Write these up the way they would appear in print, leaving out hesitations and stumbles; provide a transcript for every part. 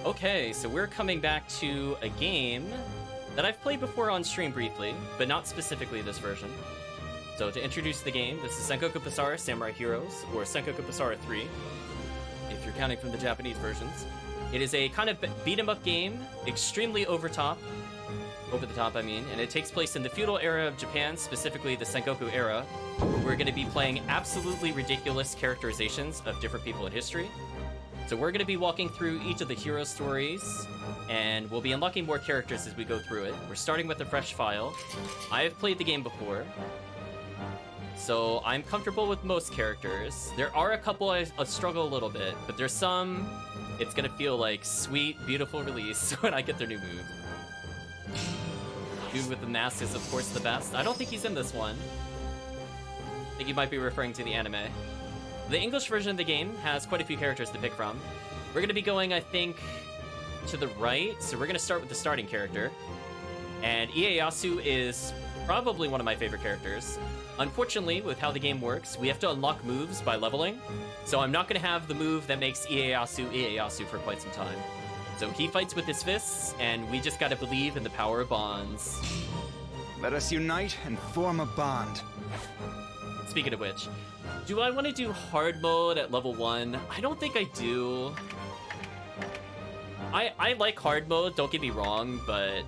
Okay, so we're coming back to a game that I've played before on stream briefly, but not specifically this version. So to introduce the game, this is Sengoku Basara Samurai Heroes, or Sengoku Basara 3, if you're counting from the Japanese versions. It is a kind of beat-em-up game, extremely over the top, I mean, and it takes place in the feudal era of Japan, specifically the Sengoku era, where we're going to be playing absolutely ridiculous characterizations of different people in history. So we're going to be walking through each of the hero stories, and we'll be unlocking more characters as we go through it. We're starting with a fresh file. I have played the game before, so I'm comfortable with most characters. There are a couple I struggle a little bit, but there's some it's going to feel like sweet, beautiful release when I get their new move. Dude with the mask is, of course, the best. I don't think he's in this one. I think you might be referring to the anime. The English version of the game has quite a few characters to pick from. We're going to be going, I think, to the right. So we're going to start with the starting character. And Ieyasu is probably one of my favorite characters. Unfortunately, with how the game works, we have to unlock moves by leveling. So I'm not going to have the move that makes Ieyasu for quite some time. So he fights with his fists, and we just got to believe in the power of bonds. Let us unite and form a bond. Speaking of which, do I want to do hard mode at level 1? I don't think I do. I like hard mode, don't get me wrong, but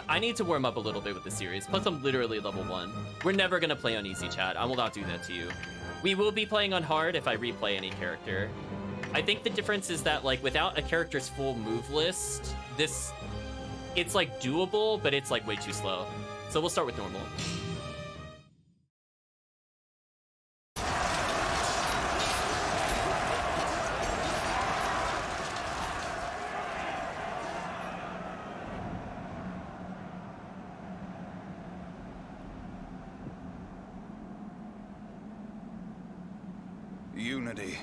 I need to warm up a little bit with the series. Plus, I'm literally level 1. We're never going to play on easy, chat. I will not do that to you. We will be playing on hard if I replay any character. I think the difference is that, like, without a character's full move list, it's, like, doable, but it's, like, way too slow. So we'll start with normal. Unity.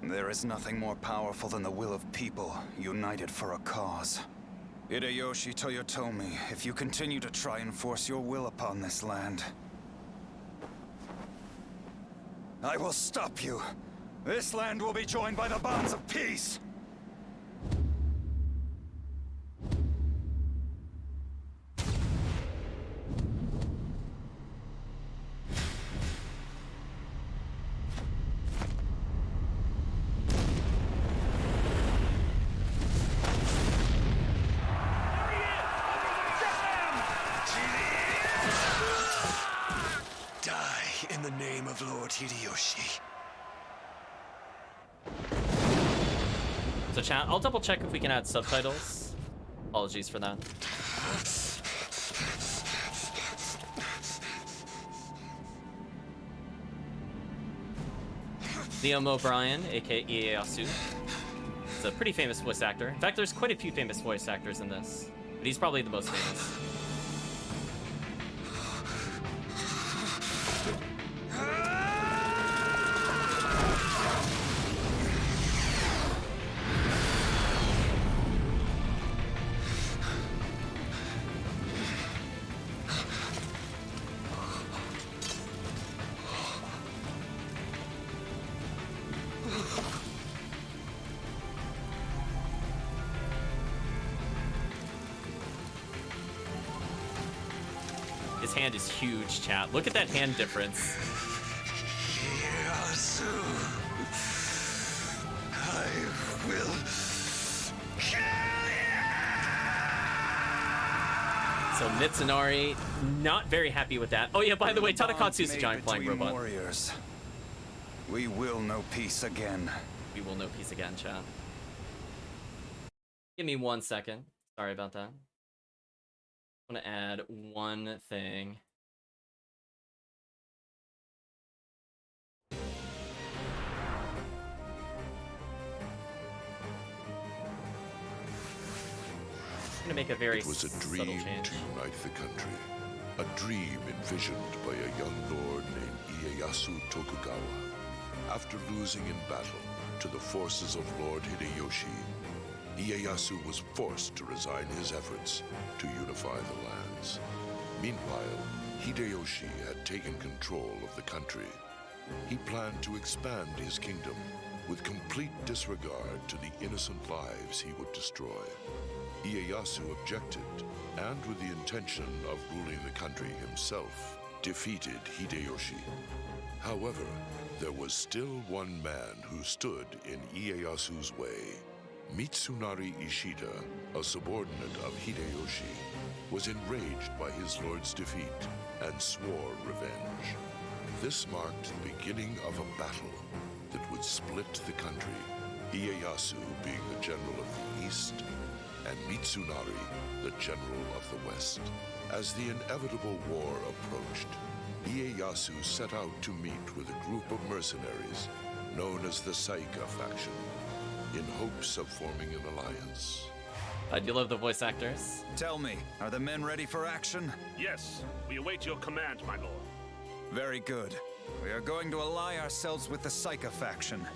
There is nothing more powerful than the will of people, united for a cause. Hideyoshi Toyotomi, if you continue to try and force your will upon this land, I will stop you. This land will be joined by the bonds of peace. Hideyoshi. So chat, I'll double check if we can add subtitles. Apologies for that. Liam O'Brien, aka Ieyasu. He's a pretty famous voice actor. In fact, there's quite a few famous voice actors in this, but he's probably the most famous. His hand is huge, chat. Look at that hand difference. Ieyasu, I will kill you! So Mitsunari, not very happy with that. Oh yeah, by the way, Tadakatsu is a giant flying robot. Warriors. We will know peace again. We will know peace again, chat. Give me 1 second. Sorry about that. I want to add one thing. I'm going to make a very subtle change. It was a dream to unite the country. A dream envisioned by a young lord named Ieyasu Tokugawa. After losing in battle to the forces of Lord Hideyoshi, Ieyasu was forced to resign his efforts to unify the lands. Meanwhile, Hideyoshi had taken control of the country. He planned to expand his kingdom, with complete disregard to the innocent lives he would destroy. Ieyasu objected, and with the intention of ruling the country himself, defeated Hideyoshi. However, there was still one man who stood in Ieyasu's way. Mitsunari Ishida, a subordinate of Hideyoshi, was enraged by his lord's defeat and swore revenge. This marked the beginning of a battle that would split the country, Ieyasu being the general of the east and Mitsunari the general of the west. As the inevitable war approached, Ieyasu set out to meet with a group of mercenaries known as the Saika faction, in hopes of forming an alliance. I do love the voice actors. Tell me, are the men ready for action? Yes, we await your command, my lord. Very good. We are going to ally ourselves with the Saika faction.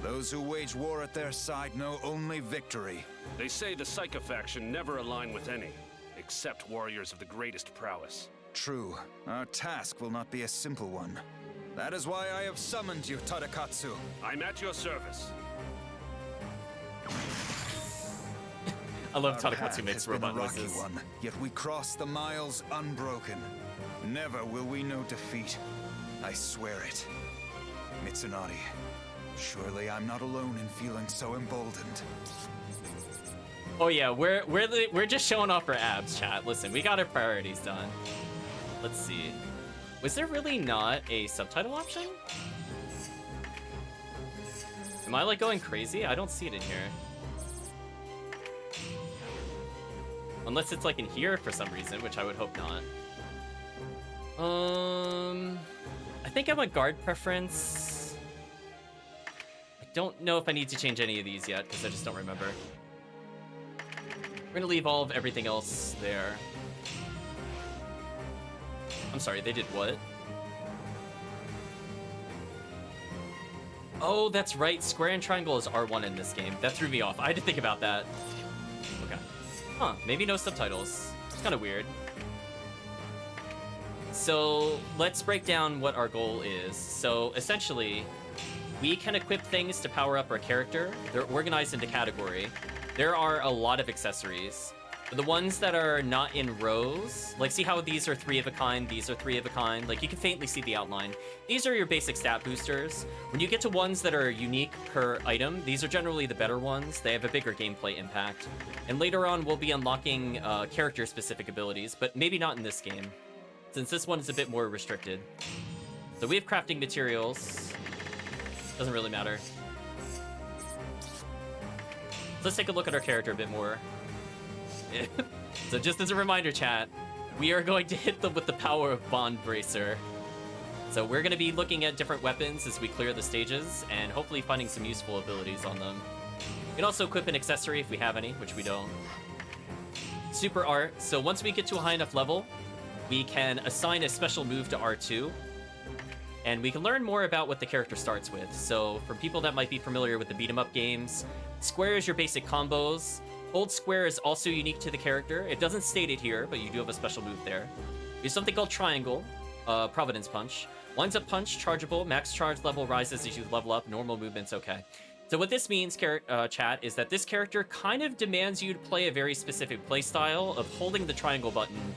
Those who wage war at their side know only victory. They say the Saika faction never align with any, except warriors of the greatest prowess. True. Our task will not be a simple one. That is why I have summoned you, Tadakatsu. I'm at your service. I love Our Tadakatsu path makes has been a robot rocky noises. one, yet we cross the miles unbroken. Never will we know defeat. I swear it. Mitsunari, surely I'm not alone in feeling so emboldened. Oh yeah, we're just showing off our abs, chat. Listen, we got our priorities done. Let's see. Was there really not a subtitle option? Am I like going crazy? I don't see it in here. Unless it's like in here for some reason, which I would hope not. I think I went guard preference. I don't know if I need to change any of these yet, because I just don't remember. We're gonna leave all of everything else there. I'm sorry, they did what? Oh, that's right. Square and triangle is R1 in this game. That threw me off. I had to think about that. Okay. Huh, maybe no subtitles. It's kind of weird. So let's break down what our goal is. So essentially, we can equip things to power up our character. They're organized into category. There are a lot of accessories. The ones that are not in rows, like see how these are 3 of a kind, these are 3 of a kind, like you can faintly see the outline. These are your basic stat boosters. When you get to ones that are unique per item, these are generally the better ones. They have a bigger gameplay impact. And later on, we'll be unlocking character-specific abilities, but maybe not in this game, since this one is a bit more restricted. So we have crafting materials. Doesn't really matter. Let's take a look at our character a bit more. So just as a reminder, chat, we are going to hit them with the power of Bond Bracer. So we're going to be looking at different weapons as we clear the stages, and hopefully finding some useful abilities on them. We can also equip an accessory if we have any, which we don't. Super Art. So once we get to a high enough level, we can assign a special move to R2, and we can learn more about what the character starts with. So for people that might be familiar with the beat-em-up games, square is your basic combos. Hold square is also unique to the character. It doesn't state it here, but you do have a special move there. There's something called Triangle, Providence Punch. Winds up punch, chargeable, max charge level rises as you level up, normal movement's okay. So what this means, chat, is that this character kind of demands you to play a very specific playstyle of holding the triangle button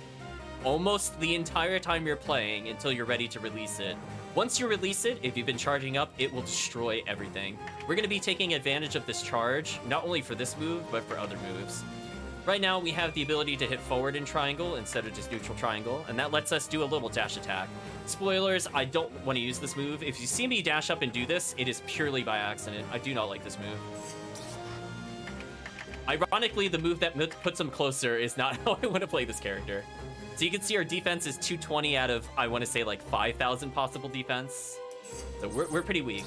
almost the entire time you're playing until you're ready to release it. Once you release it, if you've been charging up, it will destroy everything. We're going to be taking advantage of this charge, not only for this move, but for other moves. Right now, we have the ability to hit forward in triangle instead of just neutral triangle, and that lets us do a little dash attack. Spoilers, I don't want to use this move. If you see me dash up and do this, it is purely by accident. I do not like this move. Ironically, the move that puts him closer is not how I want to play this character. So you can see our defense is 220 out of, I want to say, like 5,000 possible defense. So we're pretty weak.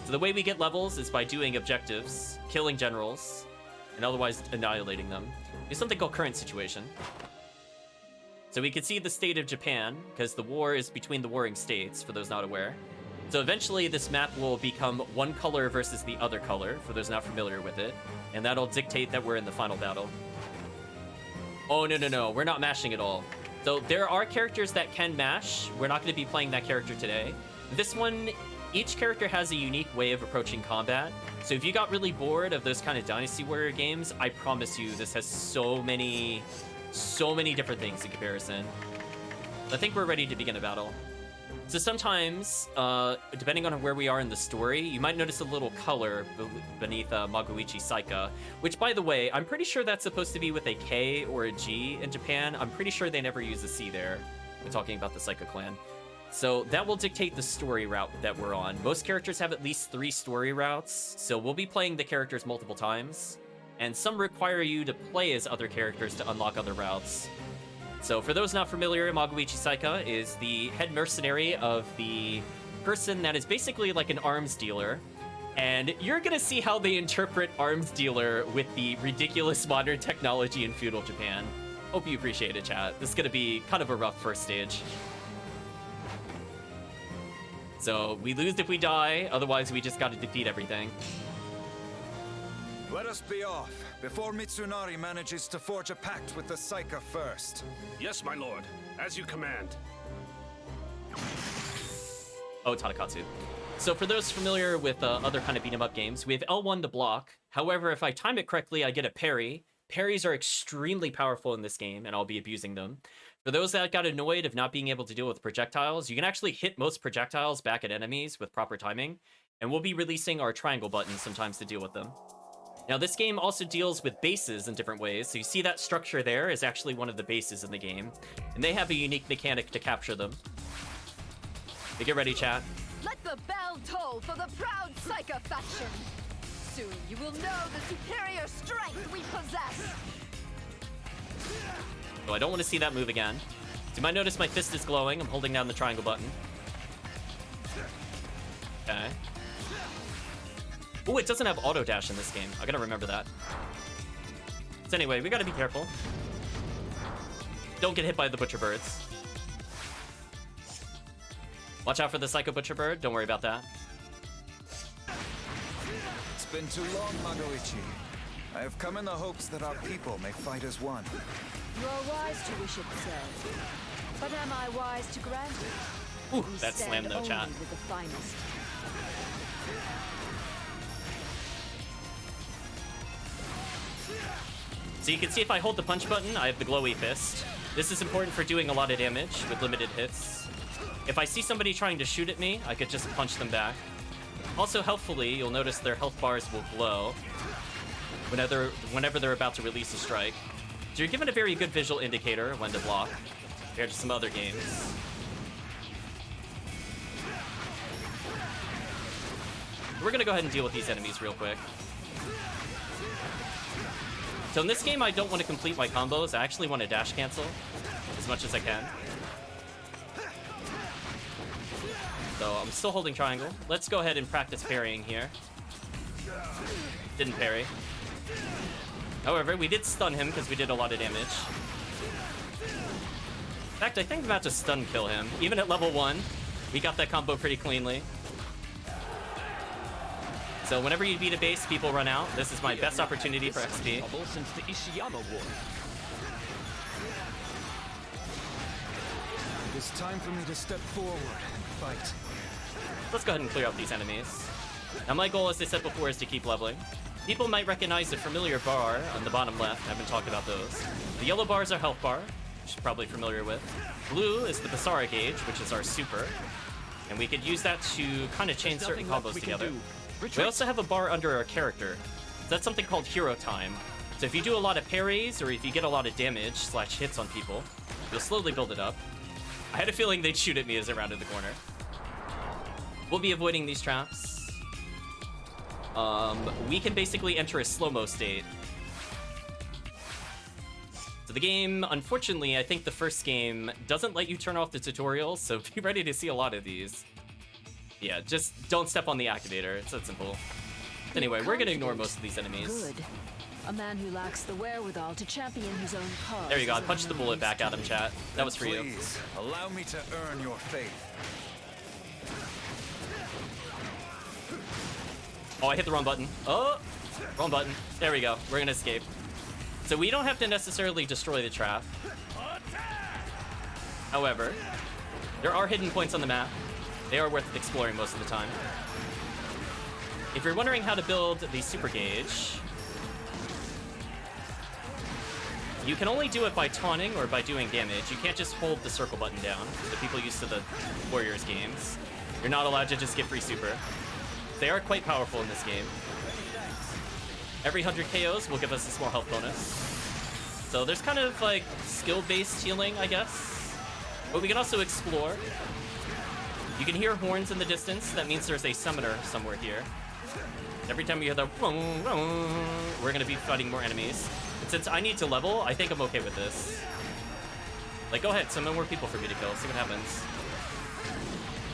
So the way we get levels is by doing objectives, killing generals, and otherwise annihilating them. There's something called current situation. So we can see the state of Japan, because the war is between the warring states, for those not aware. So eventually this map will become one color versus the other color, for those not familiar with it. And that'll dictate that we're in the final battle. Oh, no, we're not mashing at all. So there are characters that can mash. We're not going to be playing that character today. This one each character has a unique way of approaching combat. So if you got really bored of those kind of Dynasty Warrior games, I promise you this has so many different things in comparison. I think we're ready to begin a battle. So sometimes, depending on where we are in the story, you might notice a little color beneath Magoichi Saika, which, by the way, I'm pretty sure that's supposed to be with a K or a G in Japan. I'm pretty sure they never use a C there when talking about the Saika clan. So that will dictate the story route that we're on. Most characters have at least 3 story routes, so we'll be playing the characters multiple times, and some require you to play as other characters to unlock other routes. So for those not familiar, Magoichi Saika is the head mercenary of the person that is basically like an arms dealer. And you're gonna see how they interpret arms dealer with the ridiculous modern technology in feudal Japan. Hope you appreciate it, chat. This is gonna be kind of a rough first stage. So we lose if we die, otherwise we just gotta defeat everything. Let us be off, before Mitsunari manages to forge a pact with the Saika first. Yes, my lord. As you command. Oh, Tadakatsu. So for those familiar with other kind of beat 'em up games, we have L1 to block. However, if I time it correctly, I get a parry. Parries are extremely powerful in this game, and I'll be abusing them. For those that got annoyed of not being able to deal with projectiles, you can actually hit most projectiles back at enemies with proper timing, and we'll be releasing our triangle buttons sometimes to deal with them. Now, this game also deals with bases in different ways, so you see that structure there is actually one of the bases in the game, and they have a unique mechanic to capture them. So get ready, chat. Let the bell toll for the proud Saika faction! Soon you will know the superior strength we possess! So I don't want to see that move again. So you might notice my fist is glowing. I'm holding down the triangle button. Okay. Oh, it doesn't have auto dash in this game. I gotta remember that. So anyway, we gotta be careful. Don't get hit by the butcher birds. Watch out for the Psycho Butcher Bird. Don't worry about that. It's been too long, Magoichi. I have come in the hopes that our people may fight as one. You are wise to wish it so. But am I wise to grant it? Ooh, We that stand slammed though, only chat. with the finest. So you can see if I hold the punch button, I have the glowy fist. This is important for doing a lot of damage with limited hits. If I see somebody trying to shoot at me, I could just punch them back. Also, helpfully, you'll notice their health bars will glow whenever they're about to release a strike. So you're given a very good visual indicator when to block, compared to some other games. We're gonna go ahead and deal with these enemies real quick. So in this game, I don't want to complete my combos. I actually want to dash cancel as much as I can. So I'm still holding triangle. Let's go ahead and practice parrying here. Didn't parry. However, we did stun him because we did a lot of damage. In fact, I think I'm about to stun kill him. Even at level 1, we got that combo pretty cleanly. So whenever you beat a base, people run out. This is my best opportunity for XP. Since the Ishiyama War. It is time for me to step forward and fight. Let's go ahead and clear out these enemies. Now my goal, as I said before, is to keep leveling. People might recognize the familiar bar on the bottom left. I haven't talked about those. The yellow bars are health bar, which you're probably familiar with. Blue is the Basara gauge, which is our super. And we could use that to kind of chain certain combos together. We also have a bar under our character. That's something called hero time. So if you do a lot of parries, or if you get a lot of damage / hits on people, you'll slowly build it up. I had a feeling they'd shoot at me as I rounded the corner. We'll be avoiding these traps. We can basically enter a slow-mo state. So the game, unfortunately, I think the first game doesn't let you turn off the tutorials, so be ready to see a lot of these. Yeah, just don't step on the activator. It's that simple. Anyway, we're gonna ignore most of these enemies. Good. A man who lacks the wherewithal to champion his own cause. There you go. I is of punched the no bullet use back to at him, me. chat. That was for you. Please, allow me to earn your faith. Oh, I hit the wrong button. Oh, wrong button. There we go. We're gonna escape. So we don't have to necessarily destroy the trap. However, there are hidden points on the map. They are worth exploring most of the time. If you're wondering how to build the super gauge, you can only do it by taunting or by doing damage. You can't just hold the circle button down. The people used to the Warriors games, you're not allowed to just get free super. They are quite powerful in this game. Every 100 KOs will give us a small health bonus. So there's kind of like skill-based healing, I guess. But we can also explore. You can hear horns in the distance. That means there's a summoner somewhere here. Every time we hear the we're gonna be fighting more enemies. And since I need to level, I think I'm okay with this. Like, go ahead, summon more people for me to kill. See what happens.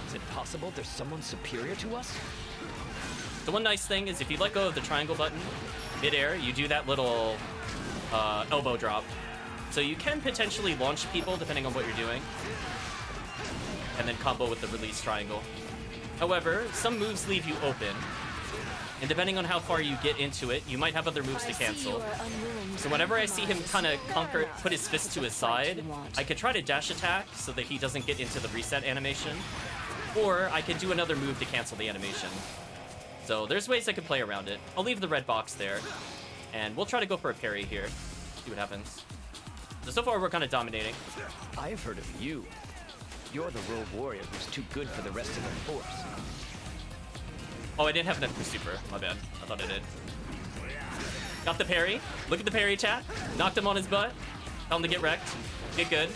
Is it possible there's someone superior to us? The one nice thing is if you let go of the triangle button mid-air, you do that little elbow drop. So you can potentially launch people depending on what you're doing. And then combo with the release triangle. However, some moves leave you open. And depending on how far you get into it, you might have other moves to cancel. So whenever I see him kind of put his fist to his side, I could try to dash attack so that he doesn't get into the reset animation. Or I could do another move to cancel the animation. So there's ways I could play around it. I'll leave the red box there. And we'll try to go for a parry here. See what happens. So far we're kind of dominating. I've heard of you. You're the rogue warrior who's too good for the rest of the force. Oh, I didn't have enough for super. My bad. I thought I did. Got the parry. Look at the parry, chat. Knocked him on his butt. Tell him to get wrecked. Get good.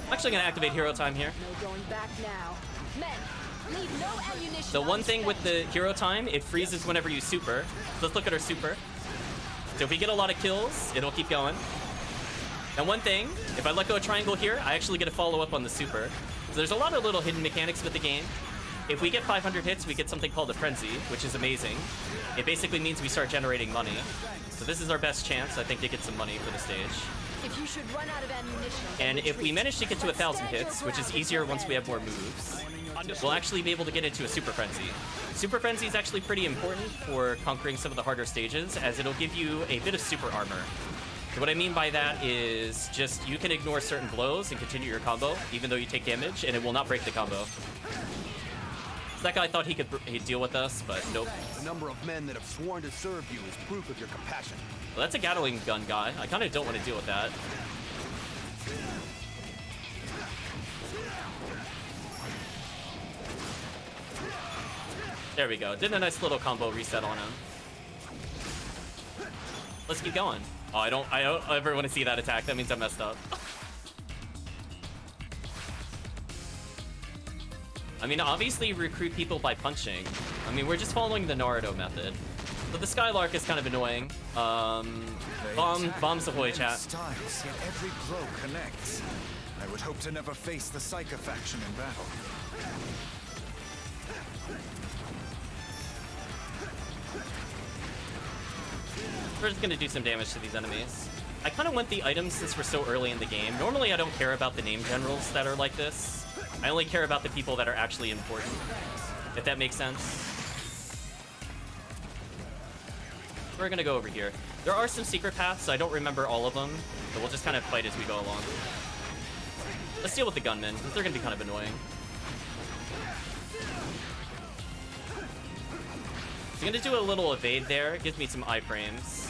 I'm actually going to activate hero time here. No going back now. Men, leave no ammunition. The one thing with the hero time, it freezes whenever you super. Let's look at our super. So if we get a lot of kills, it'll keep going. And one thing, if I let go of triangle here, I actually get a follow-up on the super. So there's a lot of little hidden mechanics with the game. If we get 500 hits, we get something called a frenzy, which is amazing. It basically means we start generating money. So this is our best chance, I think, to get some money for the stage. If you should run out of ammunition, And if we manage to get to 1,000 hits, which is easier once we have more moves, we'll actually be able to get into a super frenzy. Super frenzy is actually pretty important for conquering some of the harder stages, as it'll give you a bit of super armor. So what I mean by that is just you can ignore certain blows and continue your combo, even though you take damage, and it will not break the combo. So that guy thought he'd deal with us, but nope. The number of men that have sworn to serve you is proof of your compassion. Well, that's a Gatling gun guy. I kind of don't want to deal with that. There we go. Did a nice little combo reset on him. Let's keep going. Oh, I don't ever want to see that attack. That means I messed up. I mean, obviously recruit people by punching. I mean, we're just following the Naruto method. But the Skylark is kind of annoying. Bombs ahoy, chat. Styles, yet every blow connects. I would hope to never face the Psycha faction in battle. We're just gonna do some damage to these enemies. I kind of want the items since we're so early in the game. Normally I don't care about the name generals that are like this. I only care about the people that are actually important, if that makes sense. We're gonna go over here. There are some secret paths, I don't remember all of them, but we'll just kind of fight as we go along. Let's deal with the gunmen, because they're gonna be kind of annoying. So I'm gonna do a little evade there. It gives me some iframes.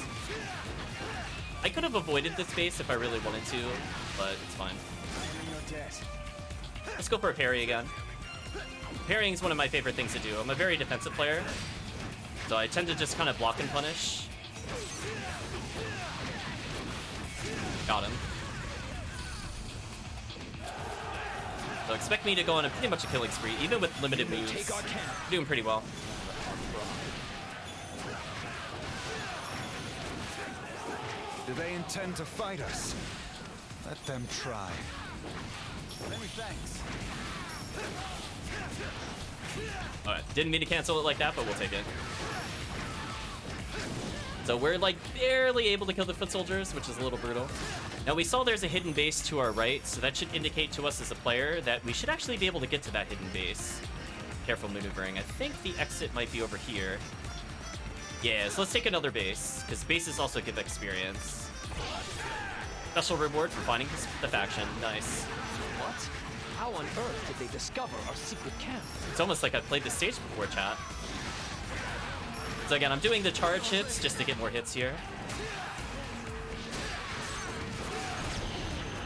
I could have avoided this base if I really wanted to, but it's fine. Let's go for a parry again. Parrying is one of my favorite things to do. I'm a very defensive player, so I tend to just kind of block and punish. Got him. So expect me to go on a pretty much a killing spree, even with limited moves. Doing pretty well. Do they intend to fight us? Let them try. Many thanks. Alright, didn't mean to cancel it like that, but we'll take it. So we're like barely able to kill the foot soldiers, which is a little brutal. Now we saw there's a hidden base to our right, so that should indicate to us as a player that we should actually be able to get to that hidden base. Careful maneuvering. I think the exit might be over here. Yeah, so let's take another base, because bases also give experience. Special reward for finding the faction. Nice. What? How on earth did they discover our secret camp? It's almost like I've played this stage before, chat. So again, I'm doing the charge hits just to get more hits here.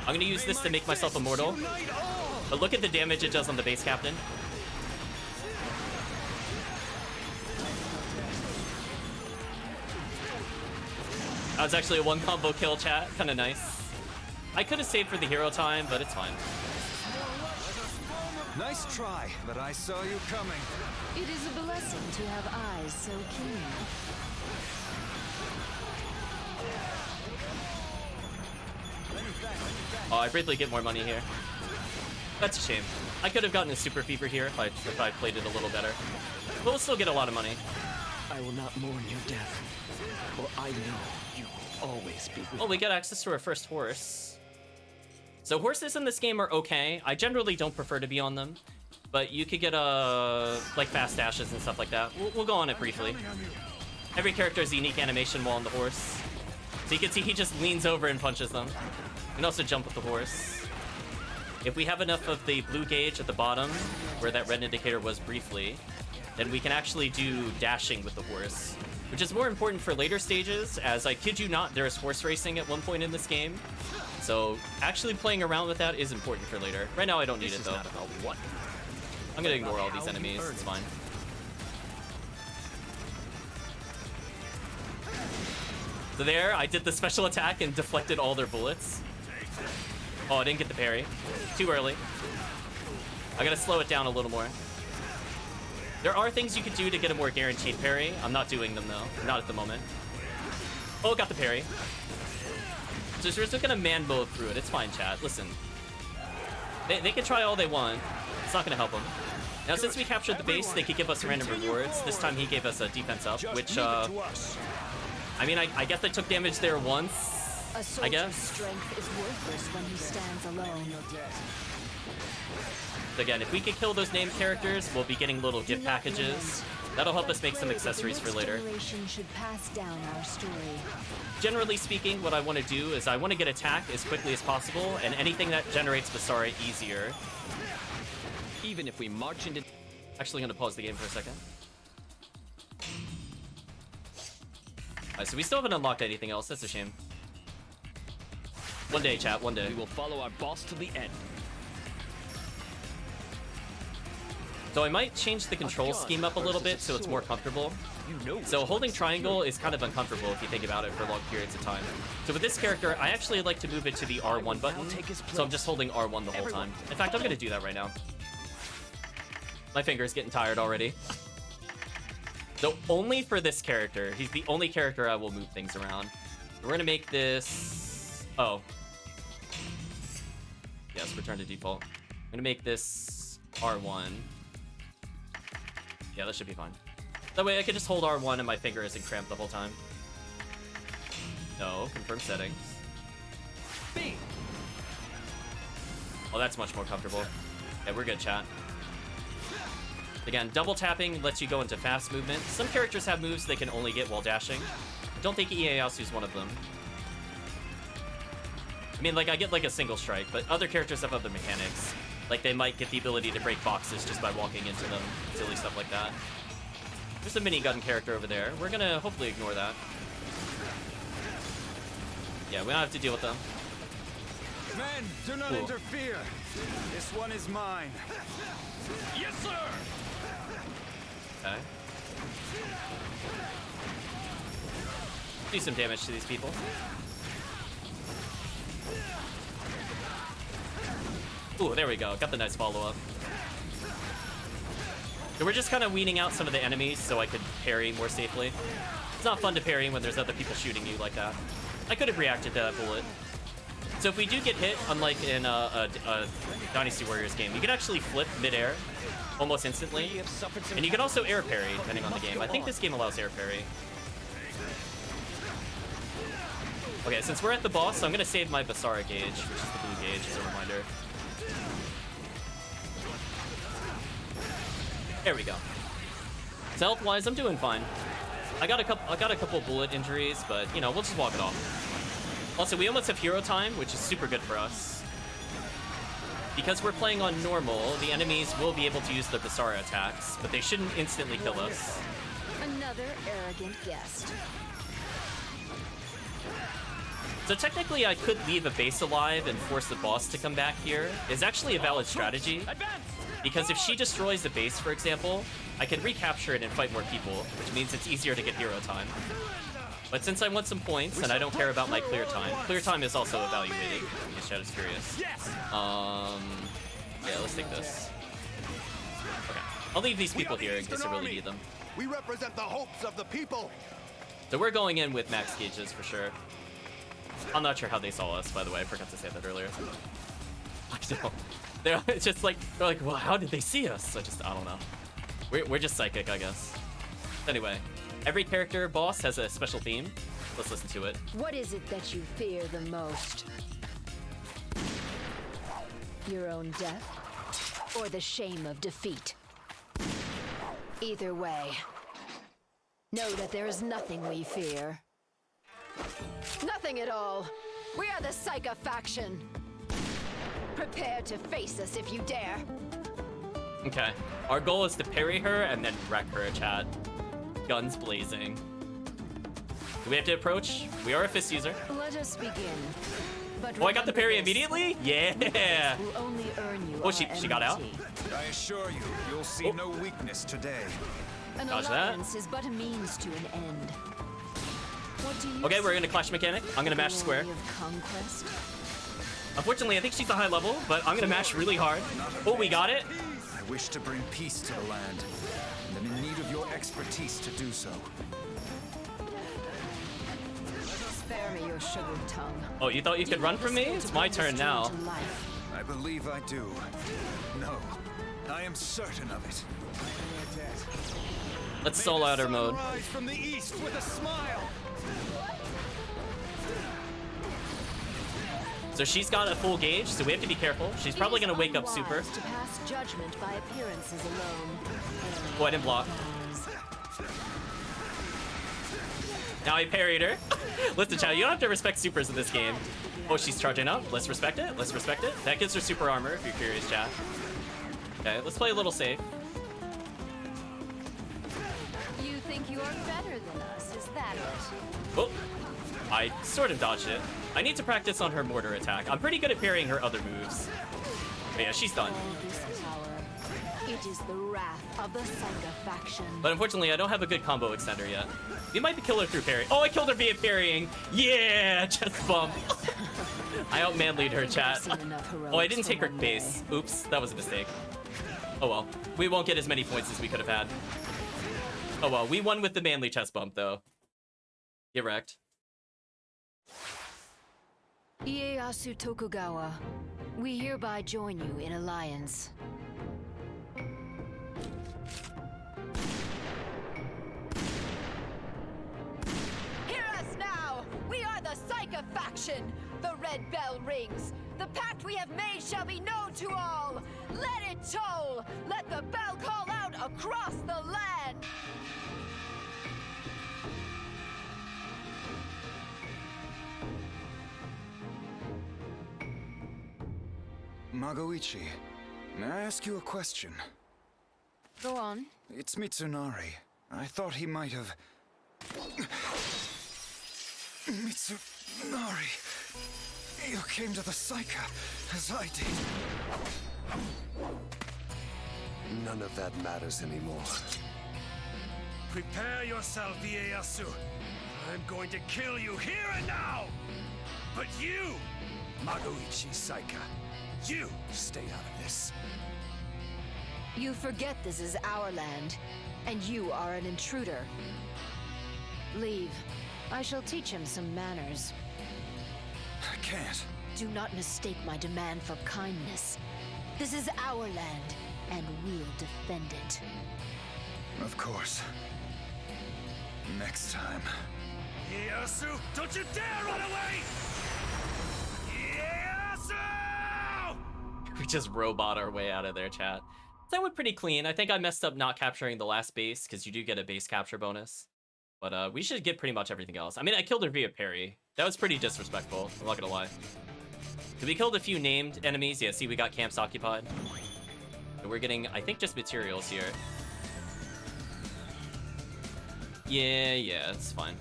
I'm gonna use this to make myself immortal. But look at the damage it does on the base captain. That was actually a one combo kill, chat. Kinda nice. I could have saved for the hero time, but it's fine. Nice try, but I saw you coming. It is a blessing to have eyes so keen. Oh, I briefly get more money here. That's a shame. I could have gotten a super fever here if I played it a little better. But we'll still get a lot of money. I will not mourn your death, for I know you will always be with Oh, we get access to our first horse. So horses in this game are okay. I generally don't prefer to be on them, but you could get like fast dashes and stuff like that. We'll go on it briefly. Every character has a unique animation while on the horse. So you can see he just leans over and punches them. You can also jump with the horse. If we have enough of the blue gauge at the bottom, where that red indicator was briefly, then we can actually do dashing with the horse, which is more important for later stages, as I kid you not, there is horse racing at one point in this game. So actually playing around with that is important for later. Right now I don't need it though. I'm gonna ignore all these enemies, it's fine. So there, I did the special attack and deflected all their bullets. Oh, I didn't get the parry. Too early. I gotta slow it down a little more. There are things you could do to get a more guaranteed parry. I'm not doing them though. Not at the moment. Oh, got the parry. So we're just gonna man mode through it. It's fine, chat. Listen. They can try all they want. It's not gonna help them. Now, since we captured the base, they could give us random rewards. This time he gave us a defense up, which, I mean, I guess I took damage there once. I guess. Strength is worthless when he stands alone. Again, if we could kill those named characters, we'll be getting little gift packages. That'll help us make some accessories for later. Should pass down our story. Generally speaking, what I want to do is I want to get attack as quickly as possible, and anything that generates Basara easier. Even if we march into... Actually, I'm going to pause the game for a second. Alright, so we still haven't unlocked anything else. That's a shame. One day, chat, one day. We will follow our boss to the end. So I might change the control scheme up a little bit so it's more comfortable. So holding triangle is kind of uncomfortable if you think about it for long periods of time. So with this character, I actually like to move it to the R1 button, so I'm just holding R1 the whole time. In fact, I'm going to do that right now. My finger's getting tired already. So only for this character. He's the only character I will move things around. We're going to make this... Oh. Yes, return to default. I'm going to make this R1. Yeah, that should be fine. That way I can just hold R1 and my finger isn't cramped the whole time. No, confirm settings. B. Oh, that's much more comfortable. Yeah, we're good, chat. Again, double tapping lets you go into fast movement. Some characters have moves they can only get while dashing. I don't think Ieyasu's one of them. I mean, like, I get like a single strike, but other characters have other mechanics. Like, they might get the ability to break boxes just by walking into them. Silly stuff like that. There's a minigun character over there. We're gonna hopefully ignore that. Yeah, we don't have to deal with them. Men, do not interfere. This one is mine. Yes, sir! Okay. Do some damage to these people. Ooh, there we go. Got the nice follow-up. So we're just kind of weeding out some of the enemies so I could parry more safely. It's not fun to parry when there's other people shooting you like that. I could have reacted to that bullet. So if we do get hit, unlike in a Dynasty Warriors game, you can actually flip mid-air almost instantly. And you can also air parry, depending on the game. I think this game allows air parry. Okay, since we're at the boss, I'm going to save my Basara gauge, which is the blue gauge, as a reminder. There we go. So health-wise, I'm doing fine. I got a couple bullet injuries, but you know, we'll just walk it off. Also, we almost have hero time, which is super good for us. Because we're playing on normal, the enemies will be able to use their Basara attacks, but they shouldn't instantly kill us. Another arrogant guest. So technically, I could leave a base alive and force the boss to come back here. It's actually a valid strategy. Because if she destroys the base, for example, I can recapture it and fight more people, which means it's easier to get hero time. But since I want some points and I don't care about my clear time is also evaluated, in case Chad is curious. Yeah, let's take this. Okay, I'll leave these people here in case I really need them. We represent the hopes of the people. So we're going in with max gauges for sure. I'm not sure how they saw us, by the way. I forgot to say that earlier. I don't. They're just like, well, how did they see us? I don't know. We're just psychic, I guess. Anyway, every character boss has a special theme. Let's listen to it. What is it that you fear the most? Your own death? Or the shame of defeat? Either way, know that there is nothing we fear. Nothing at all. We are the Psycha faction. Prepare to face us if you dare. Okay, our goal is to parry her and then wreck her, chat. Guns blazing. Do we have to approach? We are a fist user. Let us begin. But oh, I got the parry this. immediately? Yeah! Will only earn you Oh, she got out? I assure you, you'll see no weakness today. An Dodge that. alliance is but a means to an end. What do you Okay, we're see? gonna clash mechanic. I'm gonna mash square. Glory of conquest? Unfortunately, I think she's a high level, but I'm gonna mash really hard. Oh, we got it. I wish to bring peace to the land, and I'm in need of your expertise to do so. Spare me your sugared tongue. Oh, you thought you could run from me? It's my turn now. I believe I do. No, I am certain of it. Let's soul out her mode. Rise from the east with a smile. So she's got a full gauge, so we have to be careful. She's probably gonna wake up super. To pass judgment by appearances alone. Oh, I didn't block. Now I parried her. Listen, chat, you don't have to respect supers in this game. Oh, she's charging up. Let's respect it. Let's respect it. That gives her super armor, if you're curious, chat. Okay, let's play a little safe. You think you are better than us, is that it? Oh, I sort of dodged it. I need to practice on her mortar attack. I'm pretty good at parrying her other moves. But yeah, she's done. All this power, it is the wrath of the Psycha faction. But unfortunately, I don't have a good combo extender yet. We might kill her through parry. Oh, I killed her via parrying. Yeah, chest bump. I out-manlied her, chat. Oh, I didn't take her base. Oops, that was a mistake. Oh well, we won't get as many points as we could have had. Oh well, we won with the manly chest bump, though. Get wrecked. Ieyasu Tokugawa, we hereby join you in alliance. Hear us now! We are the Psycha faction! The red bell rings! The pact we have made shall be known to all! Let it toll! Let the bell call out across the land! Magoichi, may I ask you a question? Go on. It's Mitsunari. I thought he might have... Mitsunari! You came to the Psycha, as I did. None of that matters anymore. Prepare yourself, Ieyasu. I'm going to kill you here and now! But you, Magoichi Psycha, you stay out of this. You forget this is our land, and you are an intruder. Leave. I shall teach him some manners. I can't. Do not mistake my demand for kindness. This is our land, and we'll defend it. Of course. Next time. Ieyasu, don't you dare run away! Ieyasu! We just robot our way out of there, chat. That went pretty clean. I think I messed up not capturing the last base, because you do get a base capture bonus. But we should get pretty much everything else. I mean, I killed her via parry. That was pretty disrespectful, I'm not gonna lie. So we killed a few named enemies. Yeah, see, we got camps occupied. So we're getting, I think, just materials here. Yeah, it's fine.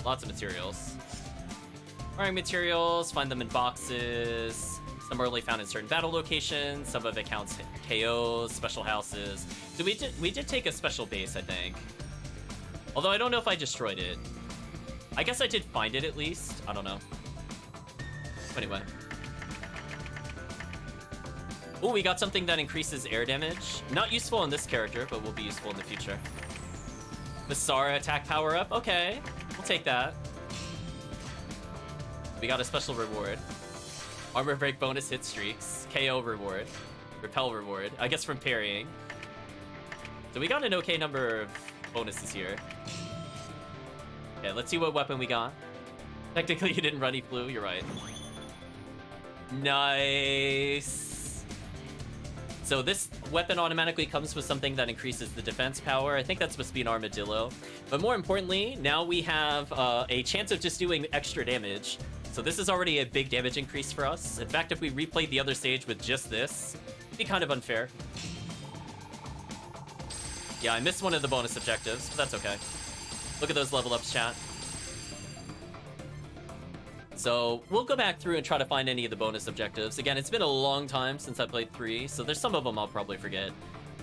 Lots of materials. Farming materials, find them in boxes. Some are only found in certain battle locations. Some of it counts KOs, special houses. So we did take a special base, I think. Although I don't know if I destroyed it. I guess I did find it at least. I don't know. Anyway. Oh, we got something that increases air damage. Not useful in this character, but will be useful in the future. Basara attack power up. Okay, we'll take that. We got a special reward. Armor break bonus hit streaks. KO reward. Repel reward. I guess from parrying. So we got an okay number of bonuses here. Okay, let's see what weapon we got. Technically, you didn't run, he flew. You're right. Nice. So this weapon automatically comes with something that increases the defense power. I think that's supposed to be an armadillo. But more importantly, now we have a chance of just doing extra damage. So this is already a big damage increase for us. In fact, if we replayed the other stage with just this, it'd be kind of unfair. Yeah, I missed one of the bonus objectives, but that's okay. Look at those level ups, chat. So we'll go back through and try to find any of the bonus objectives. Again, it's been a long time since I played 3, so there's some of them I'll probably forget.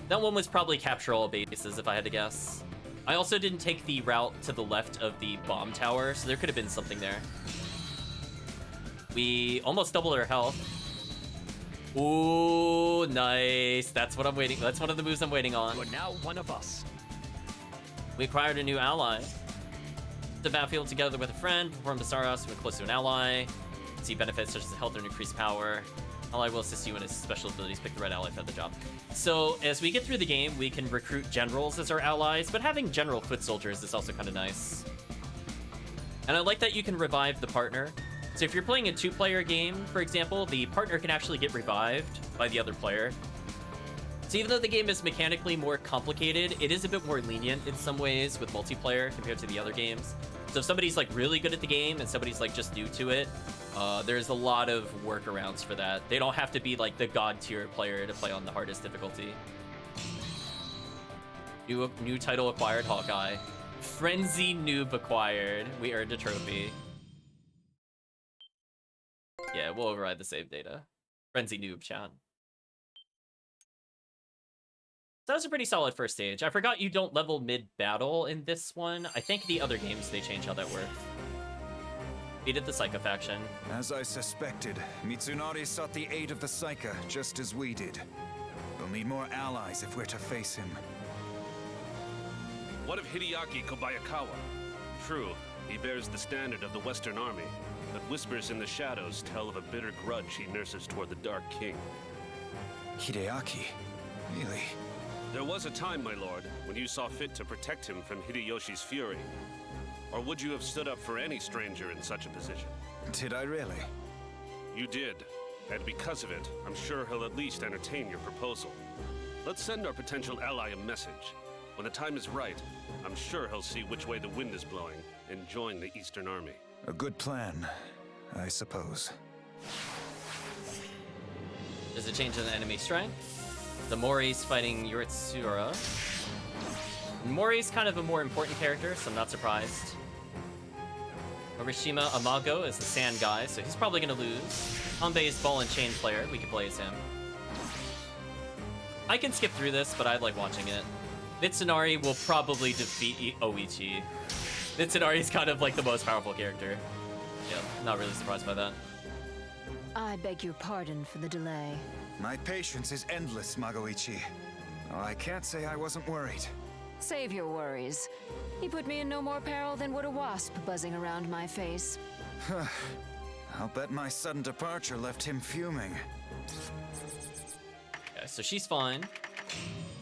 That one was probably capture all bases, if I had to guess. I also didn't take the route to the left of the bomb tower, so there could have been something there. We almost doubled our health. Ooh, nice. That's what I'm waiting. That's one of the moves I'm waiting on. You are now one of us. We acquired a new ally. The battlefield together with a friend. Perform Basara so we're close to an ally. See benefits such as health and increased power. Ally will assist you in his special abilities. Pick the right ally for the job. So as we get through the game, we can recruit generals as our allies, but having general foot soldiers is also kind of nice. And I like that you can revive the partner. So if you're playing a 2-player game, for example, the partner can actually get revived by the other player. So even though the game is mechanically more complicated, it is a bit more lenient in some ways with multiplayer compared to the other games. So if somebody's like really good at the game and somebody's like just new to it, there's a lot of workarounds for that. They don't have to be like the god tier player to play on the hardest difficulty. New title acquired, Hawkeye. Frenzy noob acquired. We earned a trophy. Yeah, we'll override the save data. Frenzy noob, chat. That was a pretty solid first stage. I forgot you don't level mid-battle in this one. I think the other games, they change how that works. Defeated the Psycha faction. As I suspected, Mitsunari sought the aid of the Psycha, just as we did. We'll need more allies if we're to face him. What of Hideaki Kobayakawa? True, he bears the standard of the Western Army, but whispers in the shadows tell of a bitter grudge he nurses toward the Dark King. Hideaki? Really? There was a time, my lord, when you saw fit to protect him from Hideyoshi's fury. Or would you have stood up for any stranger in such a position? Did I really? You did, and because of it, I'm sure he'll at least entertain your proposal. Let's send our potential ally a message. When the time is right, I'm sure he'll see which way the wind is blowing and join the Eastern Army. A good plan, I suppose. Does it change in the enemy strength? The Mori's fighting Yuritsura. Mori's kind of a more important character, so I'm not surprised. Orishima Amago is the sand guy, so he's probably going to lose. Hanbei's ball and chain player, we could play as him. I can skip through this, but I like watching it. Mitsunari will probably defeat Oichi. Mitsunari's kind of like the most powerful character. Yeah, not really surprised by that. I beg your pardon for the delay. My patience is endless, Magoichi. Oh, I can't say I wasn't worried. Save your worries. He put me in no more peril than would a wasp buzzing around my face. I'll bet my sudden departure left him fuming. Okay, so she's fine.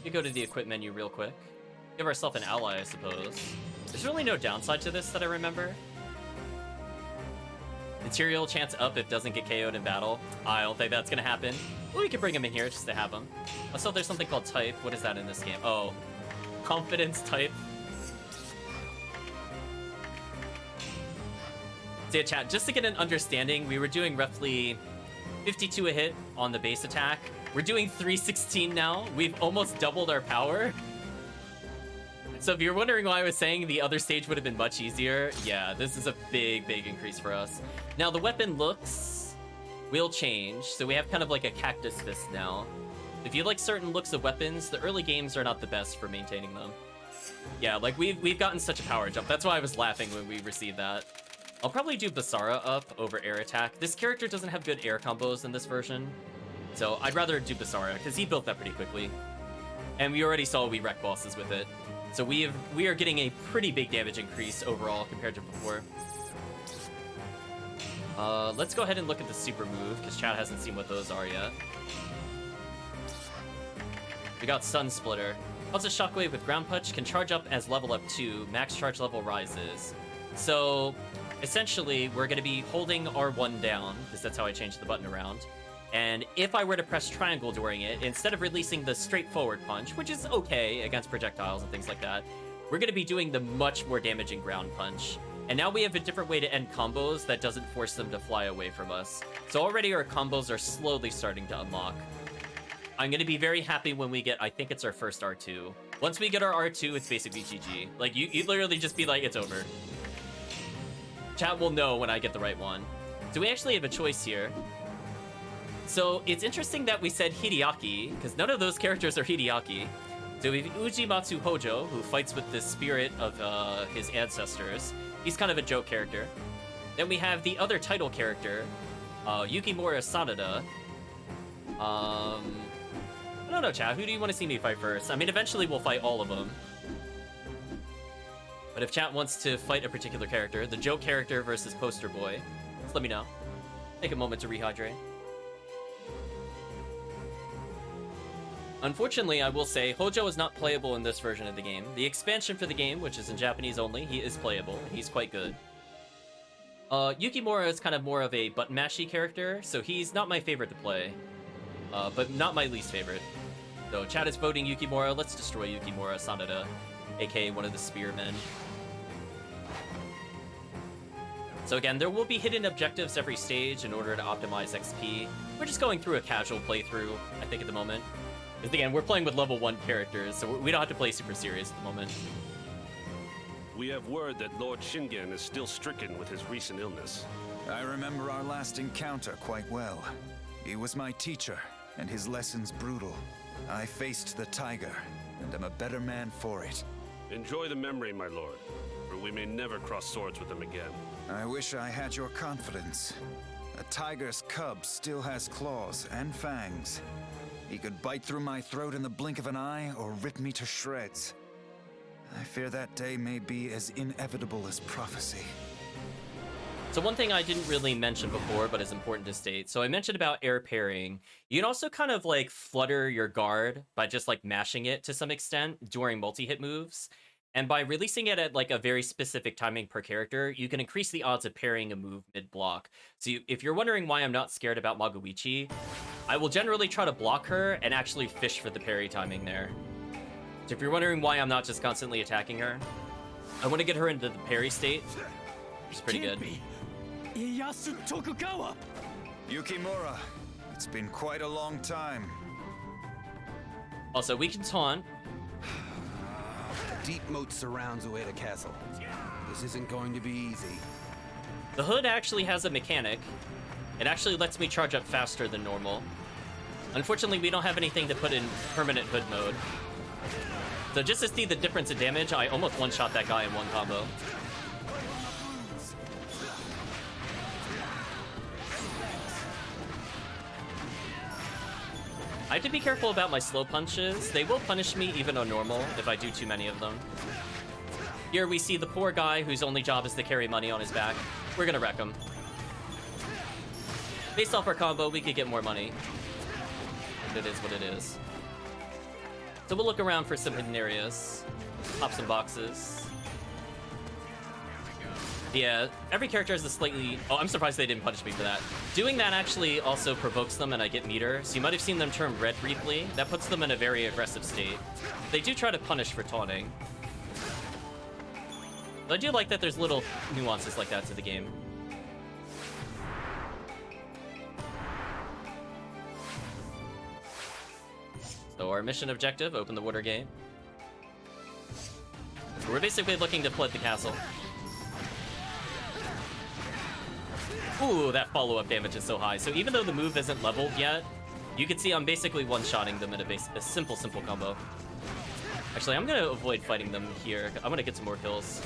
We go to the equip menu real quick. Give ourselves an ally, I suppose. There's really no downside to this that I remember. Material chance up if doesn't get KO'd in battle. I don't think that's gonna happen. Well, we can bring him in here just to have him. Also, there's something called type. What is that in this game? Oh, confidence type. So yeah, chat, just to get an understanding, we were doing roughly 52 a hit on the base attack. We're doing 316 now. We've almost doubled our power. So if you're wondering why I was saying the other stage would have been much easier, yeah, this is a big, big increase for us. Now, the weapon looks will change. So we have kind of like a cactus fist now. If you like certain looks of weapons, the early games are not the best for maintaining them. Yeah, like we've gotten such a power jump. That's why I was laughing when we received that. I'll probably do Basara up over air attack. This character doesn't have good air combos in this version. So I'd rather do Basara, because he built that pretty quickly. And we already saw we wreck bosses with it. So we are getting a pretty big damage increase overall compared to before. Let's go ahead and look at the super move, because Chad hasn't seen what those are yet. We got Sun Splitter. Also, Shockwave with Ground Punch can charge up as level up 2. Max charge level rises. So, essentially, we're going to be holding R1 down, because that's how I changed the button around. And if I were to press triangle during it, instead of releasing the straightforward punch, which is okay against projectiles and things like that, we're going to be doing the much more damaging ground punch. And now we have a different way to end combos that doesn't force them to fly away from us. So already our combos are slowly starting to unlock. I'm going to be very happy when we get, I think it's our first R2. Once we get our R2, it's basically GG. Like, you literally just be like, it's over. Chat will know when I get the right one. So we actually have a choice here. So it's interesting that we said Hideaki, because none of those characters are Hideaki. So we have Ujimatsu Hojo, who fights with the spirit of his ancestors. He's kind of a joke character. Then we have the other title character, Yukimura Sanada. I don't know, chat. Who do you want to see me fight first? I mean, eventually we'll fight all of them. But if chat wants to fight a particular character, the joke character versus poster boy, just let me know. Take a moment to rehydrate. Unfortunately, I will say, Hojo is not playable in this version of the game. The expansion for the game, which is in Japanese only, he is playable. He's quite good. Yukimura is kind of more of a button mashy character, so he's not my favorite to play. But not my least favorite. So chat is voting Yukimura. Let's destroy Yukimura Sanada, aka one of the spearmen. So again, there will be hidden objectives every stage in order to optimize XP. We're just going through a casual playthrough, I think, at the moment. Because again, we're playing with level 1 characters, so we don't have to play super serious at the moment. We have word that Lord Shingen is still stricken with his recent illness. I remember our last encounter quite well. He was my teacher, and his lessons brutal. I faced the tiger, and am a better man for it. Enjoy the memory, my lord, or we may never cross swords with him again. I wish I had your confidence. A tiger's cub still has claws and fangs. He could bite through my throat in the blink of an eye or rip me to shreds. I fear that day may be as inevitable as prophecy. So one thing I didn't really mention before, but is important to state. So I mentioned about air parrying. You can also kind of like flutter your guard by just like mashing it to some extent during multi-hit moves. And by releasing it at like a very specific timing per character, you can increase the odds of parrying a move mid-block. So if you're wondering why I'm not scared about Magoichi, I will generally try to block her and actually fish for the parry timing there. So if you're wondering why I'm not just constantly attacking her, I want to get her into the parry state, which is pretty good. Ieyasu Tokugawa! Yukimura, it's been quite a long time. Also, we can taunt. The deep moat surrounds Ueda Castle. This isn't going to be easy. The hood actually has a mechanic. It actually lets me charge up faster than normal. Unfortunately, we don't have anything to put in permanent hood mode. So just to see the difference in damage, I almost one-shot that guy in one combo. I have to be careful about my slow punches. They will punish me even on normal if I do too many of them. Here we see the poor guy whose only job is to carry money on his back. We're gonna wreck him. Based off our combo, we could get more money. But it is what it is. So we'll look around for some hidden areas. Pop some boxes. Yeah, every character has a slightly... Oh, I'm surprised they didn't punish me for that. Doing that actually also provokes them and I get meter, so you might have seen them turn red briefly. That puts them in a very aggressive state. They do try to punish for taunting. But I do like that there's little nuances like that to the game. So our mission objective, open the water gate. So we're basically looking to flood the castle. Ooh, that follow-up damage is so high. So even though the move isn't leveled yet, you can see I'm basically one-shotting them in a simple combo. Actually, I'm gonna avoid fighting them here. I'm gonna get some more kills.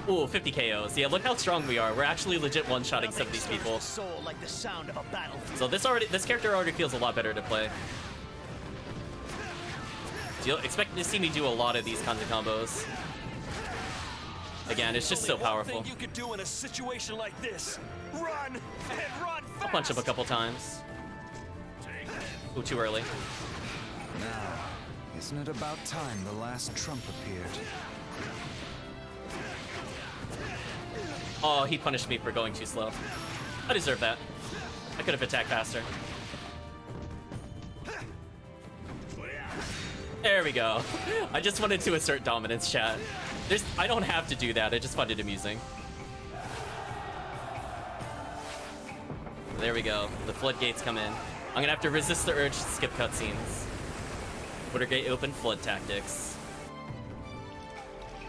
Ooh, 50 KOs. Yeah, look how strong we are. We're actually legit one-shotting some of these people. So this character already feels a lot better to play. So you'll expect to see me do a lot of these kinds of combos. Again, it's just so powerful. You could do in a situation like this. Run and run fast. I'll punch him a couple times. Ooh, too early. Now, isn't it about time the last trump appeared? Oh, he punished me for going too slow. I deserve that. I could have attacked faster. There we go. I just wanted to assert dominance, chat. I don't have to do that, I just find it amusing. There we go. The floodgates come in. I'm gonna have to resist the urge to skip cutscenes. Watergate open, flood tactics.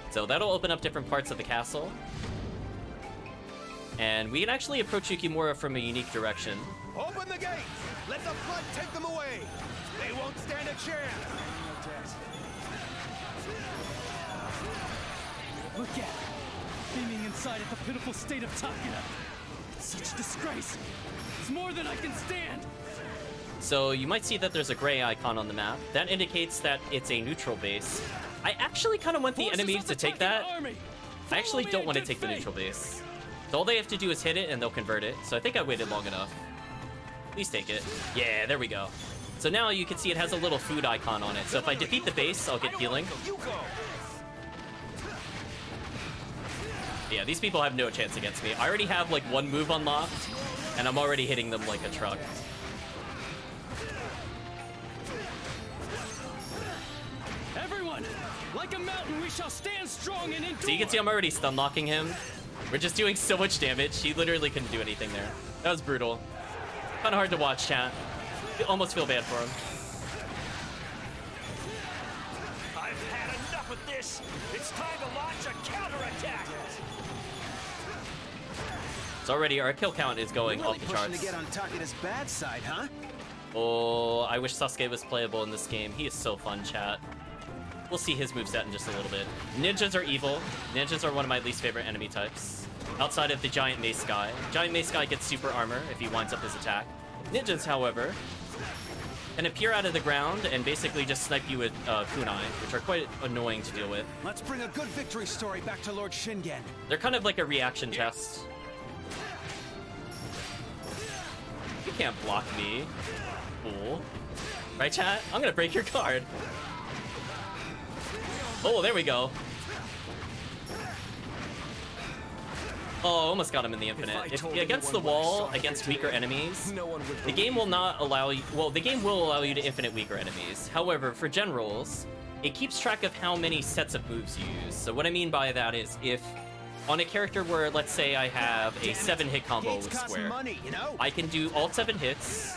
So that'll open up different parts of the castle. And we can actually approach Yukimura from a unique direction. Open the gates! Let the flood take them away! They won't stand a chance! Look at it. Beaming inside at the pitiful state of Takeda. It's such disgrace. It's more than I can stand. So you might see that there's a gray icon on the map. That indicates that it's a neutral base. I actually kind of want the enemies to take that. I actually don't want to take the neutral base. So all they have to do is hit it and they'll convert it. So I think I waited long enough. Please take it. Yeah, there we go. So now you can see it has a little food icon on it. So if I defeat the base, I'll get healing. Yeah, these people have no chance against me. I already have like one move unlocked, and I'm already hitting them like a truck. Everyone, like a mountain, we shall stand strong and endure. So you can see I'm already stun locking him. We're just doing so much damage. He literally couldn't do anything there. That was brutal. Kind of hard to watch, chat. I almost feel bad for him. I've had enough of this. It's time to launch a counterattack. So already our kill count is going Really off the charts. pushing to get on Takeda's bad side, huh? Oh, I wish Sasuke was playable in this game. He is so fun, chat. We'll see his moveset in just a little bit. Ninjas are evil. Ninjas are one of my least favorite enemy types. Outside of the Giant Mace guy. Giant Mace guy gets super armor if he winds up his attack. Ninjas, however, can appear out of the ground and basically just snipe you with kunai, which are quite annoying to deal with. Let's bring a good victory story back to Lord Shingen. They're kind of like a reaction test. You can't block me. Fool. Right, chat? I'm gonna break your card. Oh, there we go. Oh, almost got him in the infinite. If against the wall, against weaker enemies, the game will not allow you... Well, the game will allow you to infinite weaker enemies. However, for generals, it keeps track of how many sets of moves you use. So what I mean by that is if on a character where, let's say, I have a 7-hit combo with Square, I can do all 7 hits,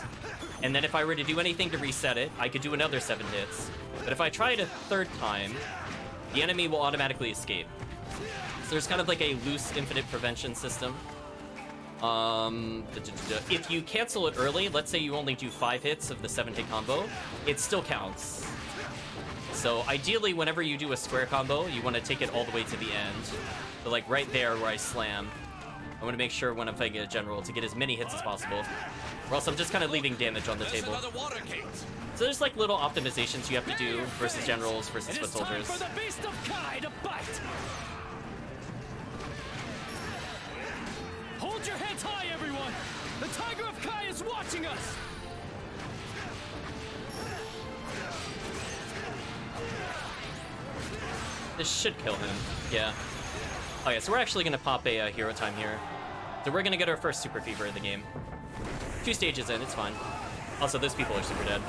and then if I were to do anything to reset it, I could do another 7 hits. But if I try it a 3rd time, the enemy will automatically escape. So there's kind of like a loose infinite prevention system. If you cancel it early, let's say you only do 5 hits of the 7-hit combo, it still counts. So ideally, whenever you do a Square combo, you want to take it all the way to the end. So like right there where I slam, I want to make sure when I'm fighting a general to get as many hits as possible. Or else I'm just kind of leaving damage on the table. So there's like little optimizations you have to do versus generals versus foot soldiers. For the beast of Kai to bite. Hold your heads high, everyone! The Tiger of Kai is watching us! This should kill him. Yeah. Oh yeah, so we're actually gonna pop a hero time here. So we're gonna get our first super fever of the game. 2 stages in, it's fine. Also, those people are super dead.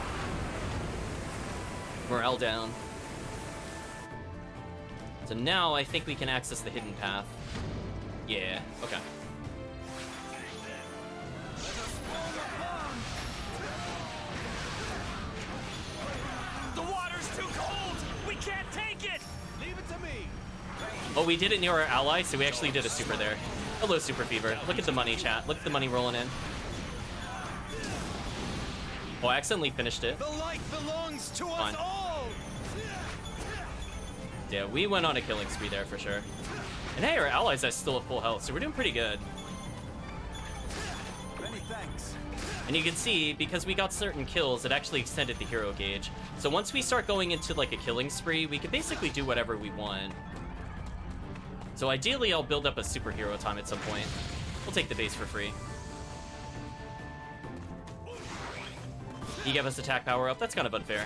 Morale down. So now I think we can access the hidden path. Yeah, okay. The water's too cold! We can't take it! Leave it to me. Oh, we did it near our ally, so we actually did a super there. Hello, Super Fever. Look at the money, chat. Look at the money rolling in. Oh, I accidentally finished it. The light belongs to Fine. us all. Yeah, we went on a killing spree there for sure. And hey, our allies are still at full health, so we're doing pretty good. Many thanks. And you can see, because we got certain kills, it actually extended the hero gauge. So once we start going into like a killing spree, we can basically do whatever we want. So ideally, I'll build up a superhero time at some point. We'll take the base for free. He gave us attack power up. That's kind of unfair.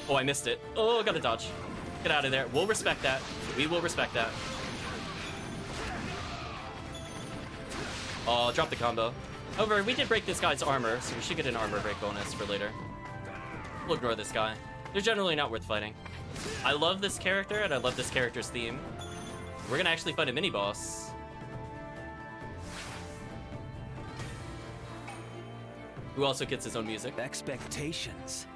Oh, I missed it. Oh, gotta dodge. Get out of there. We'll respect that. We will respect that. Oh, drop the combo. However, we did break this guy's armor, so we should get an armor break bonus for later. We'll ignore this guy. They're generally not worth fighting. I love this character, and I love this character's theme. We're gonna actually fight a mini-boss. Who also gets his own music. Expectations.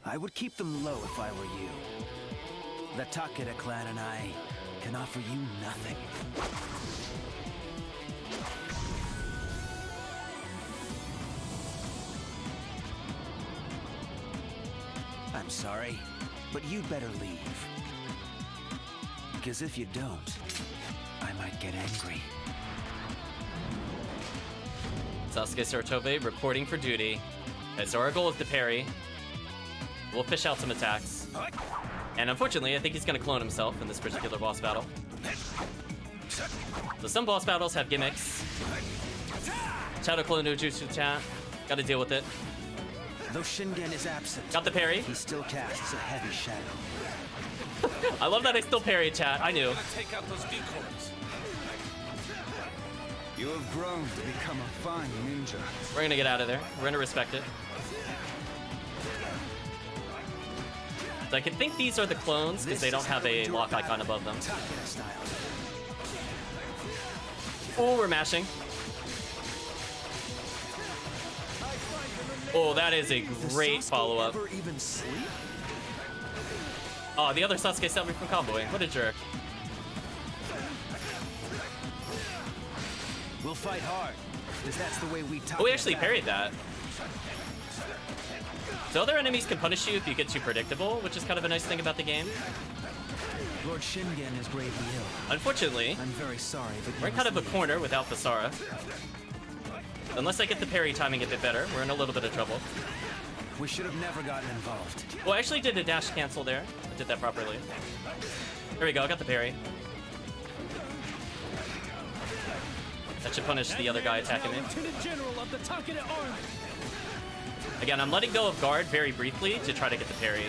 I would keep them low if I were you. The Takeda clan and I can offer you nothing. I'm sorry, but you'd better leave. Because if you don't, I might get angry. Sasuke Sarutobe reporting for duty. Okay, so our goal is to parry. We'll fish out some attacks. And unfortunately, I think he's gonna clone himself in this particular boss battle. So some boss battles have gimmicks. Shadow Clone no Jutsu chat. Gotta deal with it. Though Shingen is absent, Got the parry. he still casts a heavy shadow. I love that I still parry chat. I knew. Take out those decoys. You have grown to become a fine ninja. We're gonna get out of there. We're gonna respect it. So I can think these are the clones because they don't have a lock icon above them. Takeda style. Oh, we're mashing. Oh, that is a great follow-up. Ever even sleep? Oh, the other Sasuke stopped me from comboing. What a jerk. We'll fight hard, because that's the way we talk. Oh, we actually parried that. So other enemies can punish you if you get too predictable, which is kind of a nice thing about the game. Lord Shingen is gravely ill. Unfortunately, I'm very sorry, but we're in kind of a corner without Basara. Unless I get the parry timing a bit better, we're in a little bit of trouble. we should have never gotten involved. Well, I actually did a dash cancel there. I did that properly. There we go, I got the parry. That should punish the other guy attacking me. Lieutenant General of the Takeda Army. Again, I'm letting go of guard very briefly to try to get the parry.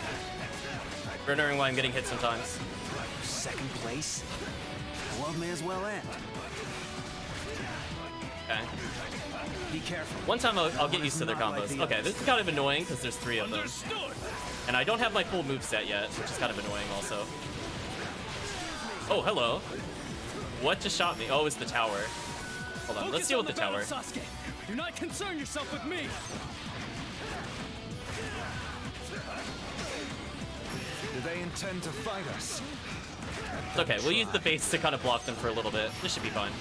Wondering why I'm getting hit sometimes. Second place? The world may as well end. Okay. Be careful. One time I'll get used to their combos. Okay, this is kind of annoying because there's 3 of them. And I don't have my full moveset yet, which is kind of annoying also. Oh, hello. What just shot me? Oh, it's the tower. Hold on, let's deal with the tower. Sasuke. Do not concern yourself with me. Do they intend to fight us? It's okay, we'll use the base to kind of block them for a little bit. This should be fine.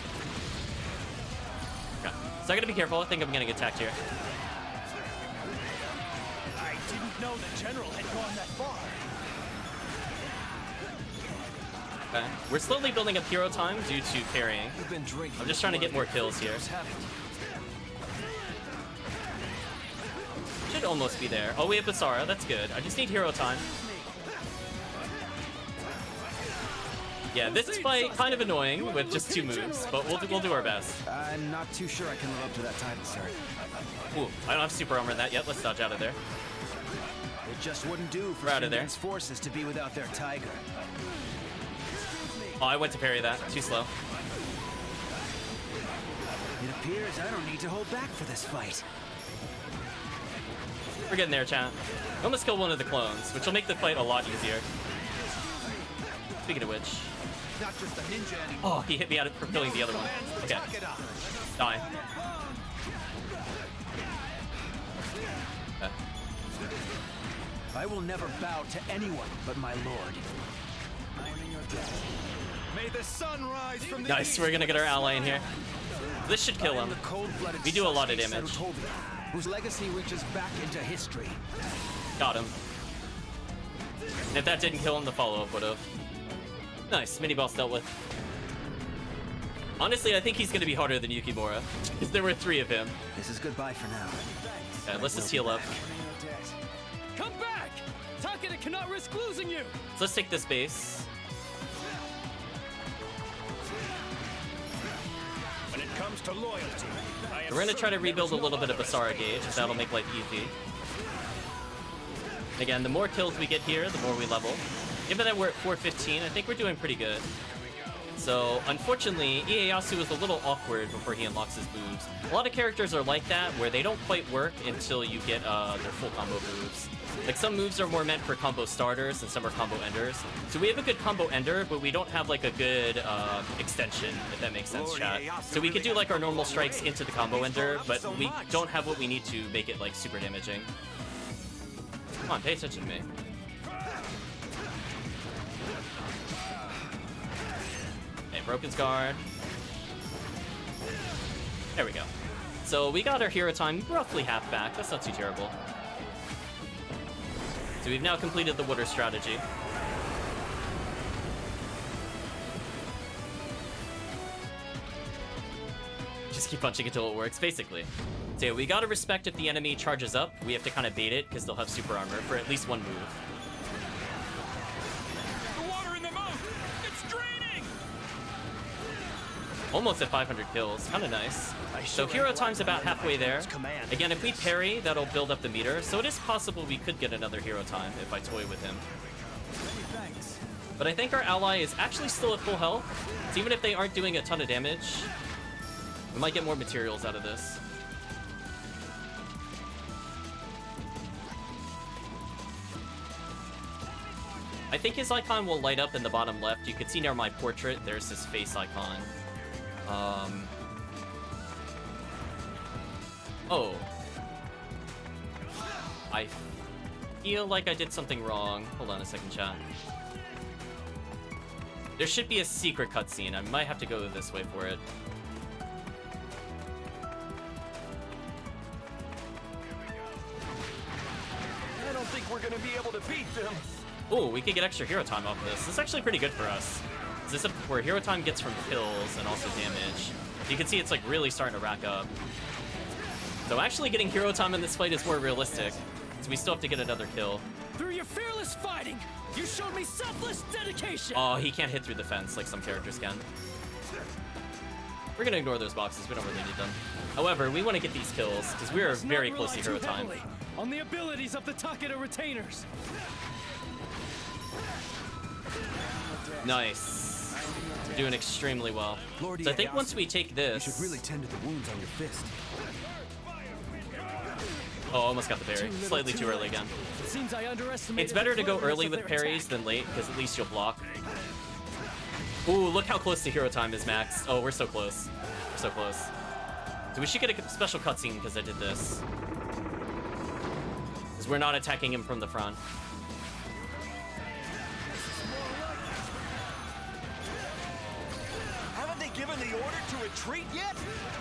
Okay, so I gotta be careful. I think I'm getting attacked here. I didn't know the General had gone that far. Okay, we're slowly building up hero time due to parrying. You've been drinking. I'm just trying to get more kills here. Should almost be there. Oh, we have Basara. That's good. I just need hero time. Yeah, this fight kind of annoying with just 2 moves, but we'll do our best. I'm not too sure I can live up to that title, sir. Ooh, I don't have super armor in that yet. Let's dodge out of there. It just wouldn't do for We're out of there. Shingen's forces to be without their tiger. Oh, I went to parry that. Too slow. It appears I don't need to hold back for this fight. We're getting there, chat. We almost killed one of the clones, which will make the fight a lot easier. Speaking of which... Not just a ninja anymore. Oh, he hit me out for killing the other one. Okay. Die. Okay. I will never bow to anyone but my lord. May the sun rise from the Nice, we're gonna get our ally in here. This should kill him. We do a lot of damage. Whose legacy reaches back into history. Got him. And if that didn't kill him, the follow-up would've. Nice, mini-boss dealt with. Honestly, I think he's gonna be harder than Yukimura, because there were 3 of him. This is goodbye for now. Okay, let's just heal up. Come back! Takeda cannot risk losing you! So let's take this base. When it comes to loyalty, We're gonna try to rebuild a little bit of Basara gauge, so that'll make life easy. Again, the more kills we get here, the more we level. Given that we're at 415, I think we're doing pretty good. So, unfortunately, Ieyasu is a little awkward before he unlocks his moves. A lot of characters are like that, where they don't quite work until you get their full combo moves. Like, some moves are more meant for combo starters, and some are combo enders. So we have a good combo ender, but we don't have, like, a good extension, if that makes sense, chat. So we could do, like, our normal strikes into the combo ender, but we don't have what we need to make it, like, super damaging. Come on, pay attention to me. Broken's guard. There we go. So we got our hero time roughly half back. That's not too terrible. So we've now completed the water strategy. Just keep punching until it works, basically. So yeah, we gotta respect if the enemy charges up. We have to kind of bait it, because they'll have super armor for at least one move. Almost at 500 kills, kind of nice. So hero time's about halfway there. Again, if we parry, that'll build up the meter. So it is possible we could get another hero time if I toy with him. But I think our ally is actually still at full health. So even if they aren't doing a ton of damage, we might get more materials out of this. I think his icon will light up in the bottom left. You can see near my portrait, there's his face icon. Oh. I feel like I did something wrong. Hold on a second, chat. There should be a secret cutscene. I might have to go this way for it. I don't think we're gonna be able to beat them. Oh, we could get extra hero time off of this. This is actually pretty good for us. This is where hero time gets from kills and also damage. You can see it's like really starting to rack up. So actually getting hero time in this fight is more realistic. So we still have to get another kill. Through your fearless fighting, you showed me selfless dedication. Oh, he can't hit through the fence like some characters can. We're gonna ignore those boxes. We don't really need them. However, we want to get these kills because we are very close to hero time. On the abilities of the Takeda retainers. Nice. We're doing extremely well. Lord So I think Ieyasu, once we take you this... should really tend to the wounds on your fist. Oh, almost got the parry. Slightly too early again. It seems I underestimated It's better the to go cleverness early of with their parries attack. than late, because at least you'll block. Ooh, look how close to hero time is maxed. Oh, we're so close. We're so close. So we should get a special cutscene because I did this. Because we're not attacking him from the front. Haven't they given the order to retreat yet?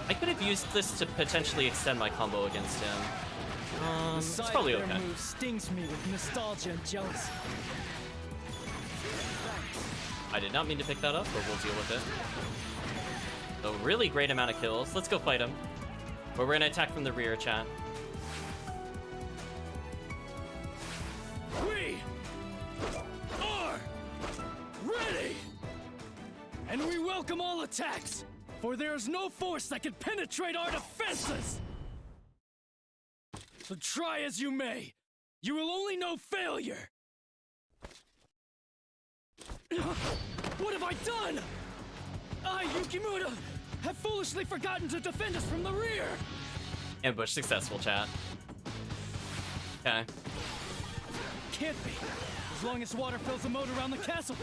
I could have used this to potentially extend my combo against him. It's probably Their okay. move stings me with nostalgia and jealousy. I did not mean to pick that up, but we'll deal with it. So really great amount of kills. Let's go fight him. But we're gonna attack from the rear, chat. We are ready! And we welcome all attacks, for there is no force that can penetrate our defenses! So try as you may, you will only know failure! What have I done? I, Yukimura, have foolishly forgotten to defend us from the rear. Ambush successful, chat. Okay. Can't be. As long as water fills the moat around the castle.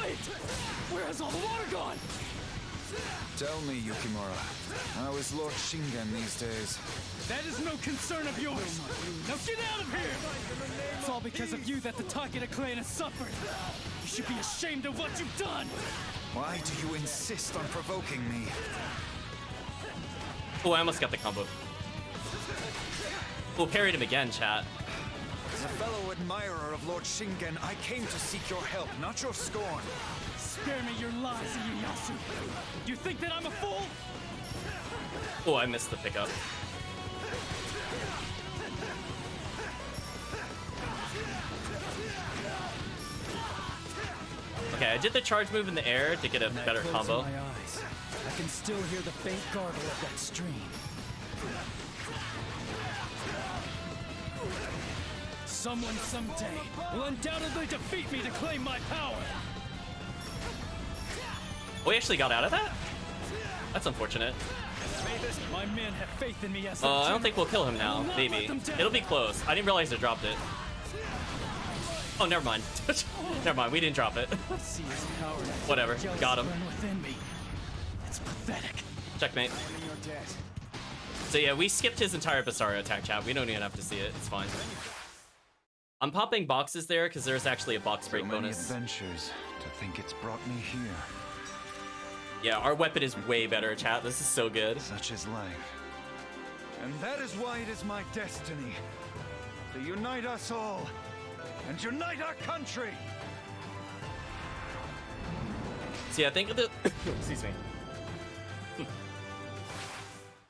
Wait! Where has all the water gone? Tell me, Yukimura, how is Lord Shingen these days? That is no concern of yours. Now get out of here! It's all because of you that the Takeda clan has suffered. You should be ashamed of what you've done. Why do you insist on provoking me? Oh, I almost got the combo. Oh, parried him again, chat. As a fellow admirer of Lord Shingen, I came to seek your help, not your scorn. Spare me your lies, Ieyasu. You think that I'm a fool? Oh, I missed the pickup. Okay, I did the charge move in the air to get a better combo. My eyes, I can still hear the faint gargle of that stream. Someone someday will undoubtedly defeat me to claim my power. Oh, we actually got out of that? That's unfortunate. My men have faith in me as I don't think we'll kill him now. Maybe. It'll be close. I didn't realize I dropped it. Oh, never mind. Never mind, we didn't drop it. Whatever, got him. It's pathetic. Checkmate. So yeah, we skipped his entire Basara attack, chat. We don't even have to see it. It's fine. I'm popping boxes there because there's actually a box break bonus. Adventures to think it's brought me here. Yeah, our weapon is way better, chat. This is so good. Such is life. And that is why it is my destiny to unite us all and unite our country. See, I think the excuse me.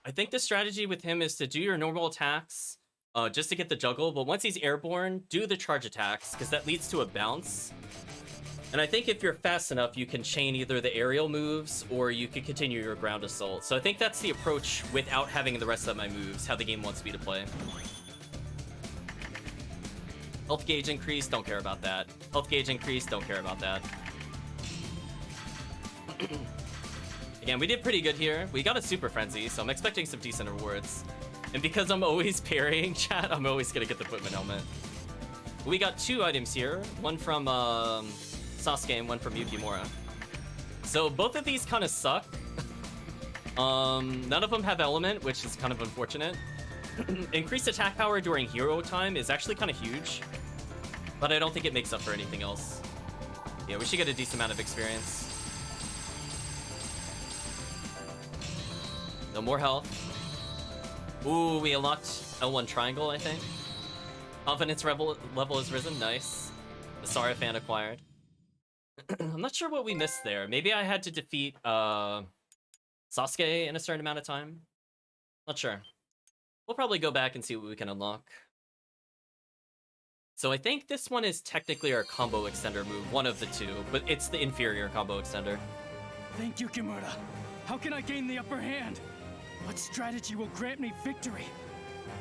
I think the strategy with him is to do your normal attacks, just to get the juggle. But once he's airborne, do the charge attacks because that leads to a bounce. And I think if you're fast enough, you can chain either the aerial moves or you can continue your ground assault. So I think that's the approach without having the rest of my moves, how the game wants me to play. Health gauge increase, don't care about that. Health gauge increase, don't care about that. Again, we did pretty good here. We got a Super Frenzy, so I'm expecting some decent rewards. And because I'm always parrying, chat, I'm always gonna get the Footman Helmet. We got 2 items here. One from Sasuke and one from Yukimura. So both of these kind of suck. None of them have Element, which is kind of unfortunate. Increased attack power during hero time is actually kind of huge, but I don't think it makes up for anything else. Yeah, we should get a decent amount of experience. No more health. Ooh, we unlocked L1 triangle, I think. Confidence level has risen, nice. Basara fan acquired. I'm not sure what we missed there. Maybe I had to defeat Sasuke in a certain amount of time. Not sure. We'll probably go back and see what we can unlock. So I think this one is technically our combo extender move, one of the two, but it's the inferior combo extender. Thank you, Kimura. How can I gain the upper hand? What strategy will grant me victory?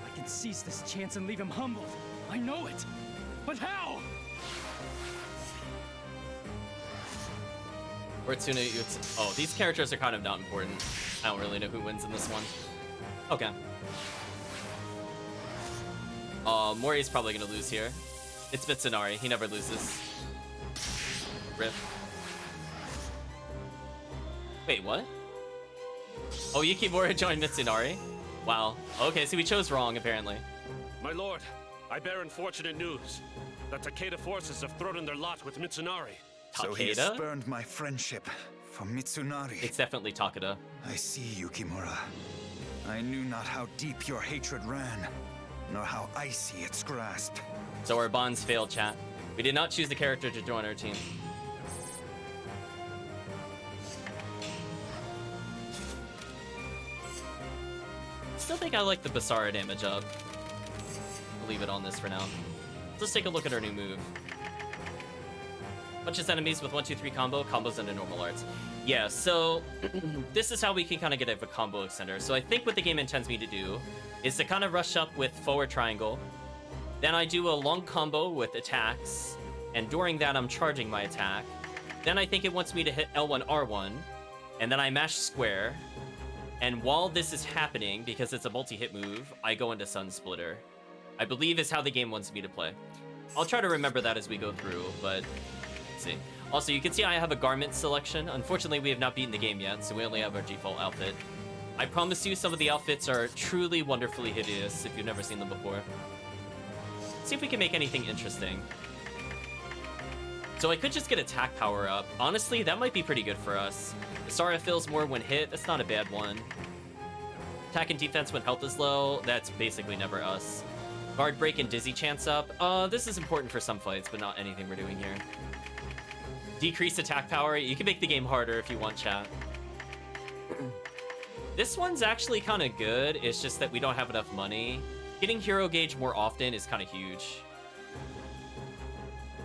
I can seize this chance and leave him humbled. I know it. But how? Oh, these characters are kind of not important. I don't really know who wins in this one. Okay. Mori's probably gonna lose here. It's Mitsunari, he never loses. Rip. Wait, what? Oh, Yukimura joined Mitsunari? Wow. Okay, so we chose wrong, apparently. My lord, I bear unfortunate news. The Takeda forces have thrown in their lot with Mitsunari. So he has spurned my friendship for Mitsunari. It's definitely Takeda. I see, Yukimura. I knew not how deep your hatred ran, nor how icy its grasp. So our bonds failed, chat. We did not choose the character to join our team. Still think I like the Basara damage up. We'll leave it on this for now. Let's take a look at our new move. Punches enemies with 1-2-3 combo, combos into normal arts. Yeah, so this is how we can kind of get a combo extender. So I think what the game intends me to do is to kind of rush up with forward triangle. Then I do a long combo with attacks, and during that I'm charging my attack. Then I think it wants me to hit L1, R1, and then I mash square. And while this is happening, because it's a multi-hit move, I go into Sun Splitter. I believe is how the game wants me to play. I'll try to remember that as we go through, but let's see. Also, you can see I have a garment selection. Unfortunately, we have not beaten the game yet, so we only have our default outfit. I promise you some of the outfits are truly wonderfully hideous if you've never seen them before. Let's see if we can make anything interesting. So I could just get attack power up. Honestly, that might be pretty good for us. Basara fills more when hit. That's not a bad one. Attack and defense when health is low. That's basically never us. Guard break and dizzy chance up. This is important for some fights, but not anything we're doing here. Decrease attack power. You can make the game harder if you want, chat. This one's actually kind of good. It's just that we don't have enough money. Getting hero gauge more often is kind of huge.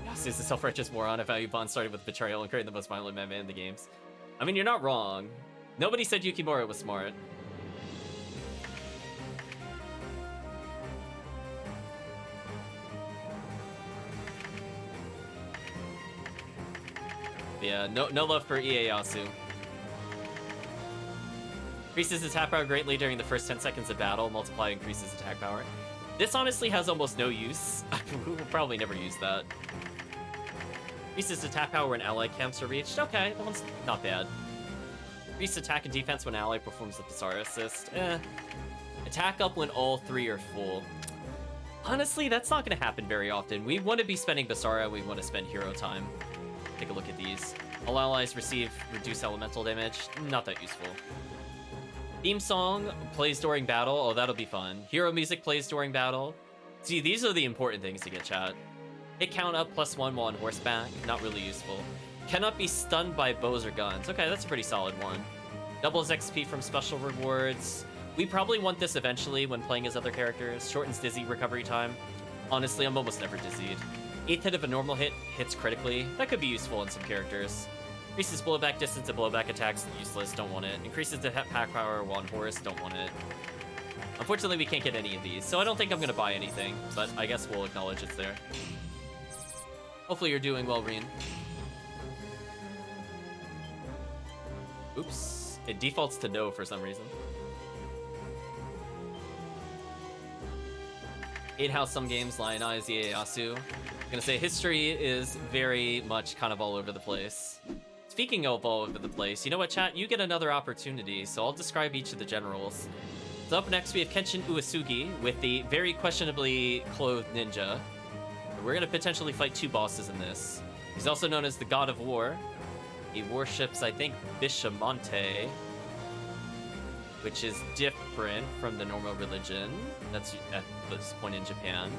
Yes, is a self-righteous moron. I value Bond started with betrayal and creating the most violent man in the games. I mean, you're not wrong. Nobody said Yukimura was smart. Yeah, no love for Ieyasu. Increases attack power greatly during the first 10 seconds of battle. Multiply increases attack power. This honestly has almost no use. We'll probably never use that. Increases attack power when ally camps are reached. Okay, that one's not bad. Increase attack and defense when ally performs the Basara assist. Attack up when all three are full. Honestly, that's not going to happen very often. We want to be spending Basara. We want to spend hero time. Take a look at these. All allies receive reduced elemental damage. Not that useful. Theme song plays during battle. Oh, that'll be fun. Hero music plays during battle. See, these are the important things to get, chat. Hit count up +1 while on horseback. Not really useful. Cannot be stunned by bows or guns. Okay, that's a pretty solid one. Doubles XP from special rewards. We probably want this eventually when playing as other characters. Shortens dizzy recovery time. Honestly, I'm almost never dizzied. 8th hit of a normal hit hits critically. That could be useful in some characters. Increases blowback distance and blowback attacks. Useless, don't want it. Increases the attack power while on horse. Don't want it. Unfortunately, we can't get any of these, so I don't think I'm going to buy anything, but I guess we'll acknowledge it's there. Hopefully you're doing well, Reen. Oops. It defaults to no for some reason. Hate how some games lionize Ieyasu. I'm gonna say history is very much kind of all over the place. Speaking of all over the place, you know what, chat? You get another opportunity, so I'll describe each of the generals. So up next we have Kenshin Uesugi with the very questionably clothed ninja. We're gonna potentially fight 2 bosses in this. He's also known as the God of War. He worships, I think, Bishamante, which is different from the normal religion. That's at this point in Japan.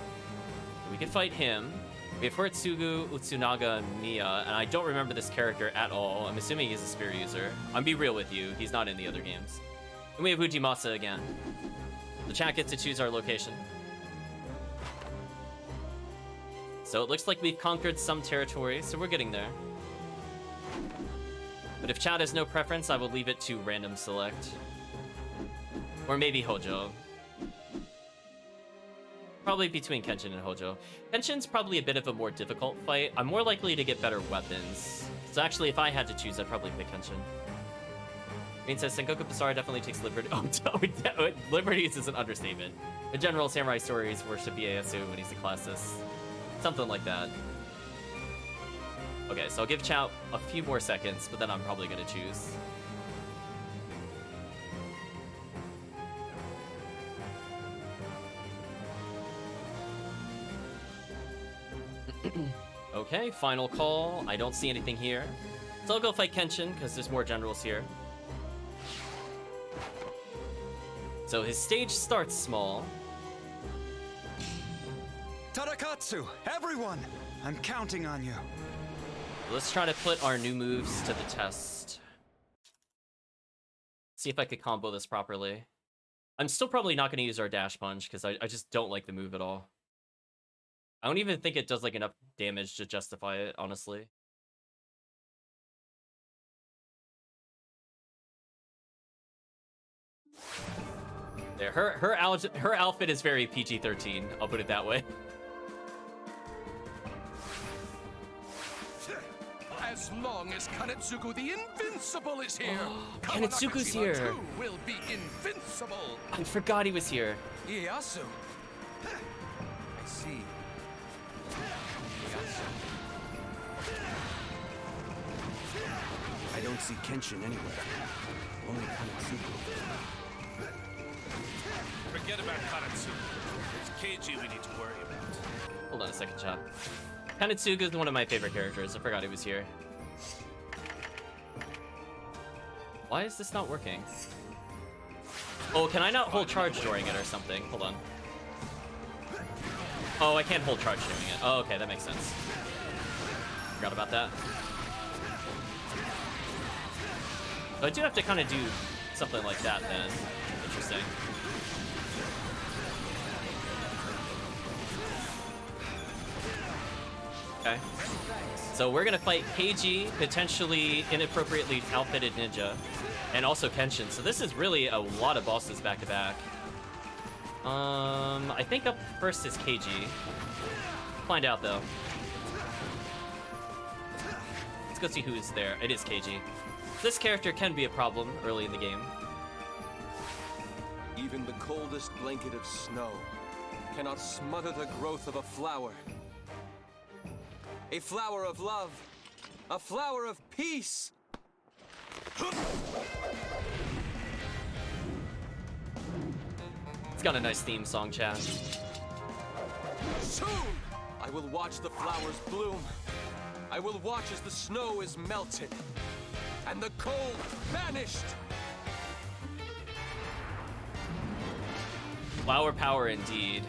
We can fight him. We have Horitsugu, Utsunaga, and Miya, and I don't remember this character at all. I'm assuming he's a spear user. I'm be real with you, he's not in the other games. And we have Ujimasa again. The chat gets to choose our location. So it looks like we've conquered some territory, so we're getting there. But if chat has no preference, I will leave it to random select. Or maybe Hojo. Probably between Kenshin and Hojo. Kenshin's probably a bit of a more difficult fight. I'm more likely to get better weapons. So actually, if I had to choose, I'd probably pick Kenshin. Green says, Sengoku Basara definitely takes liberty. Oh, liberties is an understatement. The general samurai stories worship Ieyasu when he's a classist. Something like that. Okay, so I'll give chat a few more seconds, but then I'm probably going to choose. Okay, final call. I don't see anything here. So I'll go fight Kenshin, because there's more generals here. So his stage starts small. Tadakatsu! Everyone! I'm counting on you. Let's try to put our new moves to the test. See if I could combo this properly. I'm still probably not going to use our dash punch, because I just don't like the move at all. I don't even think it does like enough damage to justify it, honestly. There, her outfit is very PG-13. I'll put it that way. As as long as Kanetsugu the Invincible is here. Kanetsugu's here. Too will be invincible. I forgot he was here. Ieyasu. I see. Ieyasu. I don't see Kenshin anywhere. Only Kanetsugu. Forget about Kanetsugu. It's Keiji we need to worry about. Hold on a second, chat. Kanetsugu is one of my favorite characters. I forgot he was here. Why is this not working? Oh, can I not hold charge during it or something? Hold on. Oh, I can't hold charge during it. Oh, okay, that makes sense. Forgot about that. So I do have to kind of do something like that then. Interesting. Okay. So we're gonna fight Keiji, potentially inappropriately outfitted ninja, and also Kenshin. So this is really a lot of bosses back to back. I think up first is Keiji. Find out though. Let's go see who is there. It is Keiji. This character can be a problem early in the game. Even the coldest blanket of snow cannot smother the growth of a flower. A flower of love. A flower of peace. It's got a nice theme song, chat. Soon, I will watch the flowers bloom. I will watch as the snow is melted and the cold vanished. Flower power indeed.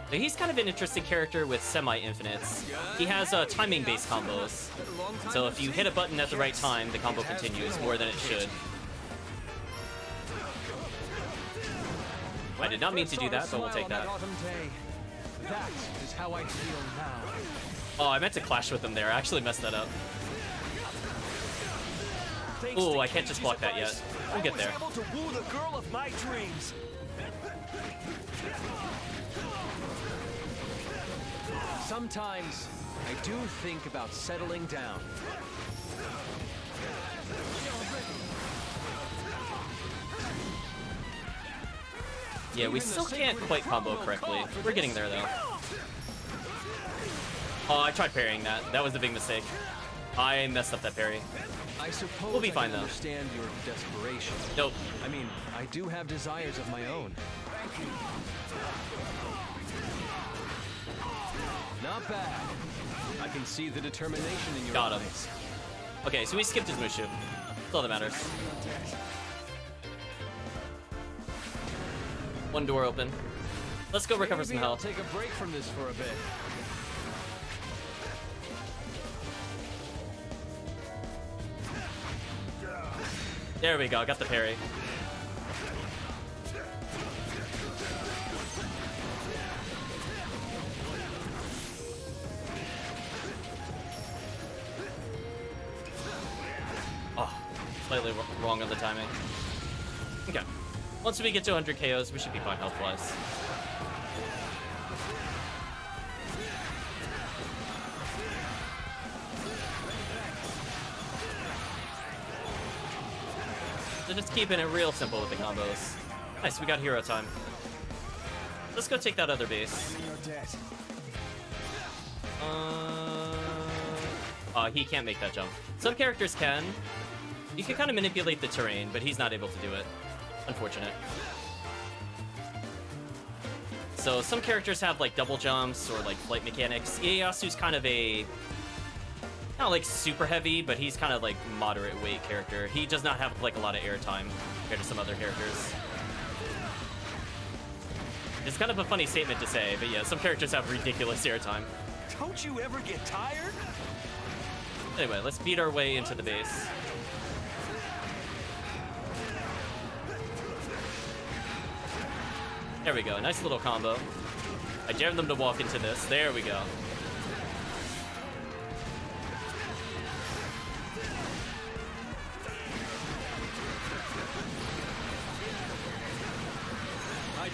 But he's kind of an interesting character with semi-infinites. He has timing-based combos. So if you hit a button at the right time, the combo continues more than it should. I did not mean to do that, but we'll take that. That is how I feel now. Oh, I meant to clash with him there. I actually messed that up. Ooh, I can't just block that yet. We'll get there. Able to woo the girl of my dreams. Sometimes I do think about settling down. Yeah, we still can't quite combo correctly. We're getting there though. Oh, I tried parrying that. That was a big mistake. I messed up that parry. I suppose We'll be fine though. I understand your desperation. Nope. I mean, I do have desires of my own. Not bad. I can see the determination in your Got him. eyes. Okay, so we skipped his Mushu. That's all that matters. One door open. Let's go recover some Maybe I'll health. take a break from this for a bit. There we go, got the parry. Oh, slightly wrong on the timing. Okay. Once we get to 100 KOs, we should be fine health-wise. So just keeping it real simple with the combos. Nice, we got hero time. Let's go take that other base. He can't make that jump. Some characters can. You can kind of manipulate the terrain, but he's not able to do it. Unfortunate. So some characters have like double jumps or like flight mechanics. Ieyasu's kind of a not like super heavy, but he's kind of like moderate weight character. He does not have like a lot of airtime compared to some other characters. It's kind of a funny statement to say, but yeah, some characters have ridiculous airtime. Don't you ever get tired? Anyway, let's beat our way into the base. There we go, nice little combo. I dare them to walk into this. There we go.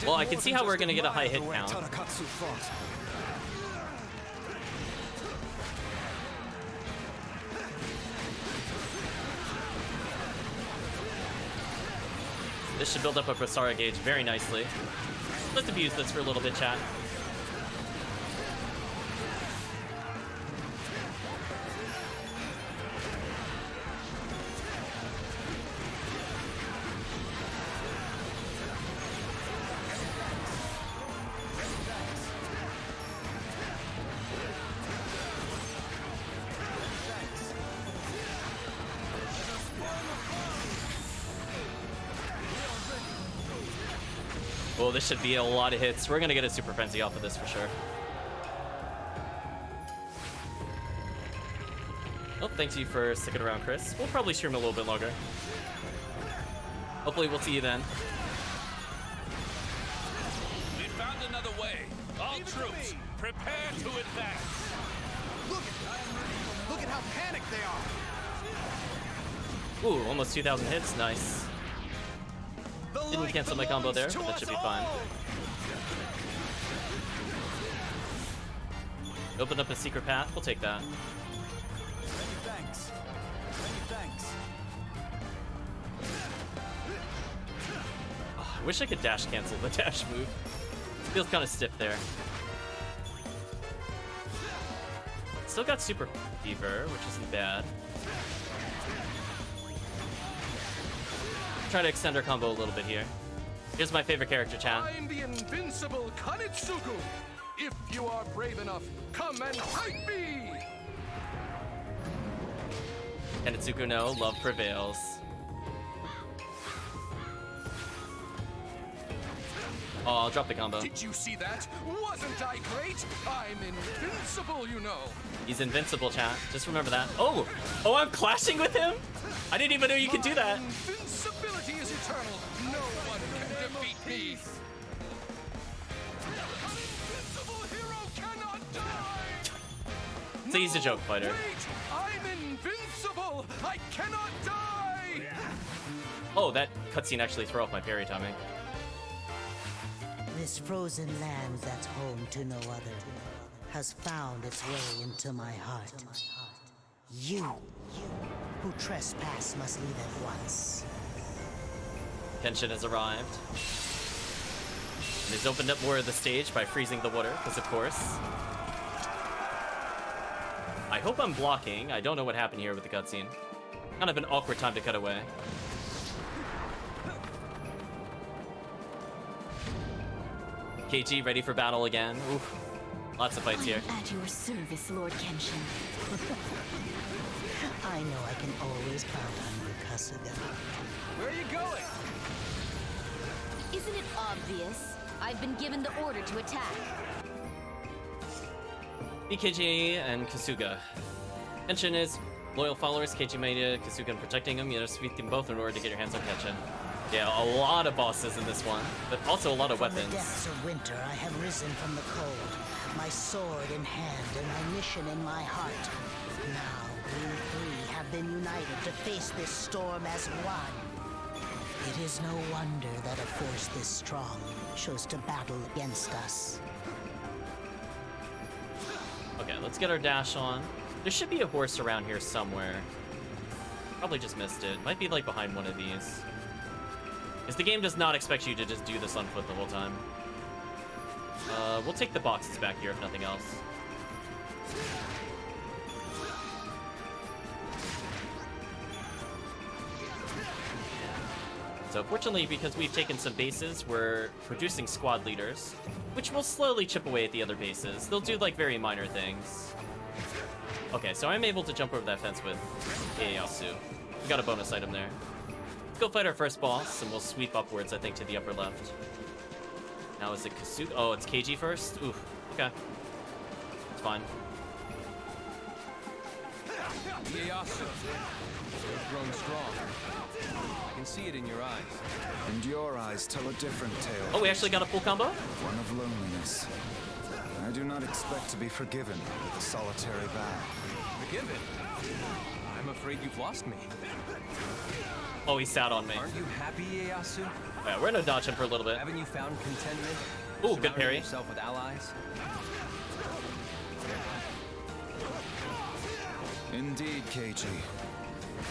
Well, I can see how we're gonna get a high hit count. This should build up a Basara gauge very nicely. Let's abuse this for a little bit, chat. Well, this should be a lot of hits. We're gonna get a Super Frenzy off of this for sure. Well, thanks you for sticking around, Chris. We'll probably stream a little bit longer. Hopefully we'll see you then. We found another way. All troops, prepare to advance. Look at how panicked they are. Ooh, almost 2,000 hits. Nice. Didn't cancel my combo there, but that should be fine. Opened up a secret path. We'll take that. Oh, I wish I could dash cancel the dash move. It feels kind of stiff there. Still got Super Fever, which isn't bad. Try to extend our combo a little bit here. Here's my favorite character, chat. I'm the invincible Kanetsugu. If you are brave enough, come and fight me! Kanetsugu no, love prevails. Oh, I'll drop the combo. Did you see that? Wasn't I great? I'm invincible, you know. He's invincible, chat. Just remember that. Oh! Oh, I'm clashing with him? I didn't even know you could do that. Invincibility is eternal. No one can defeat me. Invincible hero cannot die. So he's a joke fighter. Wait, I'm invincible. I cannot die. Oh, that cutscene actually threw off my parry timing. This frozen land that's home to no other has found its way into my heart. You who trespass must leave at once. Kenshin has arrived. And he's opened up more of the stage by freezing the water, because of course. I hope I'm blocking. I don't know what happened here with the cutscene. Kind of an awkward time to cut away. KG ready for battle again. Oof. Lots of fights here. At your service, Lord Kenshin. I know I can always count on you, Kasuga. Where are you going? Isn't it obvious? I've been given the order to attack. KG and Kasuga. Kenshin is loyal followers. KG made Kasuga and protecting him. You know, defeat them both in order to get your hands on Kenshin. Yeah, a lot of bosses in this one, but also a lot of From weapons. the depths of winter, I have risen from the cold, my sword in hand and my mission in my heart. Now, we three have been united to face this storm as one. It is no wonder that a force this strong chose to battle against us. Okay, let's get our dash on. There should be a horse around here somewhere. Probably just missed it. Might be like behind one of these. Because the game does not expect you to just do this on foot the whole time. We'll take the boxes back here if nothing else. So fortunately, because we've taken some bases, we're producing squad leaders, which will slowly chip away at the other bases. They'll do like very minor things. Okay, so I'm able to jump over that fence with Ieyasu. We got a bonus item there. Let's go fight our first boss, and we'll sweep upwards, I think, to the upper left. Now is it Kasuga? Oh, it's KG first? Oof, okay. It's fine. Ieyasu, you've grown strong. I can see it in your eyes. And your eyes tell a different tale. Oh, we actually got a full combo? One of loneliness. I do not expect to be forgiven with a solitary vow. Forgiven? I'm afraid you've lost me. Oh, he sat on me. Aren't you happy, Ieyasu? Yeah, we're gonna dodge him for a little bit. Haven't you found contentment? Ooh, good Surrounding parry. yourself with allies? Indeed, KG.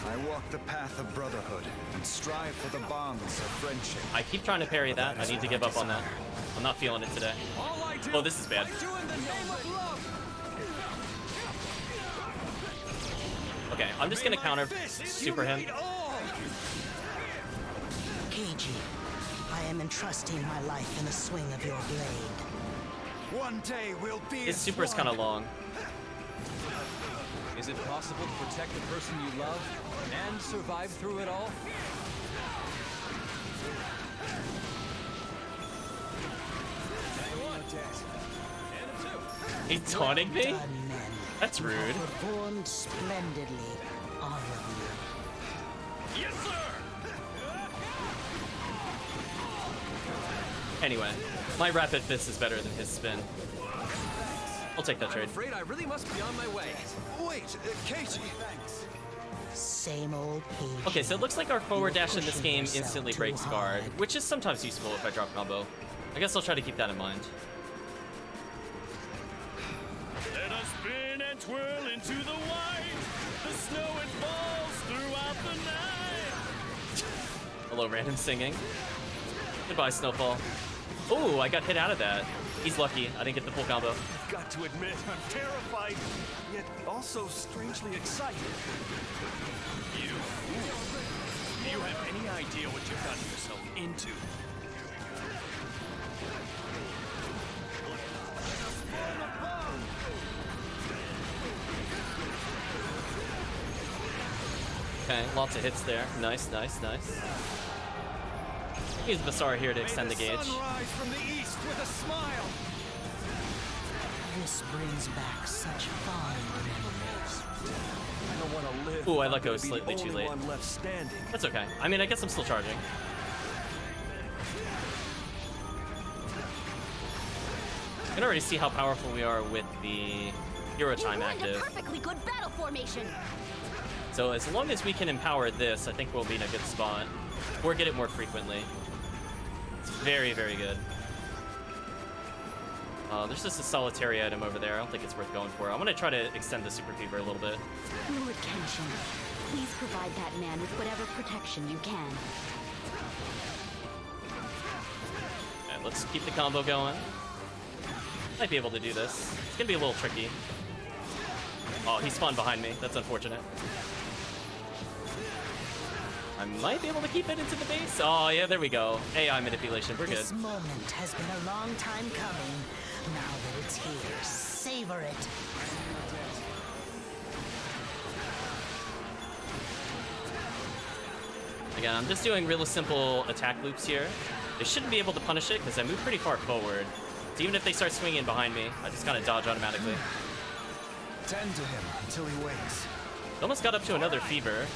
I walk the path of brotherhood and strive for the bonds of friendship. I keep trying to parry that. I need to give up on that. I'm not feeling it today. Oh, this is bad. Okay, I'm just gonna counter super him. Keiji, I am entrusting my life in the swing of your blade. One day we'll be. His super is kind of long. Is it possible to protect the person you love and survive through it all? He's taunting me? Done, men. That's You have rude. performed splendidly, all of you. Yes, sir! Anyway, my rapid fist is better than his spin. I'll take that I'm trade. afraid I really must be on my way. Wait, Keiji. Same old Keiji. Okay, so it looks like our forward dash in this pushing game yourself instantly too breaks guard, hard. which is sometimes useful if I drop combo. I guess I'll try to keep that in mind. Let us spin and twirl into the white. The snow it falls throughout the night. Hello, random singing. Goodbye, Snowfall. Oh, I got hit out of that. He's lucky. I didn't get the full combo. Got to admit, I'm terrified, yet also strangely excited. You fool. Do you have any idea what you've gotten yourself into? Okay, lots of hits there. Nice, nice, nice. Use Basara here to extend the gauge. Sunrise from the east with a smile. This brings back such fond memories. I don't want to live. Ooh, I if let I'm go gonna be slightly the too only late. one left standing. That's okay. I mean, I guess I'm still charging. You can already see how powerful we are with the hero time active. Perfectly good battle formation. So as long as we can empower this, I think we'll be in a good spot. Or get it more frequently. It's very, very good. There's just a solitary item over there. I don't think it's worth going for. I'm gonna try to extend the Super Fever a little bit. Lord Kenshin, please provide that man with whatever protection you can. Okay, let's keep the combo going. Might be able to do this. It's gonna be a little tricky. Oh, he spawned behind me. That's unfortunate. I might be able to keep it into the base. Oh, yeah, there we go. AI manipulation. We're good. This moment has been a long time coming. Now that it's here, savor it. Again, I'm just doing really simple attack loops here. They shouldn't be able to punish it because I move pretty far forward. So even if they start swinging behind me, I just kind of dodge automatically. Tend to him until he wakes. Almost got up to another fever.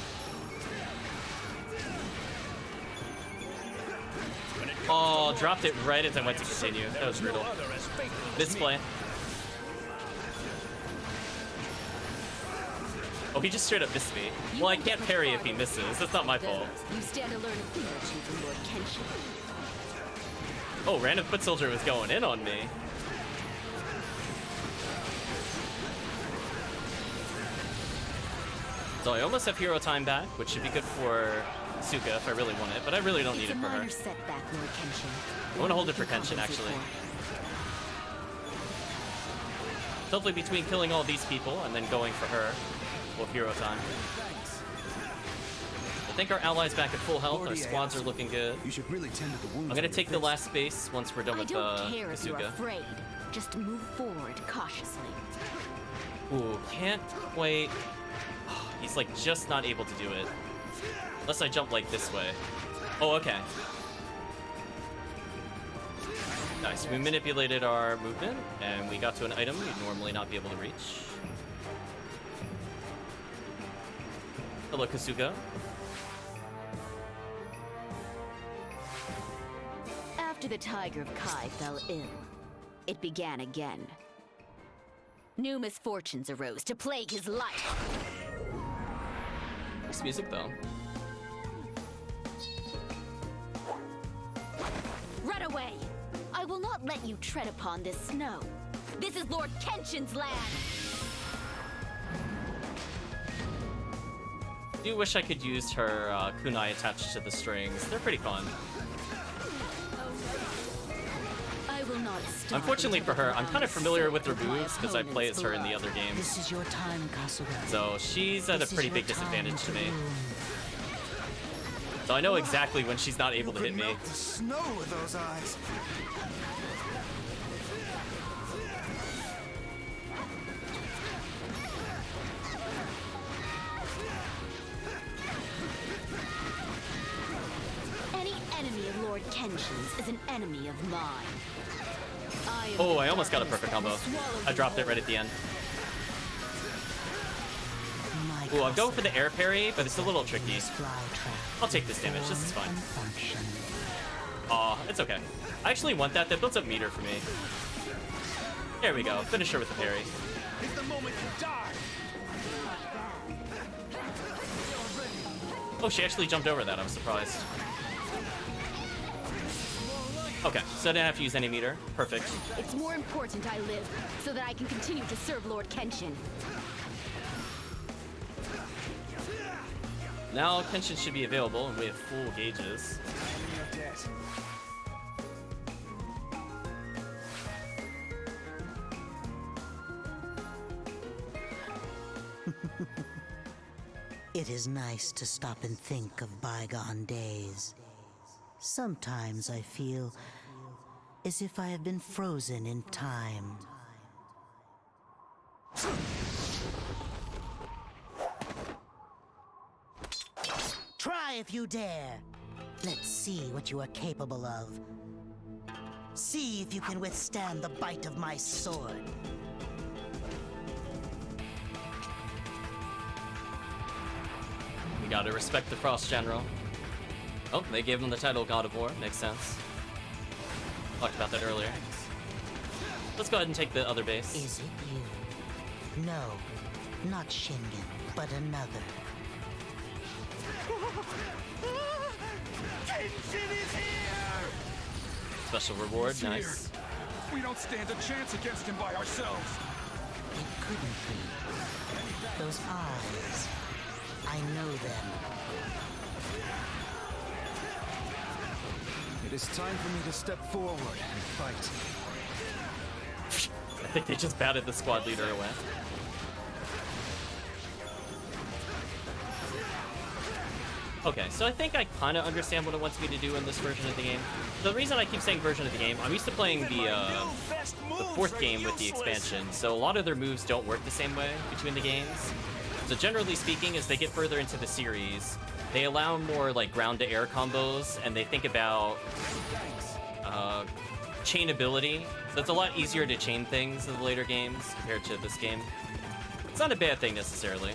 Oh, dropped it right as I went to continue. That was brutal. Misplay. Oh, he just straight up missed me. Well, I can't parry if he misses. That's not my fault. You stand to learn a thing or two from Lord Kenshin. Oh, random foot soldier was going in on me. So I almost have hero time back, which should be good for Suka if I really want it, but I really don't need it for her. It's a minor setback, Lord Kenshin. I want to hold it for Kenshin, actually. Hopefully between killing all these people and then going for her, we'll have hero time. I think our allies back at full health. Our squads are looking good. You should really tend to the wounds. I'm gonna take the last space once we're done with I don't care if you're Kasuga. afraid. Just move forward cautiously. Ooh, can't quite. He's like just not able to do it. Unless I jump like this way. Oh, okay. Nice. We manipulated our movement and we got to an item we'd normally not be able to reach. Hello, Kasuga. After the Tiger of Kai fell ill, it began again. New misfortunes arose to plague his life. Nice music, though. Run away! I will not let you tread upon this snow. This is Lord Kenshin's land! do wish I could use her kunai attached to the strings. They're pretty fun. I will not stop Unfortunately for until her, the I'm kind of ground familiar with her soaked my moves because I play as her in the opponent's other games. This is your time, Kasuga. So she's at a This is pretty your big time disadvantage to me. bloom. So I know exactly when she's not able to hit me. Melt the snow with those eyes. Any enemy of Lord Kenshin's is an enemy of mine. Oh, I almost got a perfect combo. I dropped it right at the end. Ooh, I'm going for the air parry, but it's a little tricky. I'll take this damage. This is fine. Aw, it's okay. I actually want that. That builds up meter for me. There we go. Finish her with the parry. It's the moment you die. Oh, she actually jumped over that. I'm surprised. Okay, so I didn't have to use any meter. Perfect. It's more important I live so that I can continue to serve Lord Kenshin. Now Kenshin should be available, and we have full gauges. It is nice to stop and think of bygone days. Sometimes I feel as if I have been frozen in time. Try if you dare. Let's see what you are capable of. See if you can withstand the bite of my sword. You gotta respect the Frost General. Oh, they gave him the title God of War. Makes sense. Talked about that earlier. Let's go ahead and take the other base. Is it you? No, not Shingen, but another. Kenshin is here! Special reward, He's here. nice. We don't stand a chance against him by ourselves. It couldn't be. Those eyes. I know them. It is time for me to step forward and fight. I think they just batted the squad leader away. Okay, so I think I kind of understand what it wants me to do in this version of the game. The reason I keep saying version of the game, I'm used to playing the fourth game with the expansion, so a lot of their moves don't work the same way between the games. So generally speaking, as they get further into the series, they allow more like ground to air combos, and they think about chainability. So it's a lot easier to chain things in the later games compared to this game. It's not a bad thing necessarily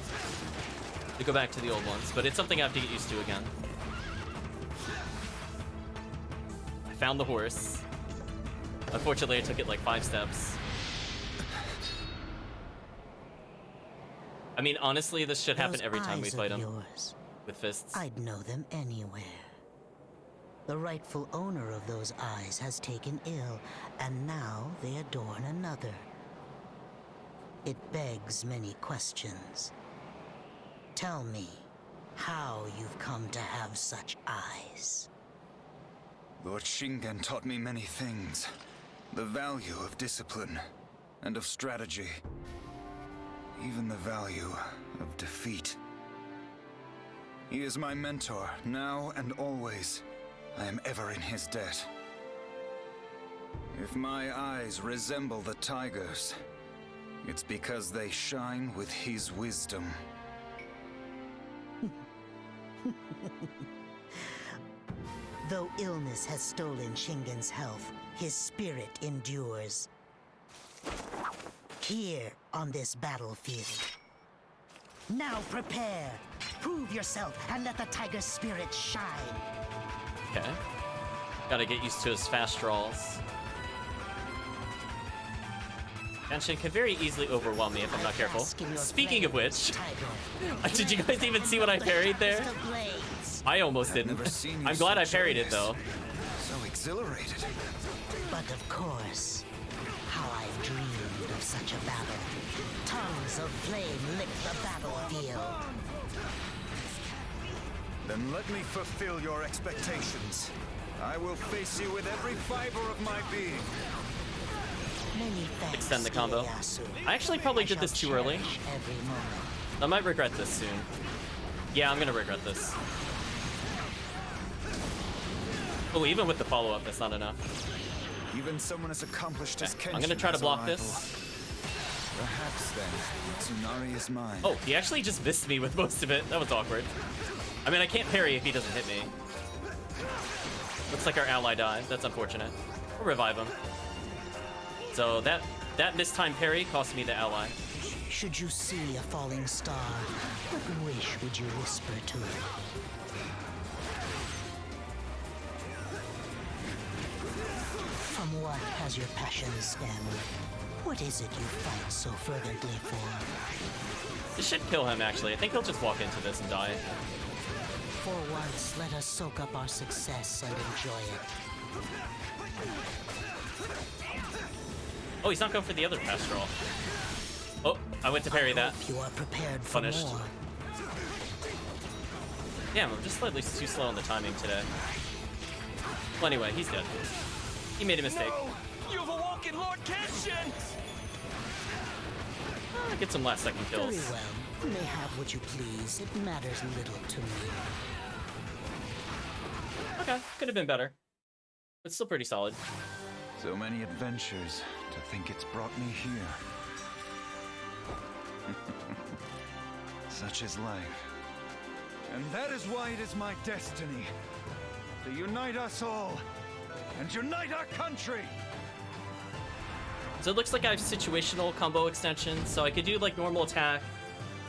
to go back to the old ones, but it's something I have to get used to again. I found the horse. Unfortunately, I took it like 5 steps. I mean, honestly, this should happen Those every time we eyes fight of him yours, with fists. I'd know them anywhere. The rightful owner of those eyes has taken ill, and now they adorn another. It begs many questions. Tell me how you've come to have such eyes. Lord Shingen taught me many things. The value of discipline and of strategy. Even the value of defeat. He is my mentor, now and always. I am ever in his debt. If my eyes resemble the tiger's, it's because they shine with his wisdom. Though illness has stolen Shingen's health, his spirit endures. Here on this battlefield. Now prepare! Prove yourself and let the tiger's spirit shine! Okay. Gotta get used to his fast draws. Kenshin can very easily overwhelm me if I'm not careful. Speaking of which, did you guys even see what I parried there? I almost didn't. I'm glad I parried it though. So exhilarated. But of course, how I've dreamed of such a battle. Tongues of flame lick the battlefield. Then let me fulfill your expectations. I will face you with every fiber of my being. Many thanks, Extend the combo. Ieyasu. I actually probably did this too early. Cherish every moment. I might regret this soon. Yeah, I'm gonna regret this. Oh, even with the follow-up, that's not enough. Even someone as accomplished as Kenshin I'm gonna try to has a block rival. this. Perhaps then, Tsunari is mine. Oh, he actually just missed me with most of it. That was awkward. I mean, I can't parry if he doesn't hit me. Looks like our ally died. That's unfortunate. We'll revive him. So that mistimed parry cost me the ally. Should you see a falling star, what wish would you whisper to it? From what has your passion stemmed? What is it you fight so fervently for? This should kill him, actually. I think he'll just walk into this and die. For once, let us soak up our success and enjoy it. Oh, he's not going for the other pastoral. Oh, I went to parry that. You are prepared for Punished. more. Damn, I'm just slightly too slow on the timing today. Well, anyway, he's dead. He made a mistake. No! You've awoken Lord Kenshin! Get some last second kills. Very well. You may have what you please. It matters little to me. Okay, could have been better. But still pretty solid. So many adventures. To think it's brought me here. Such is life. And that is why it is my destiny to unite us all and unite our country. So it looks like I have situational combo extensions, so I could do like normal attack,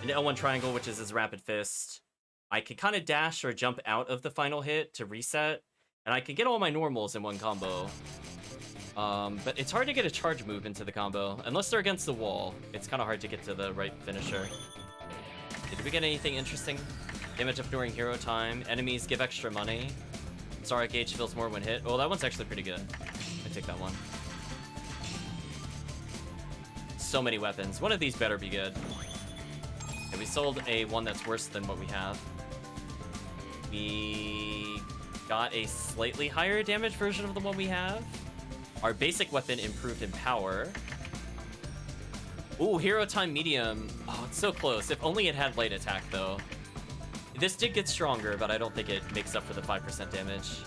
an L1 triangle, which is his rapid fist. I could kind of dash or jump out of the final hit to reset, and I could get all my normals in one combo. But it's hard to get a charge move into the combo, unless they're against the wall. It's kind of hard to get to the right finisher. Did we get anything interesting? Damage up during hero time. Enemies give extra money. Basara gauge feels more when hit. Oh, that one's actually pretty good. I take that one. So many weapons. One of these better be good. Okay, we sold a one that's worse than what we have. We got a slightly higher damage version of the one we have. Our basic weapon improved in power. Ooh, hero time medium. Oh, it's so close. If only it had light attack, though. This did get stronger, but I don't think it makes up for the 5% damage.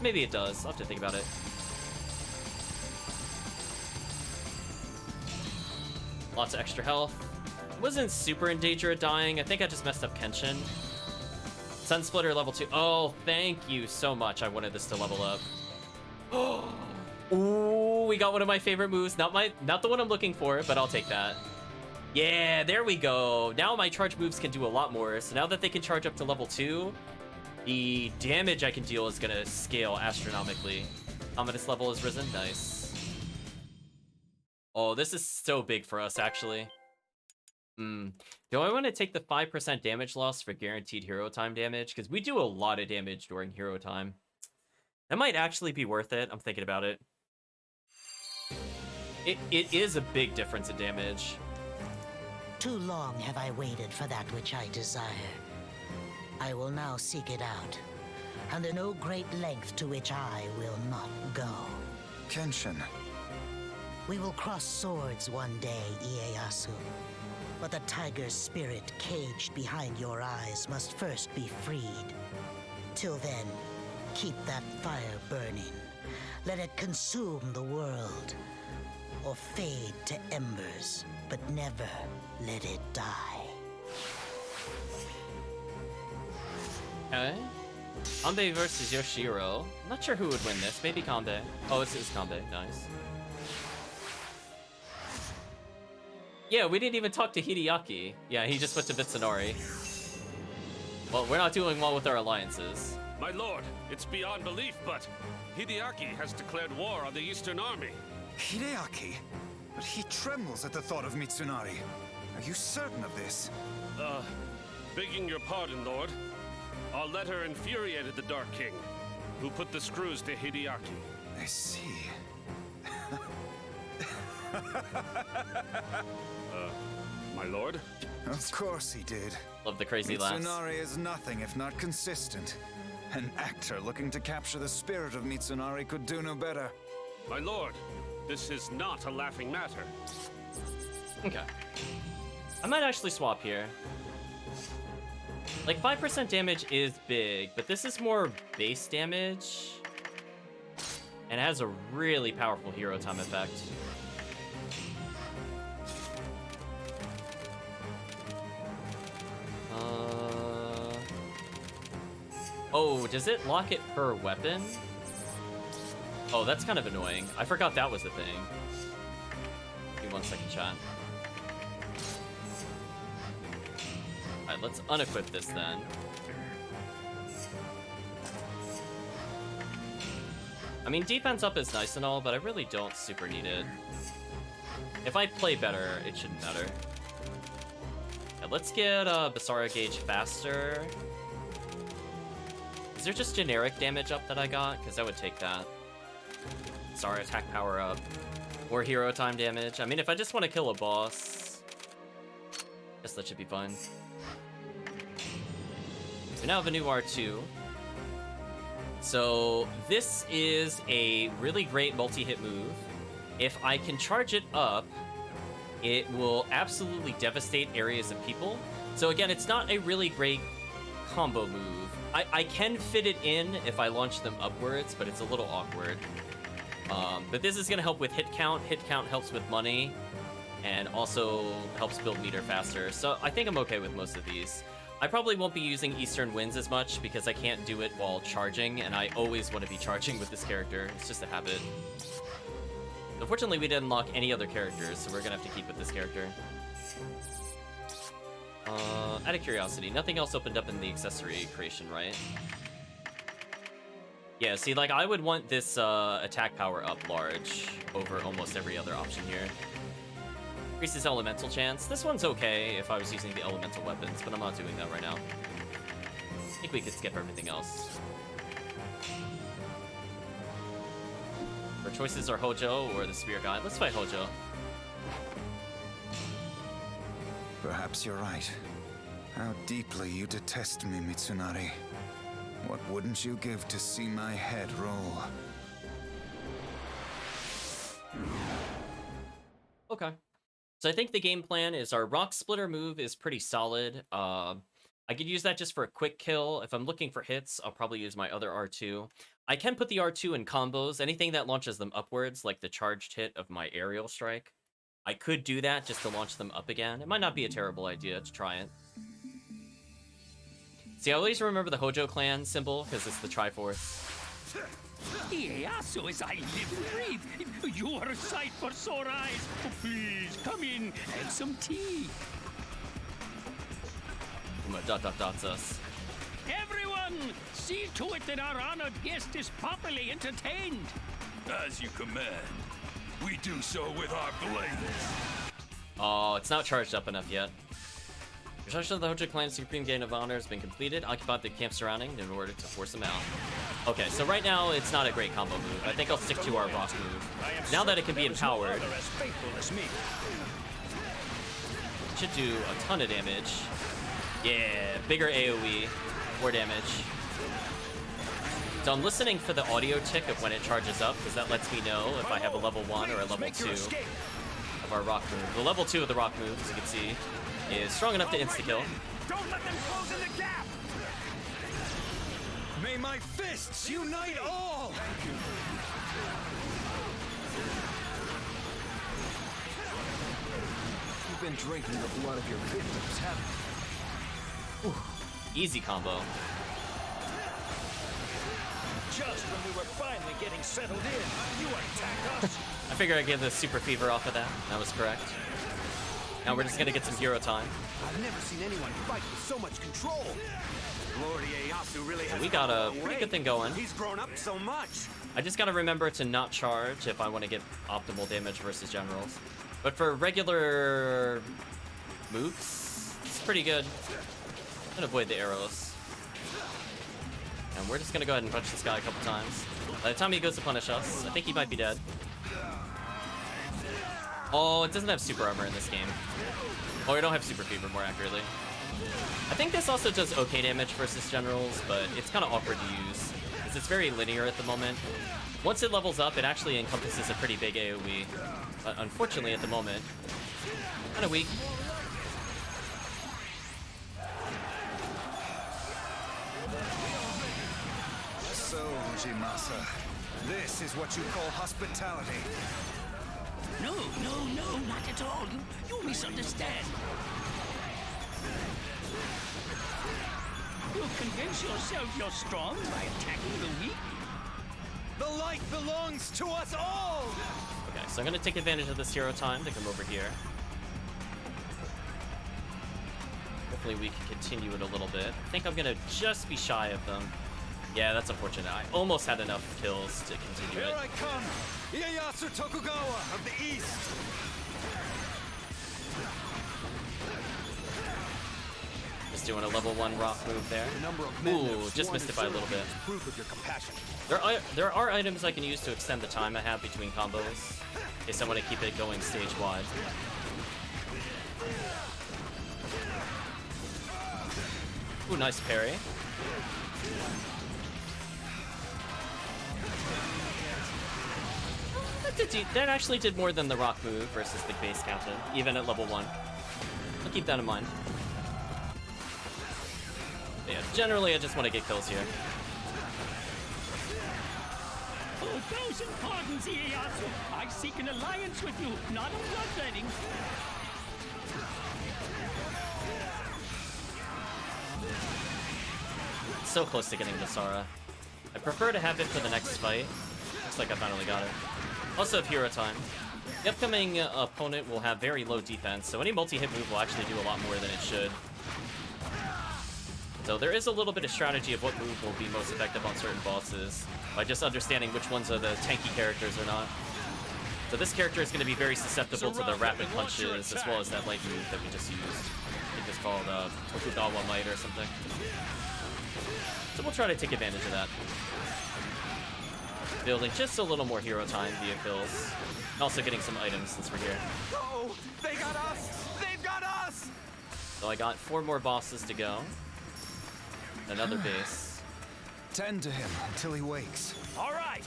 Maybe it does. I'll have to think about it. Lots of extra health. Wasn't super in danger of dying. I think I just messed up Kenshin. Sun Splitter level 2. Oh, thank you so much. I wanted this to level up. Ooh, we got one of my favorite moves. Not the one I'm looking for, but I'll take that. Yeah, there we go. Now my charge moves can do a lot more. So now that they can charge up to level 2, the damage I can deal is gonna scale astronomically. Ominous level is risen. Nice. Oh, this is so big for us, actually. Do I want to take the 5% damage loss for guaranteed hero time damage? Because we do a lot of damage during hero time. That might actually be worth it. I'm thinking about it. It is a big difference in damage. Too long have I waited for that which I desire. I will now seek it out, under no great length to which I will not go. Kenshin. We will cross swords one day, Ieyasu. But the tiger's spirit caged behind your eyes must first be freed. Till then, keep that fire burning. Let it consume the world, or fade to embers, but never let it die. Okay. Kanbei versus Yoshiro. I'm not sure who would win this. Maybe Kanbei. Oh, this is Kanbei. Nice. Yeah, we didn't even talk to Hideaki. Yeah, he just went to Mitsunari. Well, we're not doing well with our alliances. My lord, it's beyond belief, but Hideaki has declared war on the Eastern Army. Hideaki? But he trembles at the thought of Mitsunari. Are you certain of this? Begging your pardon, Lord. Our letter infuriated the Dark King, who put the screws to Hideaki. I see. My lord? Of course he did. Love the crazy laughs. Mitsunari is nothing if not consistent. An actor looking to capture the spirit of Mitsunari could do no better. My lord, this is not a laughing matter. Okay. I might actually swap here. Like, 5% damage is big, but this is more base damage. And it has a really powerful hero time effect. Oh, does it lock it per weapon? Oh, that's kind of annoying. I forgot that was a thing. Give me 1 second, chat. Alright, let's unequip this then. I mean, defense up is nice and all, but I really don't super need it. If I play better, it shouldn't matter. Yeah, let's get Basara gauge faster. Is there just generic damage up that I got? Because I would take that. Sorry, attack power up. Or hero time damage. I mean, if I just want to kill a boss, I guess that should be fine. We now have a new R2. So this is a really great multi-hit move. If I can charge it up, it will absolutely devastate areas of people. So again, it's not a really great combo move. I can fit it in if I launch them upwards, but it's a little awkward. But this is going to help with hit count. Hit count helps with money, and also helps build meter faster. So I think I'm okay with most of these. I probably won't be using Eastern Winds as much because I can't do it while charging, and I always want to be charging with this character. It's just a habit. Unfortunately, we didn't unlock any other characters, so we're going to have to keep with this character. Out of curiosity, nothing else opened up in the accessory creation, right? Yeah, see, like, I would want this attack power up large over almost every other option here. Increases elemental chance. This one's okay if I was using the elemental weapons, but I'm not doing that right now. I think we could skip everything else. Our choices are Hojo or the Spear Guide. Let's fight Hojo. Perhaps you're right. How deeply you detest me, Mitsunari. What wouldn't you give to see my head roll? Okay. So I think the game plan is our Rock Splitter move is pretty solid. I could use that just for a quick kill. If I'm looking for hits, I'll probably use my other R2. I can put the R2 in combos. Anything that launches them upwards, like the charged hit of my aerial strike. I could do that just to launch them up again. It might not be a terrible idea to try it. See, I always remember the Hojo clan symbol, because it's the Triforce. Ieyasu, as I live and breathe, you are a sight for sore eyes. Oh, please, come in, have some tea. Dots us. Everyone, see to it that our honored guest is properly entertained. As you command. We do so with our blades. Oh, it's not charged up enough yet. Construction of the Hojo clan's Supreme Gain of Honor has been completed. Occupy the camp surrounding in order to force them out. Okay, so right now it's not a great combo move. I think I'll stick to our rock move. Now that it can be empowered, it should do a ton of damage. Yeah, bigger AoE, more damage. So I'm listening for the audio tick of when it charges up, because that lets me know if I have a level 1 or a level 2 of our rock move. The level 2 of the rock move, as you can see, is strong enough to insta-kill. Don't let them close in the gap! May my fists unite all! Thank you. You've been drinking the blood of your victims, haven't you? Easy combo. Just when we were finally getting settled in, you attacked us. I figured I'd get the super fever off of that. That was correct. Now we're just gonna get some hero time. I've never seen anyone fight with so much control. Lord Ieyasu really has We got a pretty good thing going. He's grown up so much. I just gotta remember to not charge if I want to get optimal damage versus generals. But for regular moves, it's pretty good. I'm gonna avoid the arrows. And we're just gonna go ahead and punch this guy a couple times. By the time he goes to punish us, I think he might be dead. Oh, it doesn't have super armor in this game. Oh, we don't have super fever, more accurately. I think this also does okay damage versus generals, but it's kind of awkward to use, because it's very linear at the moment. Once it levels up, it actually encompasses a pretty big AoE. But unfortunately, at the moment, kind of weak. So, Ujimasa, this is what you call hospitality. No, not at all. You misunderstand. You convince yourself you're strong by attacking the weak? The light belongs to us all! Okay, so I'm gonna take advantage of this hero time to come over here. Hopefully we can continue it a little bit. I think I'm gonna just be shy of them. Yeah, that's unfortunate. I almost had enough kills to continue Here it. I come! Ieyasu Tokugawa of the East! Just doing a level 1 rock move there. Ooh, just missed it by a little bit. There are items I can use to extend the time I have between combos, in case I want to keep it going stage-wide. Ooh, nice parry. That actually did more than the rock move versus the base captain, even at level 1. I'll keep that in mind. But yeah, generally I just want to get kills here. Oh, 1,000 pardons, Ieyasu. I seek an alliance with you, not a bloodletting. So close to getting Basara. I prefer to have it for the next fight. Looks like I finally got it. Also have hero time. The upcoming opponent will have very low defense, so any multi-hit move will actually do a lot more than it should. So there is a little bit of strategy of what move will be most effective on certain bosses, by just understanding which ones are the tanky characters or not. So this character is going to be very susceptible to the rapid punches, as well as that light move that we just used. I think it's called Tokugawa Might or something. So we'll try to take advantage of that. Building just a little more hero time via kills. And also getting some items since we're here. Oh, they got us! They've got us! So I got 4 more bosses to go. Another base. Tend to him until he wakes. All right.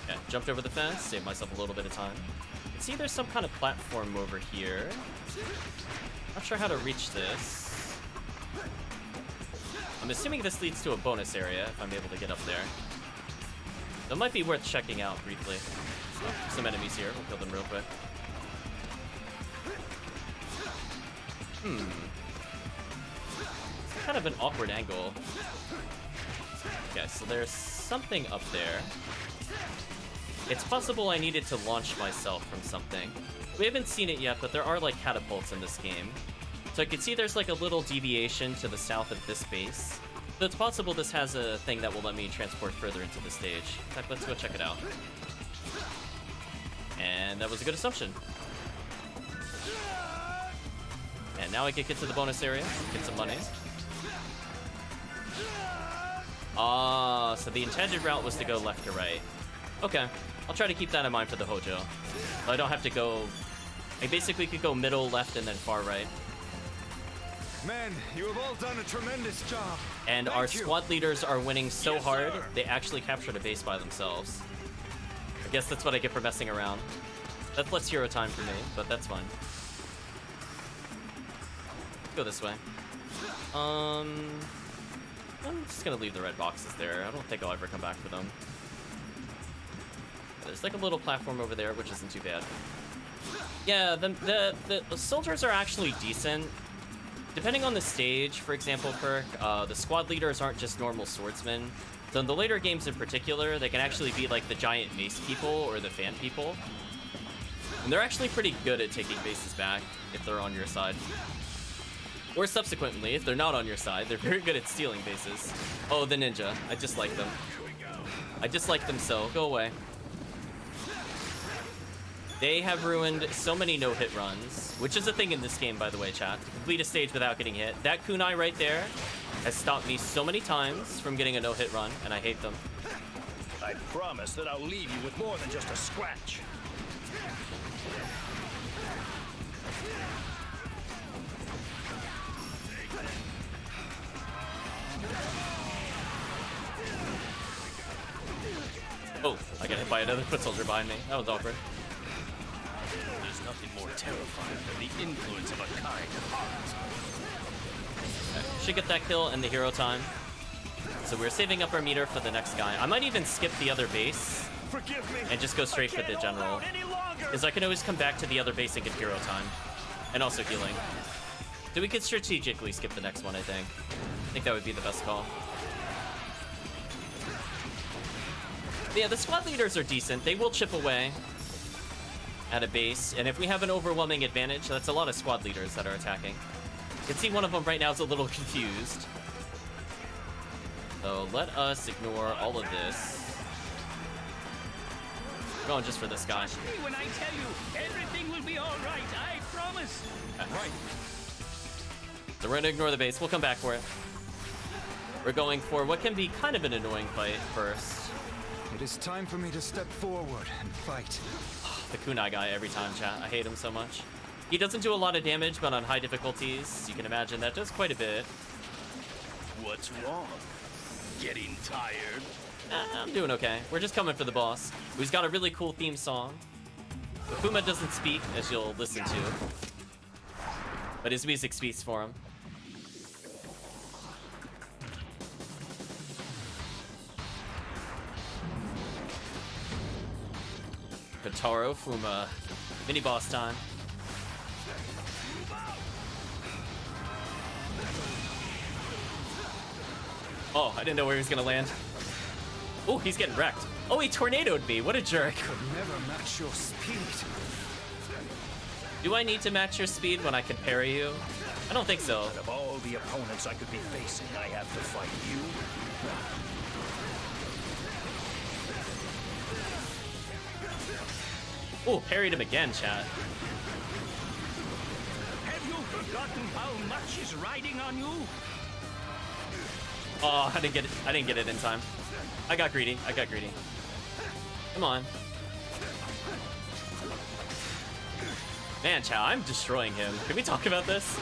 Yeah, jumped over the fence, saved myself a little bit of time. You can see there's some kind of platform over here. Not sure how to reach this. I'm assuming this leads to a bonus area if I'm able to get up there. That might be worth checking out briefly. Oh, some enemies here. We'll kill them real quick. Kind of an awkward angle. Okay, so there's something up there. It's possible I needed to launch myself from something. We haven't seen it yet, but there are like catapults in this game. So I can see there's like a little deviation to the south of this base. So it's possible this has a thing that will let me transport further into the stage. In fact, let's go check it out. And that was a good assumption. And now I can get to the bonus area, get some money. Ah, so the intended route was to go left to right. Okay, I'll try to keep that in mind for the Hojo. So I don't have to go... I basically could go middle, left, and then far right. Men, you have all done a tremendous job. And our squad leaders are winning so hard, they actually captured a base by themselves. I guess that's what I get for messing around. That's less hero time for me, but that's fine. Let's go this way. I'm just gonna leave the red boxes there. I don't think I'll ever come back for them. There's like a little platform over there, which isn't too bad. Yeah, the soldiers are actually decent. Depending on the stage, for example, Kirk, the squad leaders aren't just normal swordsmen. So in the later games in particular, they can actually be like the giant mace people or the fan people. And they're actually pretty good at taking bases back if they're on your side. Or subsequently, if they're not on your side, they're very good at stealing bases. Oh, the ninja. I dislike them. I dislike them so. Go away. They have ruined so many no-hit runs, which is a thing in this game, by the way, chat. To complete a stage without getting hit. That kunai right there has stopped me so many times from getting a no-hit run, and I hate them. I promise that I'll leave you with more than just a scratch. hit by another foot soldier behind me. That was awkward. There's nothing more terrifying than the influence of a kind heart. Okay. Should get that kill and the hero time. So we're saving up our meter for the next guy. I might even skip the other base and just go straight for the general. Because I can always come back to the other base and get hero time. And also healing. So we could strategically skip the next one, I think. I think that would be the best call. But yeah, the squad leaders are decent. They will chip away at a base. And if we have an overwhelming advantage, that's a lot of squad leaders that are attacking. You can see one of them right now is a little confused. So let us ignore all of this. We're going just for this guy. Trust me when I tell you, everything will be all right. I promise. Right. So we're gonna ignore the base. We'll come back for it. We're going for what can be kind of an annoying fight first. It is time for me to step forward and fight. The kunai guy every time, chat. I hate him so much. He doesn't do a lot of damage, but on high difficulties, you can imagine that does quite a bit. What's wrong? Getting tired? I'm doing okay. We're just coming for the boss, who's got a really cool theme song. Fuma doesn't speak, as you'll listen to, but his music speaks for him. Kotaro Fuma. Mini boss time. Oh, I didn't know where he was gonna land. Oh, he's getting wrecked. Oh, he tornadoed me. What a jerk. Could never match your speed. Do I need to match your speed when I can parry you? I don't think so. Out of all the opponents I could be facing, I have to fight you. Oh, parried him again, chat. Have you forgotten how much is riding on you? Oh, I didn't get it. I didn't get it in time. I got greedy. I got greedy. Come on. Man, Chow, I'm destroying him. Can we talk about this?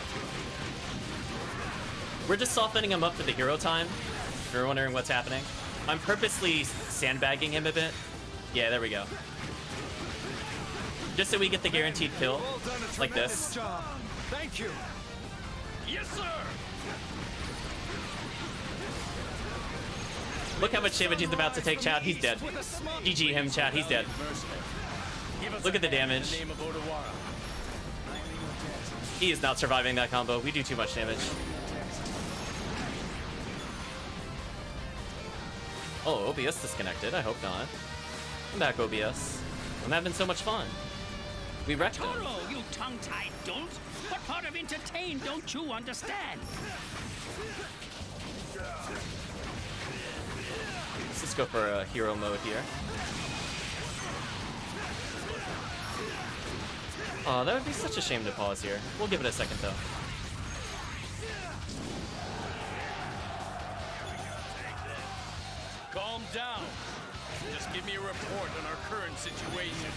We're just softening him up for the hero time. If you're wondering what's happening. I'm purposely sandbagging him a bit. Yeah, there we go. Just so we get the guaranteed kill. Like this. Thank you. Yes, sir. Look how much damage he's about to take, chat. He's dead. GG him, chat. He's dead. Look at the damage. He is not surviving that combo. We do too much damage. Oh, OBS disconnected. I hope not. Come back, OBS. I'm having so much fun. We wrecked him. Toro, you tongue-tied dolt! What part of entertain don't you understand? Let's just go for a hero mode here. Oh, that would be such a shame to pause here. We'll give it a second, though. Calm down. Just give me a report on our current situation.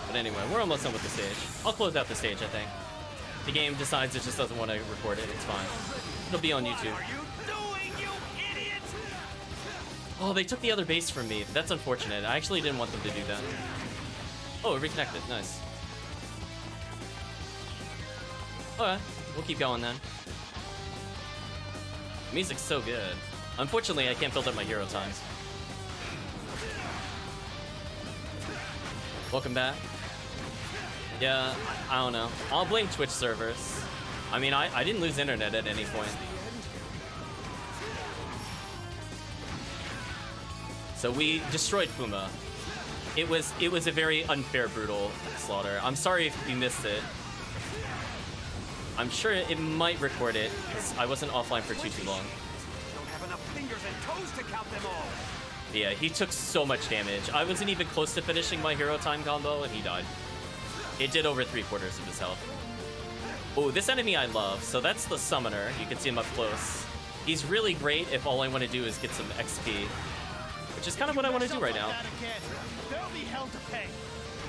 But anyway, we're almost done with the stage. I'll close out the stage, I think. The game decides it just doesn't want to record it. It's fine. It'll be on YouTube. What are you doing, you idiot? Oh, they took the other base from me. That's unfortunate. I actually didn't want them to do that. Oh, it reconnected. Nice. Alright, we'll keep going then. The music's so good. Unfortunately, I can't build up my hero times. Welcome back. Yeah, I don't know. I'll blame Twitch servers. I mean, I didn't lose internet at any point. So we destroyed Fuma. It was a very unfair, brutal slaughter. I'm sorry if you missed it. I'm sure it might record it, because I wasn't offline for too long. Don't have enough fingers and toes to count them all. Yeah, he took so much damage. I wasn't even close to finishing my hero time combo, and he died. It did over 3/4 of his health. Oh, this enemy I love. So that's the summoner. You can see him up close. He's really great if all I want to do is get some XP, which is kind of what I want to do right now.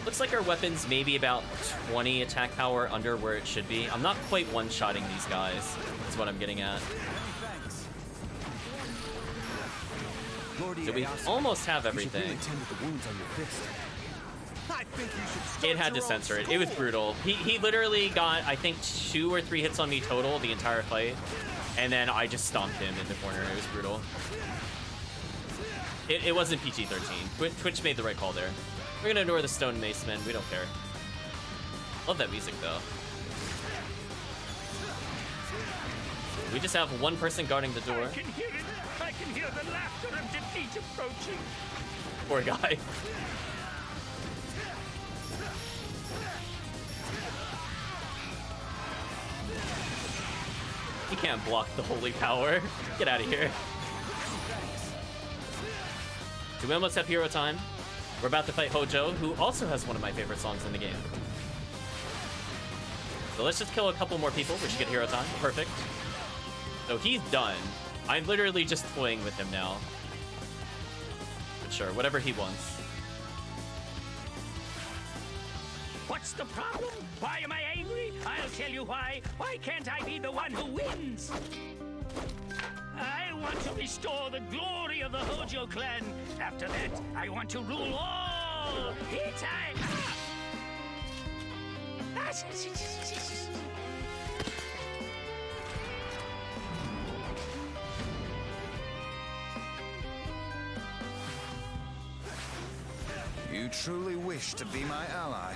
Looks like our weapons may be about 20 attack power under where it should be. I'm not quite one-shotting these guys, is what I'm getting at. So we almost have everything. It had to censor it. It was brutal. He literally got, I think, 2 or 3 hits on me total the entire fight. And then I just stomped him in the corner. It was brutal. It wasn't PG-13. Twitch made the right call there. We're gonna ignore the stone maceman. We don't care. Love that music, though. We just have one person guarding the door. I can hear it. I can hear the laughter of defeat approaching. Poor guy. He can't block the holy power. Get out of here. Do we almost have hero time? We're about to fight Hojo, who also has one of my favorite songs in the game. So let's just kill a couple more people. We should get hero time. Perfect. So he's done. I'm literally just toying with him now. But sure, whatever he wants. What's the problem? Why am I angry? I'll tell you why. Why can't I be the one who wins? I want to restore the glory of the Hojo clan. After that, I want to rule all. Here time. You truly wish to be my ally?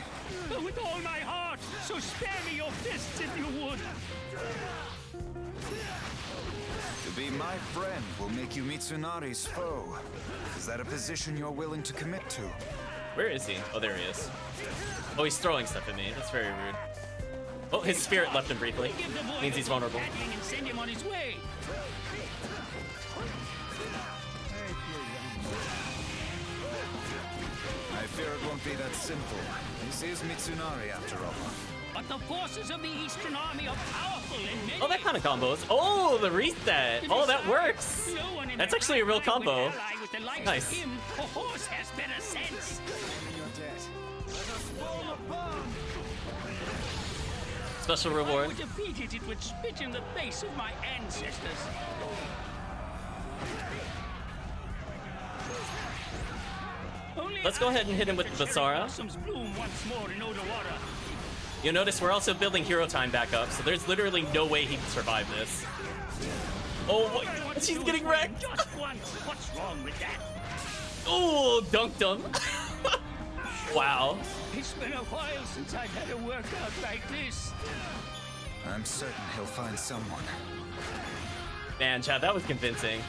With all my heart, so spare me your fists if you would. To be my friend will make you Mitsunari's foe. Is that a position you're willing to commit to? Where is he? Oh, there he is. Oh, he's throwing stuff at me. That's very rude. Oh, his spirit left him briefly. Means he's vulnerable. And send him on his way. I fear it won't be that simple. This is Mitsunari after all. But the forces of the Eastern Army are powerful in many. Oh, that kind of combos. Oh, the reset. Oh, that works. That's actually a real combo. Nice. Him, a horse has better sense. Special reward. If I were defeated, it would spit in the face of my ancestors. Let's go ahead and hit him with the Basara. You'll notice we're also building hero time back up, so there's literally no way he can survive this. Oh, what? She's getting wrecked. What's wrong with that? Oh, dunked him. Wow. It's been a while since I've had a workout like this. I'm certain he'll find someone. Man, chat, that was convincing.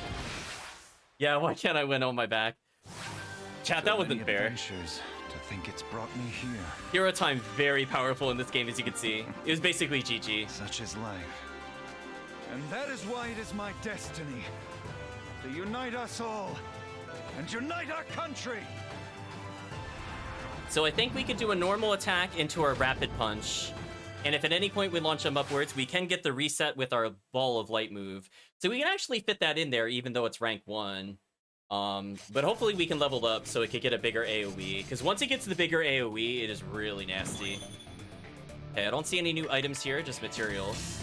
Yeah, why can't I win on my back? Chat, that wasn't fair. To think it's brought me here. Hero time very powerful in this game, as you can see. It was basically GG. Such is life. And that is why it is my destiny to unite us all and unite our country. So I think we could do a normal attack into our rapid punch. And if at any point we launch them upwards, we can get the reset with our ball of light move. So we can actually fit that in there, even though it's rank 1. But hopefully we can level up so it could get a bigger AoE. Because once it gets the bigger AoE, it is really nasty. Okay, I don't see any new items here, just materials.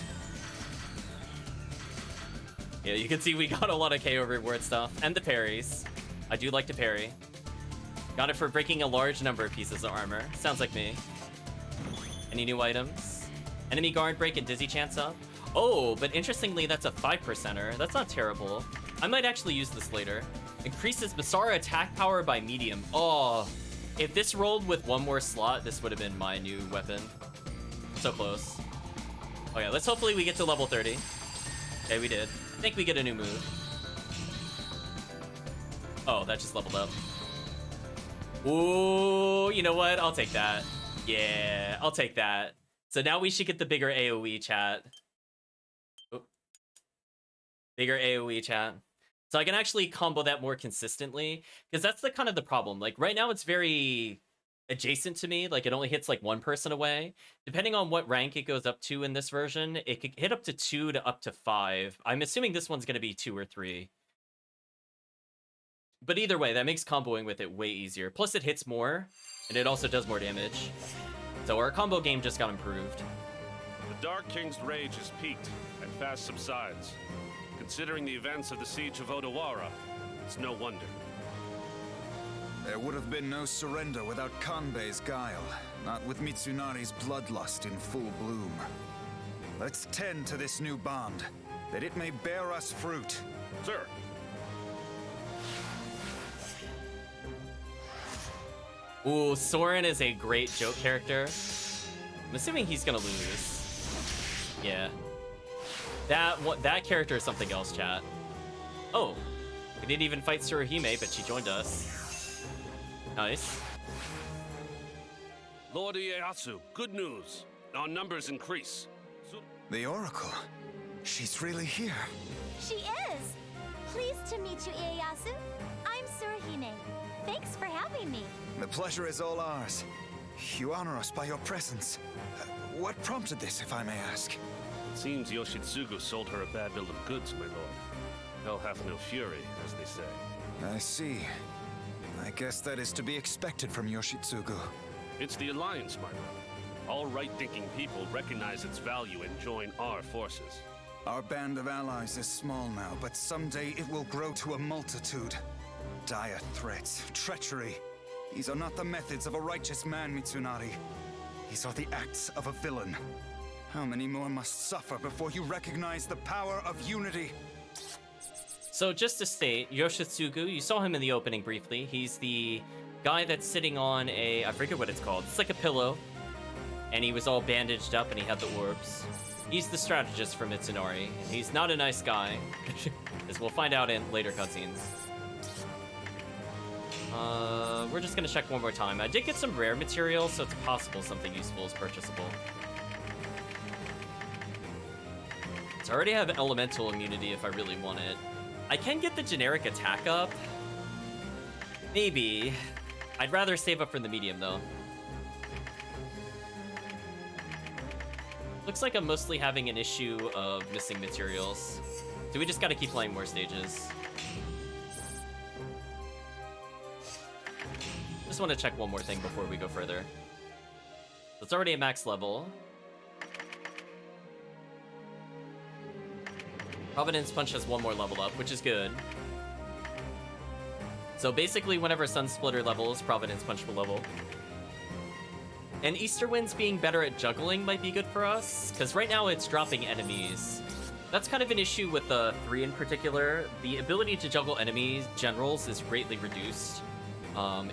Yeah, you can see we got a lot of KO reward stuff. And the parries. I do like to parry. Got it for breaking a large number of pieces of armor. Sounds like me. Any new items? Enemy guard break and dizzy chance up. Oh, but interestingly, that's a 5%er. That's not terrible. I might actually use this later. Increases Basara attack power by medium. Oh, if this rolled with one more slot, this would have been my new weapon. So close. Okay, let's hopefully we get to level 30. Okay, we did. I think we get a new move. Oh, that just leveled up. Ooh, you know what? I'll take that. Yeah, I'll take that. So now we should get the bigger AoE, chat. Oh. Bigger AoE, chat. So I can actually combo that more consistently, because that's the kind of the problem. Like right now it's very adjacent to me. Like it only hits like one person away. Depending on what rank it goes up to in this version, it could hit up to 2 to up to 5. I'm assuming this one's going to be 2 or 3. But either way, that makes comboing with it way easier. Plus it hits more, and it also does more damage. So our combo game just got improved. The Dark King's rage has peaked and fast subsides. Considering the events of the Siege of Odawara, It's no wonder. There would have been no surrender without Kanbei's guile, not with Mitsunari's bloodlust in full bloom. Let's tend to this new bond, that it may bear us fruit. Sir. Ooh, Soren is a great joke character. I'm assuming he's gonna lose. Yeah. That character is something else, chat. Oh, we didn't even fight Tsuruhime, but she joined us. Nice. Lord Ieyasu, good news. Our numbers increase. The Oracle. She's really here. She is. Pleased to meet you, Ieyasu. I'm Tsuruhime. Thanks for having me. The pleasure is all ours. You honor us by your presence. What prompted this, if I may ask? It seems Yoshitsugu sold her a bad bill of goods, my lord. Hell hath no fury, as they say. I see. I guess that is to be expected from Yoshitsugu. It's the Alliance, my lord. All right-thinking people recognize its value and join our forces. Our band of allies is small now, but someday it will grow to a multitude. Dire threats, treachery. These are not the methods of a righteous man, Mitsunari. These are the acts of a villain. How many more must suffer before you recognize the power of unity? So just to state, Yoshitsugu, you saw him in the opening briefly. He's the guy that's sitting on I forget what it's called. It's like a pillow. And he was all bandaged up and he had the orbs. He's the strategist for Mitsunari. And he's not a nice guy, as we'll find out in later cutscenes. We're just gonna check one more time. I did get some rare material, so it's possible something useful is purchasable. So I already have elemental immunity if I really want it. I can get the generic attack up. Maybe. I'd rather save up for the medium, though. Looks like I'm mostly having an issue of missing materials. So we just gotta keep playing more stages. Just want to check one more thing before we go further. It's already at max level. Providence Punch has one more level up, which is good. So basically, whenever Sun Splitter levels, Providence Punch will level. And Easter Wind's being better at juggling might be good for us, because right now it's dropping enemies. That's kind of an issue with the 3 in particular. The ability to juggle enemies, generals, is greatly reduced.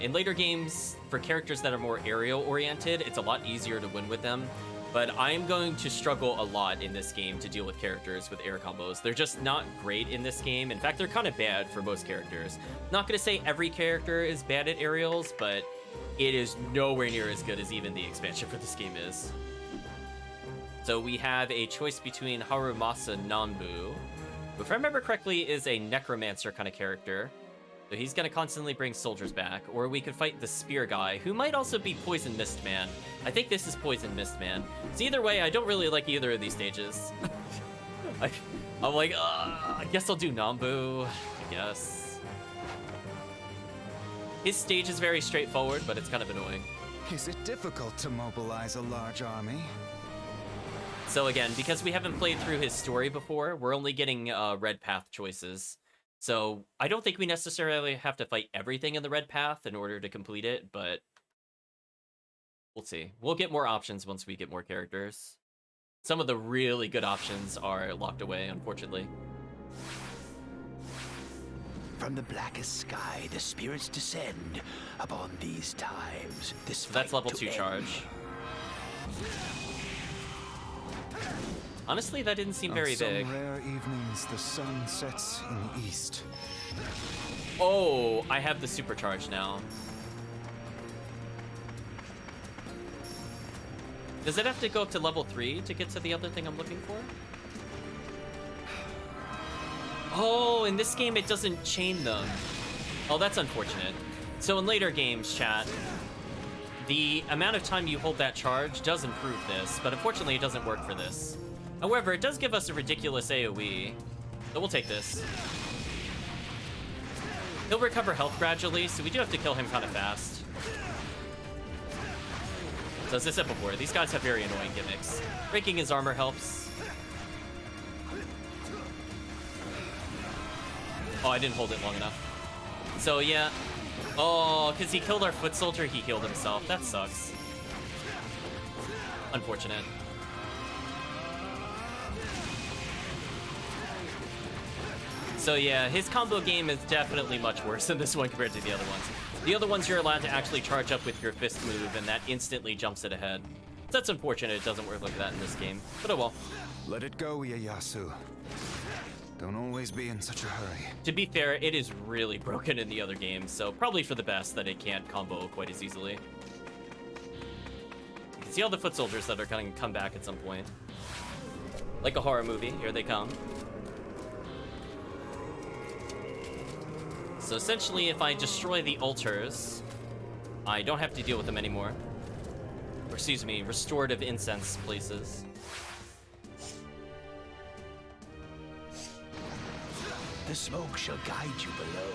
In later games, for characters that are more aerial-oriented, it's a lot easier to win with them. But I'm going to struggle a lot in this game to deal with characters with air combos. They're just not great in this game. In fact, they're kind of bad for most characters. Not going to say every character is bad at aerials, but it is nowhere near as good as even the expansion for this game is. So we have a choice between Harumasa Nanbu, who, if I remember correctly, is a necromancer kind of character. So he's going to constantly bring soldiers back. Or we could fight the spear guy, who might also be Poison Mist Man. I think this is Poison Mist Man. So either way, I don't really like either of these stages. I'm like, I guess I'll do Nambu. I guess. His stage is very straightforward, but it's kind of annoying. Is it difficult to mobilize a large army? So again, because we haven't played through his story before, we're only getting red path choices. So I don't think we necessarily have to fight everything in the red path in order to complete it, but we'll see. We'll get more options once we get more characters. Some of the really good options are locked away, unfortunately. From the blackest sky, the spirits descend upon these times. This So that's level 2 charge. Honestly, that didn't seem very big. On some rare evenings, the sun sets in the east. Oh, I have the supercharge now. Does it have to go up to level 3 to get to the other thing I'm looking for? Oh, in this game it doesn't chain them. Oh, that's unfortunate. So in later games, chat, the amount of time you hold that charge does improve this, but unfortunately it doesn't work for this. However, it does give us a ridiculous AoE, so we'll take this. He'll recover health gradually, so we do have to kill him kind of fast. So as I said before, these guys have very annoying gimmicks. Breaking his armor helps. Oh, I didn't hold it long enough. So yeah. Oh, because he killed our foot soldier, he healed himself. That sucks. Unfortunate. So yeah, his combo game is definitely much worse than this one compared to the other ones. The other ones you're allowed to actually charge up with your fist move, and that instantly jumps it ahead. So that's unfortunate it doesn't work like that in this game, but oh well. Let it go, Ieyasu. Don't always be in such a hurry. To be fair, it is really broken in the other games, so probably for the best that it can't combo quite as easily. You can see all the foot soldiers that are going to come back at some point. Like a horror movie, here they come. So essentially, if I destroy the altars, I don't have to deal with them anymore. Or excuse me, restorative incense places. The smoke shall guide you below,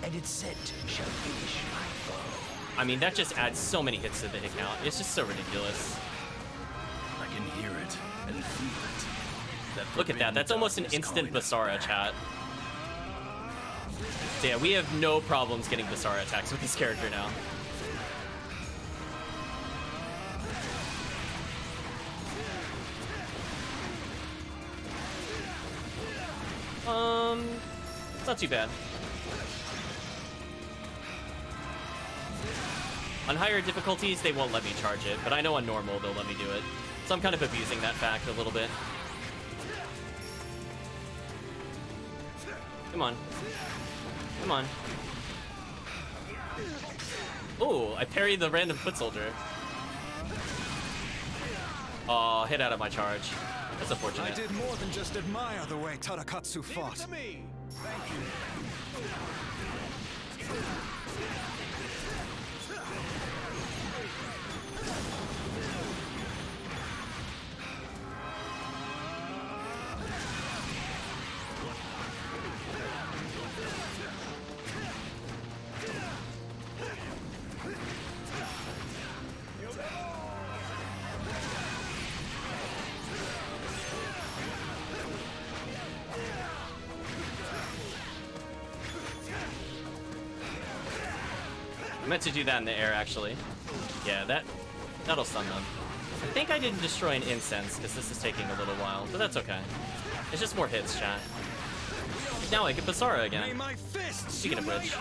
and its scent shall finish my foe. I mean, that just adds so many hits to the hit count. It's just so ridiculous. I can hear it and feel it. Look at that. That's almost an instant Basara, chat. So yeah, we have no problems getting Basara attacks with this character now. It's not too bad. On higher difficulties, they won't let me charge it, but I know on normal they'll let me do it. So I'm kind of abusing that fact a little bit. Come on. Come on. Oh, I parried the random foot soldier. Oh, hit out of my charge. That's unfortunate. I did more than just admire the way Tadakatsu fought. Give it to me. Thank you. I meant to do that in the air, actually. Yeah, that'll stun them. I think I didn't destroy an incense, because this is taking a little while, but that's okay. It's just more hits, chat. Now I get Basara again. Speaking of which.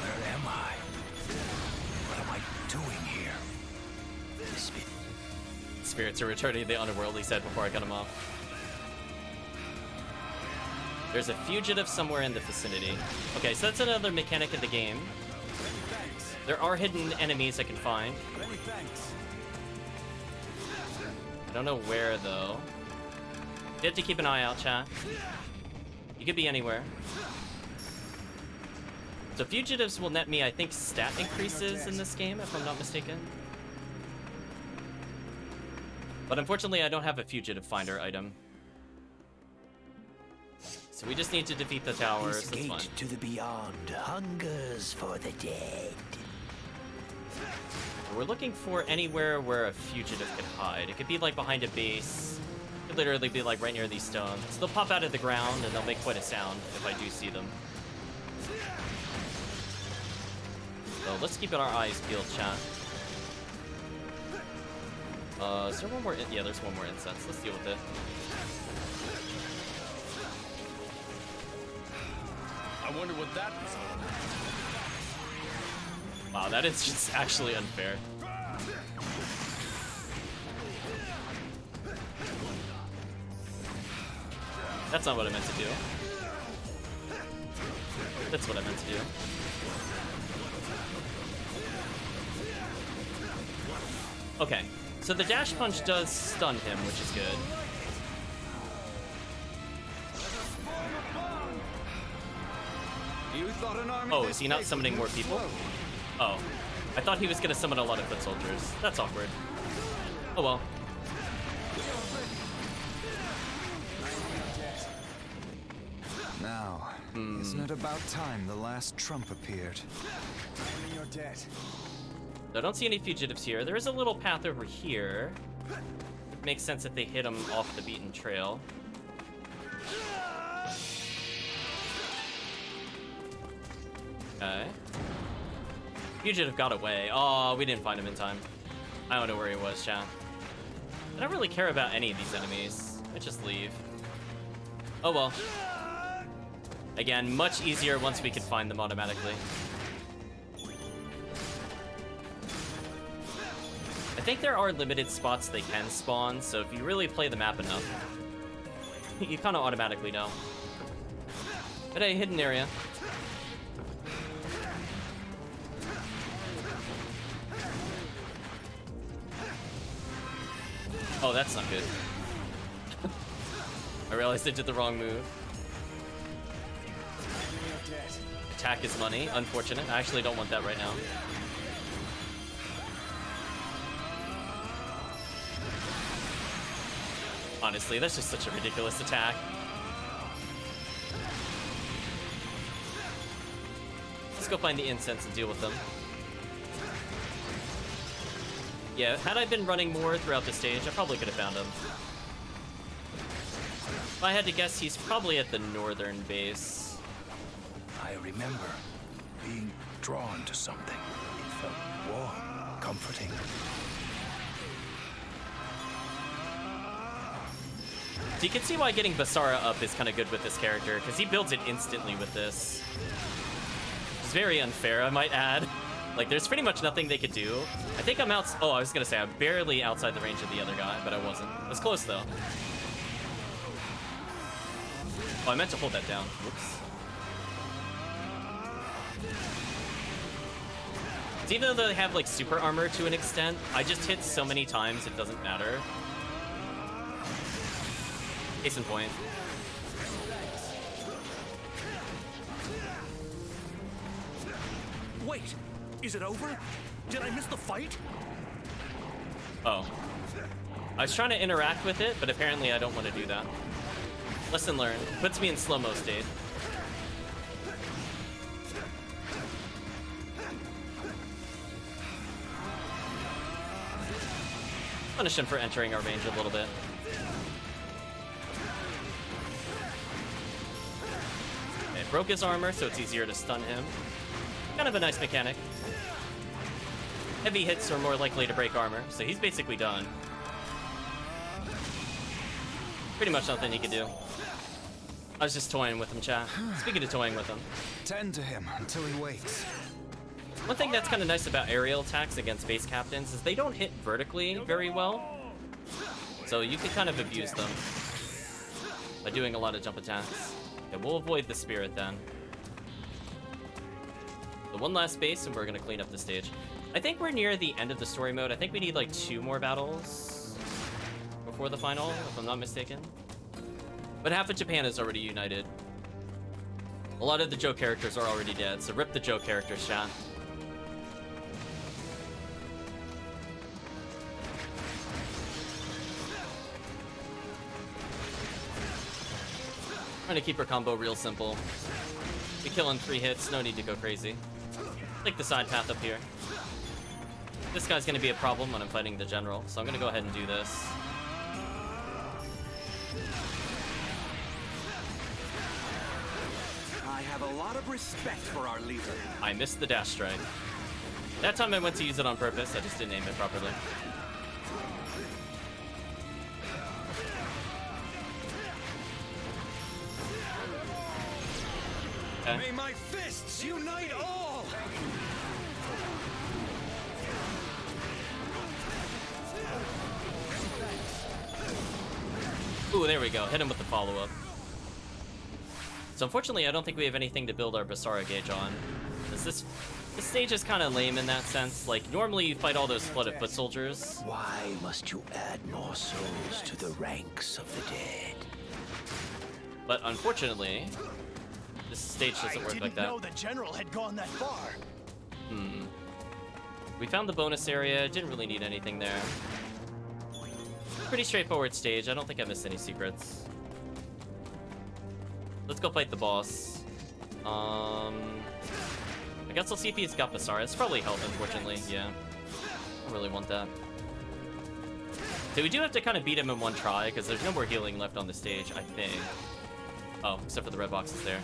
Where am I? What am I doing here? Spirits are returning to the underworld, he said before I cut him off. There's a fugitive somewhere in the vicinity. Okay, so that's another mechanic in the game. There are hidden enemies I can find. I don't know where, though. You have to keep an eye out, chat. You could be anywhere. So fugitives will net me, I think, stat increases in this game, if I'm not mistaken. But unfortunately, I don't have a fugitive finder item. So we just need to defeat the towers. This That's fine. gate to the beyond hungers for the dead. We're looking for anywhere where a fugitive could hide. It could be like behind a base. It could literally be like right near these stones. They'll pop out of the ground and they'll make quite a sound if I do see them. So let's keep our eyes peeled, chat. Is there one more? Yeah, there's one more incense. Let's deal with it. I wonder what that was all about. Wow, that is just actually unfair. That's not what I meant to do. That's what I meant to do. Okay, so the dash punch does stun him, which is good. Oh, is he not summoning more people? Oh, I thought he was gonna summon a lot of foot soldiers. That's awkward. Oh well. Now, isn't it about time the last trump appeared? Your debt. I don't see any fugitives here. There is a little path over here. It makes sense if they hit him off the beaten trail. Okay. Fugitive got away. Oh, we didn't find him in time. I don't know where he was, chat. I don't really care about any of these enemies. I just leave. Oh well. Again, much easier once we can find them automatically. I think there are limited spots they can spawn, so if you really play the map enough, you kind of automatically know. But a hidden area. Oh, that's not good. I realized I did the wrong move. Attack is money. Unfortunate. I actually don't want that right now. Honestly, that's just such a ridiculous attack. Let's go find the incense and deal with them. Yeah, had I been running more throughout the stage, I probably could have found him. If I had to guess, he's probably at the northern base. I remember being drawn to something. It felt warm, comforting. So you can see why getting Basara up is kind of good with this character, because he builds it instantly with this. It's very unfair, I might add. Like, there's pretty much nothing they could do. I think I'm out. Oh, I was gonna say I'm barely outside the range of the other guy, but I wasn't. It was close though. Oh, I meant to hold that down. Whoops. So even though they have like super armor to an extent, I just hit so many times it doesn't matter. Case in point. Wait, is it over? Did I miss the fight? Oh. I was trying to interact with it, but apparently I don't want to do that. Lesson learned. Puts me in slow-mo state. Punish him for entering our range a little bit. It broke his armor, so it's easier to stun him. Kind of a nice mechanic. Heavy hits are more likely to break armor, so he's basically done. Pretty much nothing he could do. I was just toying with him, chat. Speaking of toying with him. Tend to him until he wakes. One thing that's kind of nice about aerial attacks against base captains is they don't hit vertically very well. So you can kind of abuse them by doing a lot of jump attacks. Okay, we'll avoid the spirit then. So one last base and we're gonna clean up the stage. I think we're near the end of the story mode. I think we need like 2 more battles before the final, if I'm not mistaken. But half of Japan is already united. A lot of the Joe characters are already dead, so rip the Joe characters, chat. Trying to keep her combo real simple. We kill in 3 hits, no need to go crazy. Take the side path up here. This guy's gonna be a problem when I'm fighting the general, so I'm gonna go ahead and do this. I have a lot of respect for our leader. I missed the dash strike. That time I went to use it on purpose, I just didn't aim it properly. Okay. May my fists unite all! Ooh, there we go. Hit him with the follow-up. So unfortunately, I don't think we have anything to build our Basara gauge on. This stage is kind of lame in that sense. Like, normally you fight all those Flood of Foot soldiers. Why must you add more souls to the ranks of the dead? But unfortunately, this stage doesn't work like that. I didn't know the general had gone that far. We found the bonus area. Didn't really need anything there. Pretty straightforward stage. I don't think I missed any secrets. Let's go fight the boss. I guess I'll see if he's got Basara. It's probably health, unfortunately. Yeah. I don't really want that. So we do have to kind of beat him in one try, because there's no more healing left on the stage, I think. Oh, except for the red boxes there.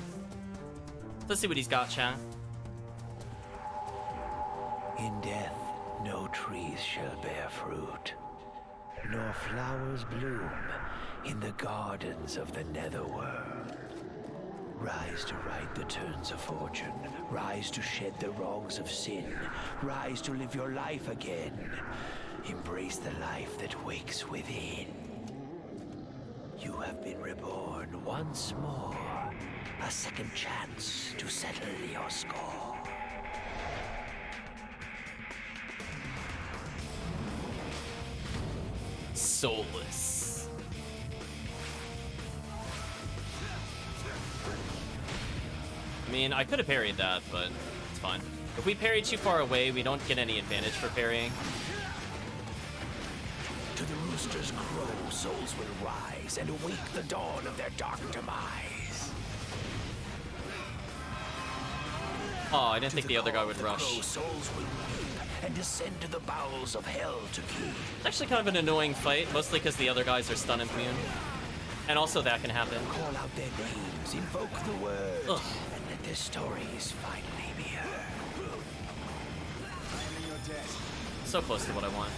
Let's see what he's got, chat. In death, no trees shall bear fruit, nor flowers bloom in the gardens of the netherworld. Rise to right the turns of fortune. Rise to shed the wrongs of sin. Rise to live your life again. Embrace the life that wakes within. You have been reborn once more. A second chance to settle your score. Soulless. I mean, I could have parried that, but it's fine. If we parry too far away, we don't get any advantage for parrying. To the rooster's crow, souls will rise and awake the dawn of their dark demise. Oh, I didn't think the other guy would rush. Crow souls will weep and descend to the bowels of hell to keep. It's actually kind of an annoying fight, mostly because the other guys are stun immune. And also that can happen. Call out their names, invoke the word, and let their stories finally be heard. So close to what I want.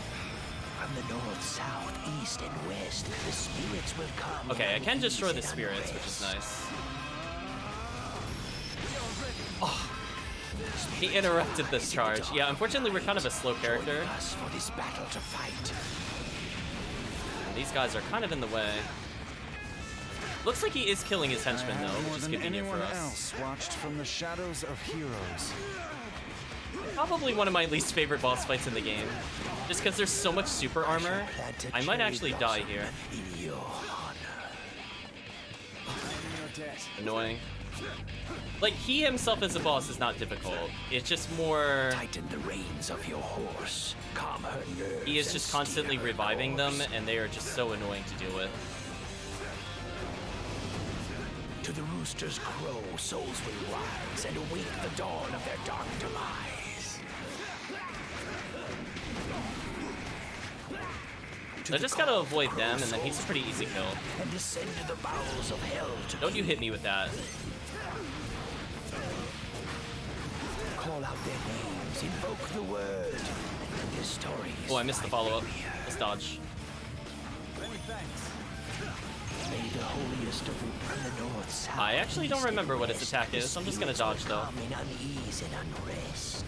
From the north, south, east, and west, the spirits will come. Okay, I can destroy the spirits, which is nice. Oh, he interrupted this charge. Yeah, unfortunately, we're kind of a slow character. For this battle to fight. And these guys are kind of in the way. Looks like he is killing his henchmen, though, which is convenient for us. Else watched from the shadows of heroes. Probably one of my least favorite boss fights in the game. Just because there's so much super armor, I might actually die here. Annoying. Like, he himself as a boss is not difficult. It's just more... Tighten the reins of your horse. Calm her nerves. He is just constantly reviving them, and they are just so annoying to deal with. To the rooster's crow, souls will rise and awake the dawn of their dark demise. I just gotta avoid them, and then he's a pretty easy kill. And descend to the bowels of hell to Don't you hit me with that. call out their names, invoke the word, and their stories. Oh, I missed the follow-up. Let's dodge. May the holiest of from the north, south, I actually don't remember what his attack is. I'm just gonna dodge, though. in unease and unrest.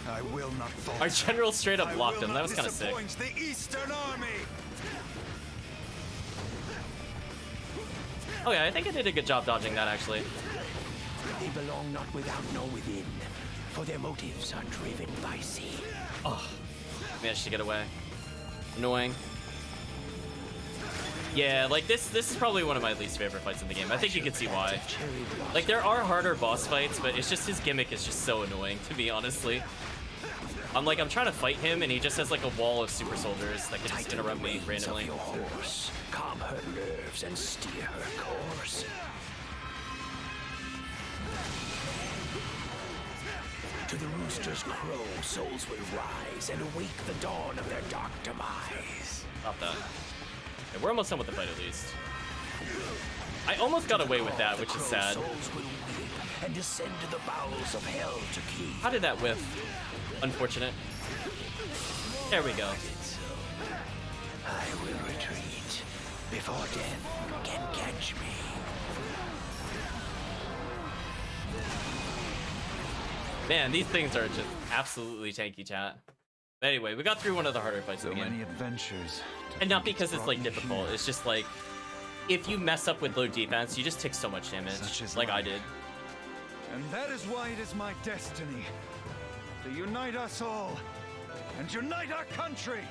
I will not falter. Our general straight up blocked him. That was kind of sick. The Eastern Army. Oh yeah, I think I did a good job dodging that, actually. They belong not without nor within, for their motives are driven by sin. Oh, managed to get away. Annoying. Yeah, like this is probably one of my least favorite fights in the game. I think you can see why. Like, there are harder boss fights, but it's just his gimmick is just so annoying, to be honestly. I'm trying to fight him, and he just has like a wall of super soldiers that can just interrupt me randomly. Your horse, calm her nerves and steer her course. To the rooster's crow, souls will rise and awake the dawn of their dark demise. Stop that. Okay, we're almost done with the fight, at least. I almost got away with that, which is sad. Souls will weep and descend to the bowels of hell to keep. How did that whiff? Unfortunate. There we go. I will retreat before death can catch me. Man, these things are just absolutely tanky, chat. But anyway, we got through one of the harder fights in the game. Many adventures. And not because it's like difficult, it's just like, if you mess up with low defense, you just take so much damage, like I did. And that is why it is my destiny to unite us all and unite our country.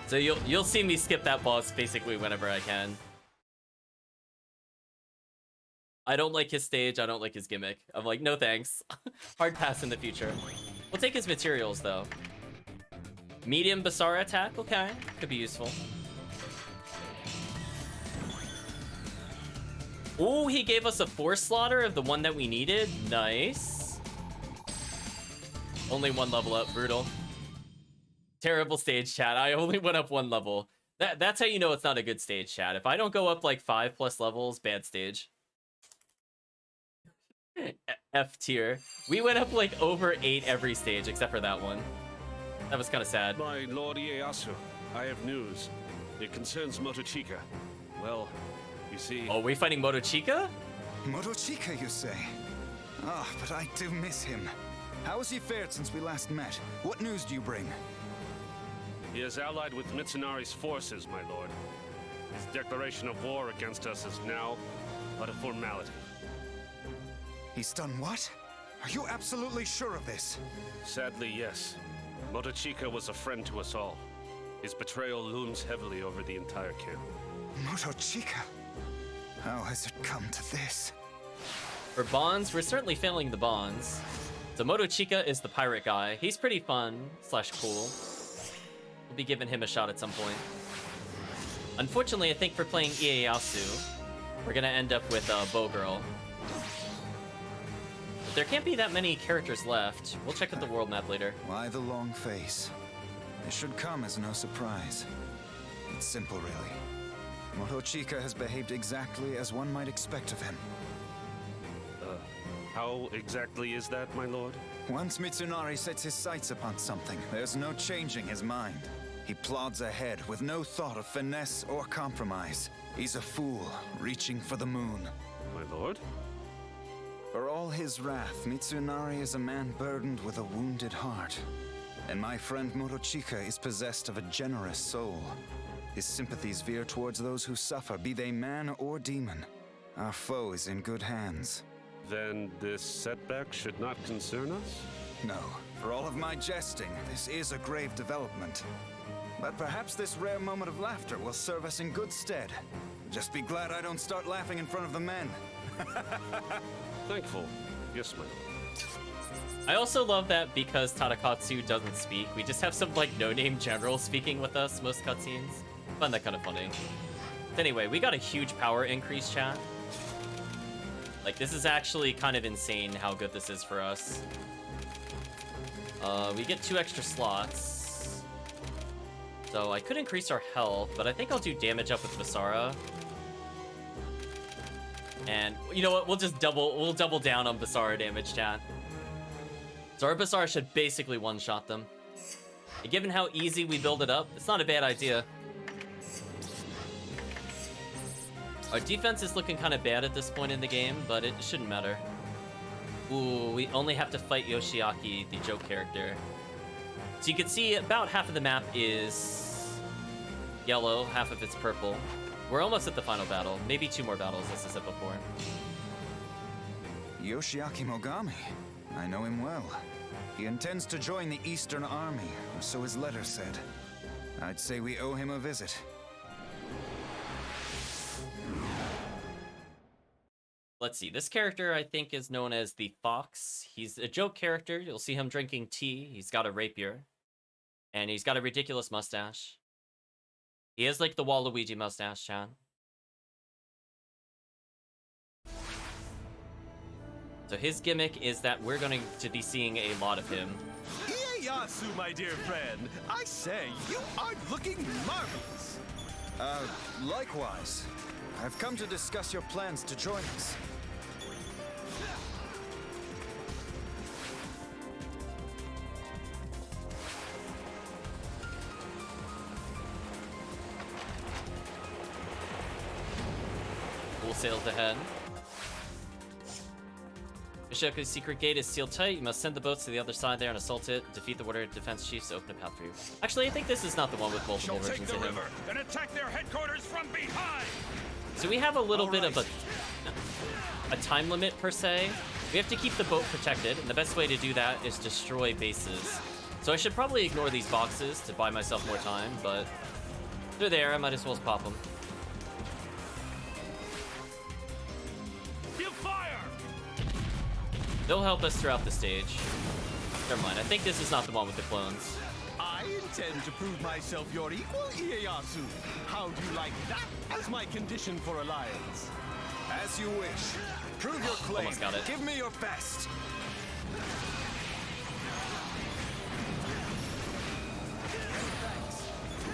So you'll see me skip that boss basically whenever I can. I don't like his stage, I don't like his gimmick. I'm like, no thanks. Hard pass in the future. We'll take his materials though. Medium Basara attack, okay. Could be useful. Oh, he gave us a force slaughter of the one that we needed. Nice. Only one level up, brutal. Terrible stage, chat. I only went up one level. That's how you know it's not a good stage, chat. If I don't go up like 5+ levels, bad stage. F tier. We went up like over 8 every stage except for that one. That was kind of sad. My Lord Ieyasu, I have news. It concerns Motochika. Well, you see... Oh, we fighting Motochika? Motochika, you say? Ah, but I do miss him. How has he fared since we last met? What news do you bring? He is allied with Mitsunari's forces, my lord. His declaration of war against us is now but a formality. He's done what? Are you absolutely sure of this? Sadly, yes. Motochika was a friend to us all. His betrayal looms heavily over the entire camp. Motochika? How has it come to this? For bonds, we're certainly failing the bonds. So Motochika is the pirate guy. He's pretty fun / cool. We'll be giving him a shot at some point. Unfortunately, I think for playing Ieyasu, we're gonna end up with Bow Girl. But there can't be that many characters left. We'll check out the world map later. Why the long face? It should come as no surprise. It's simple, really. Motochika has behaved exactly as one might expect of him. How exactly is that, my lord? Once Mitsunari sets his sights upon something, there's no changing his mind. He plods ahead with no thought of finesse or compromise. He's a fool, reaching for the moon. My lord? For all his wrath, Mitsunari is a man burdened with a wounded heart. And my friend Motochika is possessed of a generous soul. His sympathies veer towards those who suffer, be they man or demon. Our foe is in good hands. Then this setback should not concern us? No. For all of my jesting, this is a grave development. But perhaps this rare moment of laughter will serve us in good stead. Just be glad I don't start laughing in front of the men. Thankful. Yes, my lord. I also love that because Tadakatsu doesn't speak, we just have some like no-name general speaking with us most cutscenes. I find that kind of funny. But anyway, we got a huge power increase, chat. Like, this is actually kind of insane how good this is for us. We get 2 extra slots. So I could increase our health, but I think I'll do damage up with Basara. And you know what? We'll double down on Basara damage, chat. So our Basara should basically one-shot them. And given how easy we build it up, it's not a bad idea. Our defense is looking kind of bad at this point in the game, but it shouldn't matter. Ooh, we only have to fight Yoshiaki, the joke character. So you can see about half of the map is yellow, half of it's purple. We're almost at the final battle. Maybe 2 more battles, as I said before. Yoshiaki Mogami. I know him well. He intends to join the Eastern Army, or so his letter said. I'd say we owe him a visit. Let's see, this character I think is known as the Fox. He's a joke character. You'll see him drinking tea. He's got a rapier. And he's got a ridiculous mustache. He has like the Waluigi mustache, Chan. So his gimmick is that we're going to be seeing a lot of him. Ieyasu, my dear friend. I say, you are looking marvelous. Likewise. I've come to discuss your plans to join us. Full sails ahead. Bishoku's secret gate is sealed tight. You must send the boats to the other side there and assault it. Defeat the water defense chiefs to open a path for you. Actually, I think this is not the one with multiple versions of him. Then attack their headquarters from behind. So we have a little bit of a time limit per se. We have to keep the boat protected, and the best way to do that is destroy bases. So I should probably ignore these boxes to buy myself more time, but they're there. I might as well pop them. Give fire! They'll help us throughout the stage. Never mind. I think this is not the one with the clones. I intend to prove myself your equal, Ieyasu. How do you like that as my condition for alliance? As you wish. Prove your claim. Almost got it. Give me your best.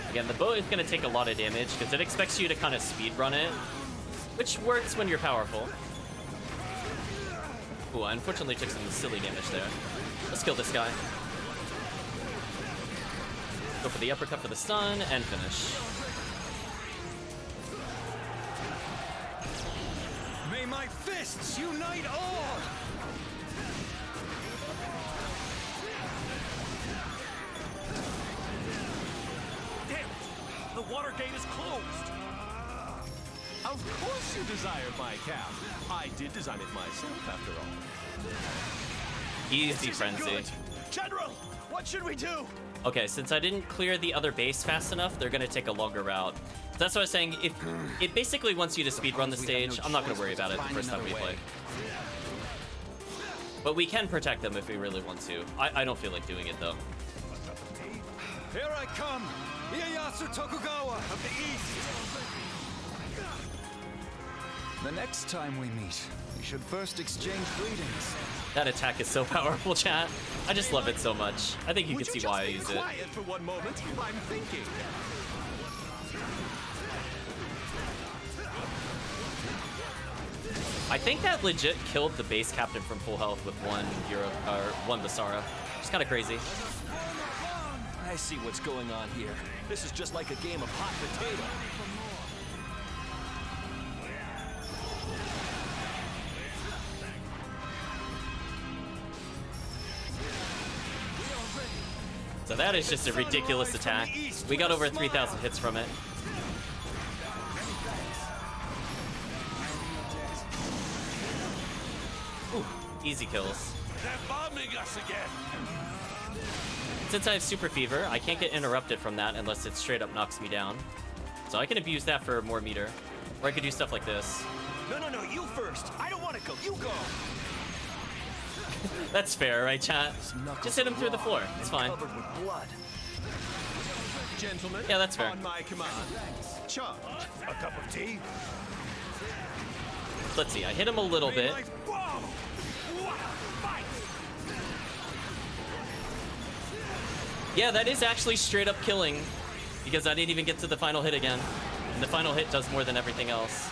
Again, the boat is going to take a lot of damage because it expects you to kind of speed run it, which works when you're powerful. Ooh, I unfortunately took some silly damage there. Let's kill this guy. Go for the uppercut for the stun, and finish. May my fists unite all! Damn it! The water gate is closed! Of course you desired my cap. I did design it myself, after all. Easy frenzy. General, what should we do? Okay, since I didn't clear the other base fast enough, they're gonna take a longer route. That's what I was saying. If it basically wants you to speedrun the stage, I'm not gonna worry about it the first time we play. But we can protect them if we really want to. I don't feel like doing it though. Here I come, Ieyasu Tokugawa of the East. The next time we meet, we should first exchange greetings. That attack is so powerful, chat. I just love it so much. I think you can see why I use it. Quiet for one moment. I'm thinking. I think that legit killed the base captain from full health with one hero or one Basara. It's kind of crazy. I see what's going on here. This is just like a game of hot potato. So that is just a ridiculous attack. We got over 3,000 hits from it. Ooh, easy kills. They're bombing us again. Since I have Super Fever, I can't get interrupted from that unless it straight up knocks me down. So I can abuse that for more meter. Or I could do stuff like this. No, you first. I don't want to go. You go. That's fair, right, chat? Just hit him through the floor. It's fine. Covered with blood. Gentlemen, yeah, that's fair. On my command. Charge. A cup of tea. Let's see. I hit him a little bit. Yeah, that is actually straight up killing because I didn't even get to the final hit again. And the final hit does more than everything else.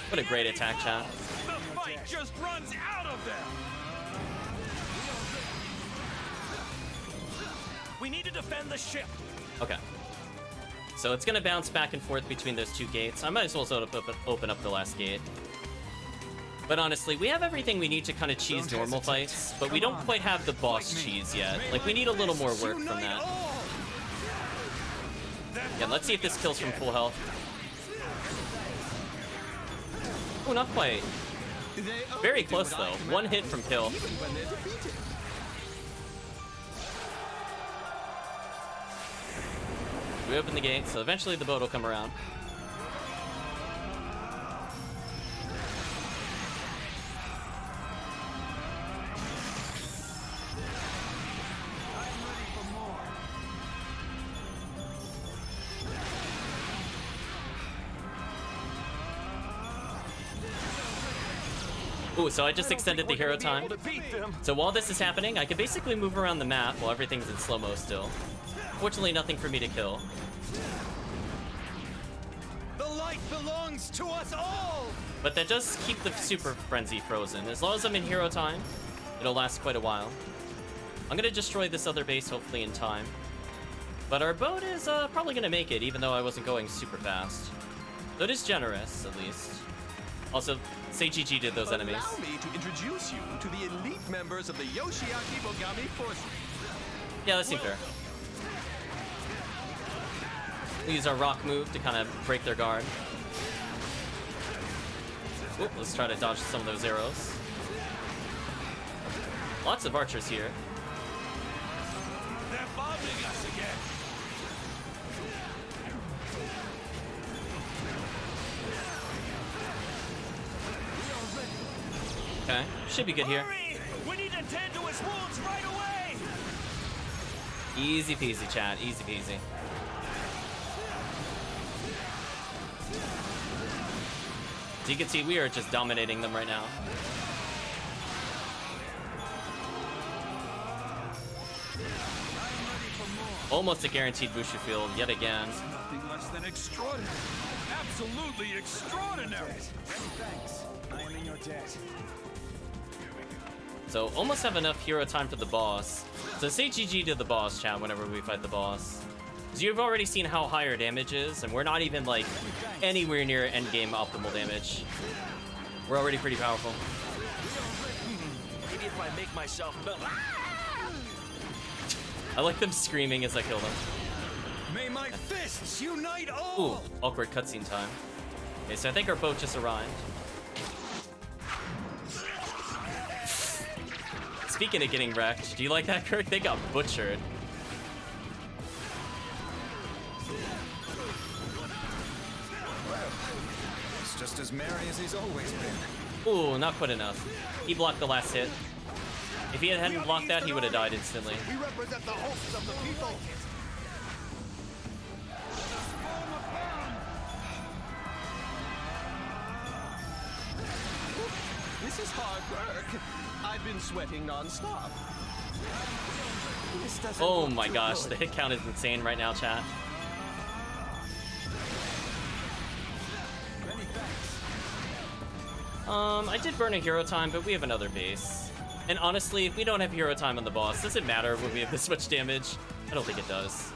What a great attack, chat. The fight just runs out of them. We need to defend the ship. Okay. So it's gonna bounce back and forth between those two gates. I might as well open up the last gate. But honestly, we have everything we need to kind of cheese normal fights, but we don't quite have the boss cheese yet. Like, we need a little more work from that. Yeah, let's see if this kills from full health. Oh, not quite. Very close, though. One hit from kill. We open the gate, so eventually the boat will come around. Ooh, so I just extended the hero time. So while this is happening, I can basically move around the map while everything's in slow-mo still. Fortunately, nothing for me to kill. The light belongs to us all! But that does keep the super frenzy frozen. As long as I'm in hero time, it'll last quite a while. I'm gonna destroy this other base hopefully in time. But our boat is probably gonna make it, even though I wasn't going super fast. So it is generous, at least. Also, say GG to those enemies. Allow me to introduce you to the elite members of the Yoshiaki Bogami forces. Yeah, that seems fair. We use our rock move to kind of break their guard. Oop, let's try to dodge some of those arrows. Lots of archers here. They're bombing us again. Okay, should be good here. Hurry! We need to tend to his wounds right away! Easy peasy, chat. Easy peasy. So you can see we are just dominating them right now. Almost a guaranteed Bushu field yet again. Nothing less than extraordinary. Absolutely extraordinary. Thanks. I am in your debt. So almost have enough hero time for the boss. So say GG to the boss, chat, whenever we fight the boss. So you've already seen how high our damage is, and we're not even like anywhere near endgame optimal damage. We're already pretty powerful. Maybe if I make myself melt. I like them screaming as I kill them. May my fists unite all! Ooh, awkward cutscene time. Okay, so I think our boat just arrived. Speaking of getting wrecked, do you like that, Kirk? They got butchered. It's just as merry as he's always been. Ooh, not quite enough. He blocked the last hit. If he hadn't blocked that, he would have died instantly. We represent the hosts of the people. This is hard work. I've been sweating non-stop. This doesn't Oh look my too gosh, good. the hit count is insane right now, chat. I did burn a hero time, but we have another base. And honestly, if we don't have hero time on the boss, does it matter when we have this much damage? I don't think it does.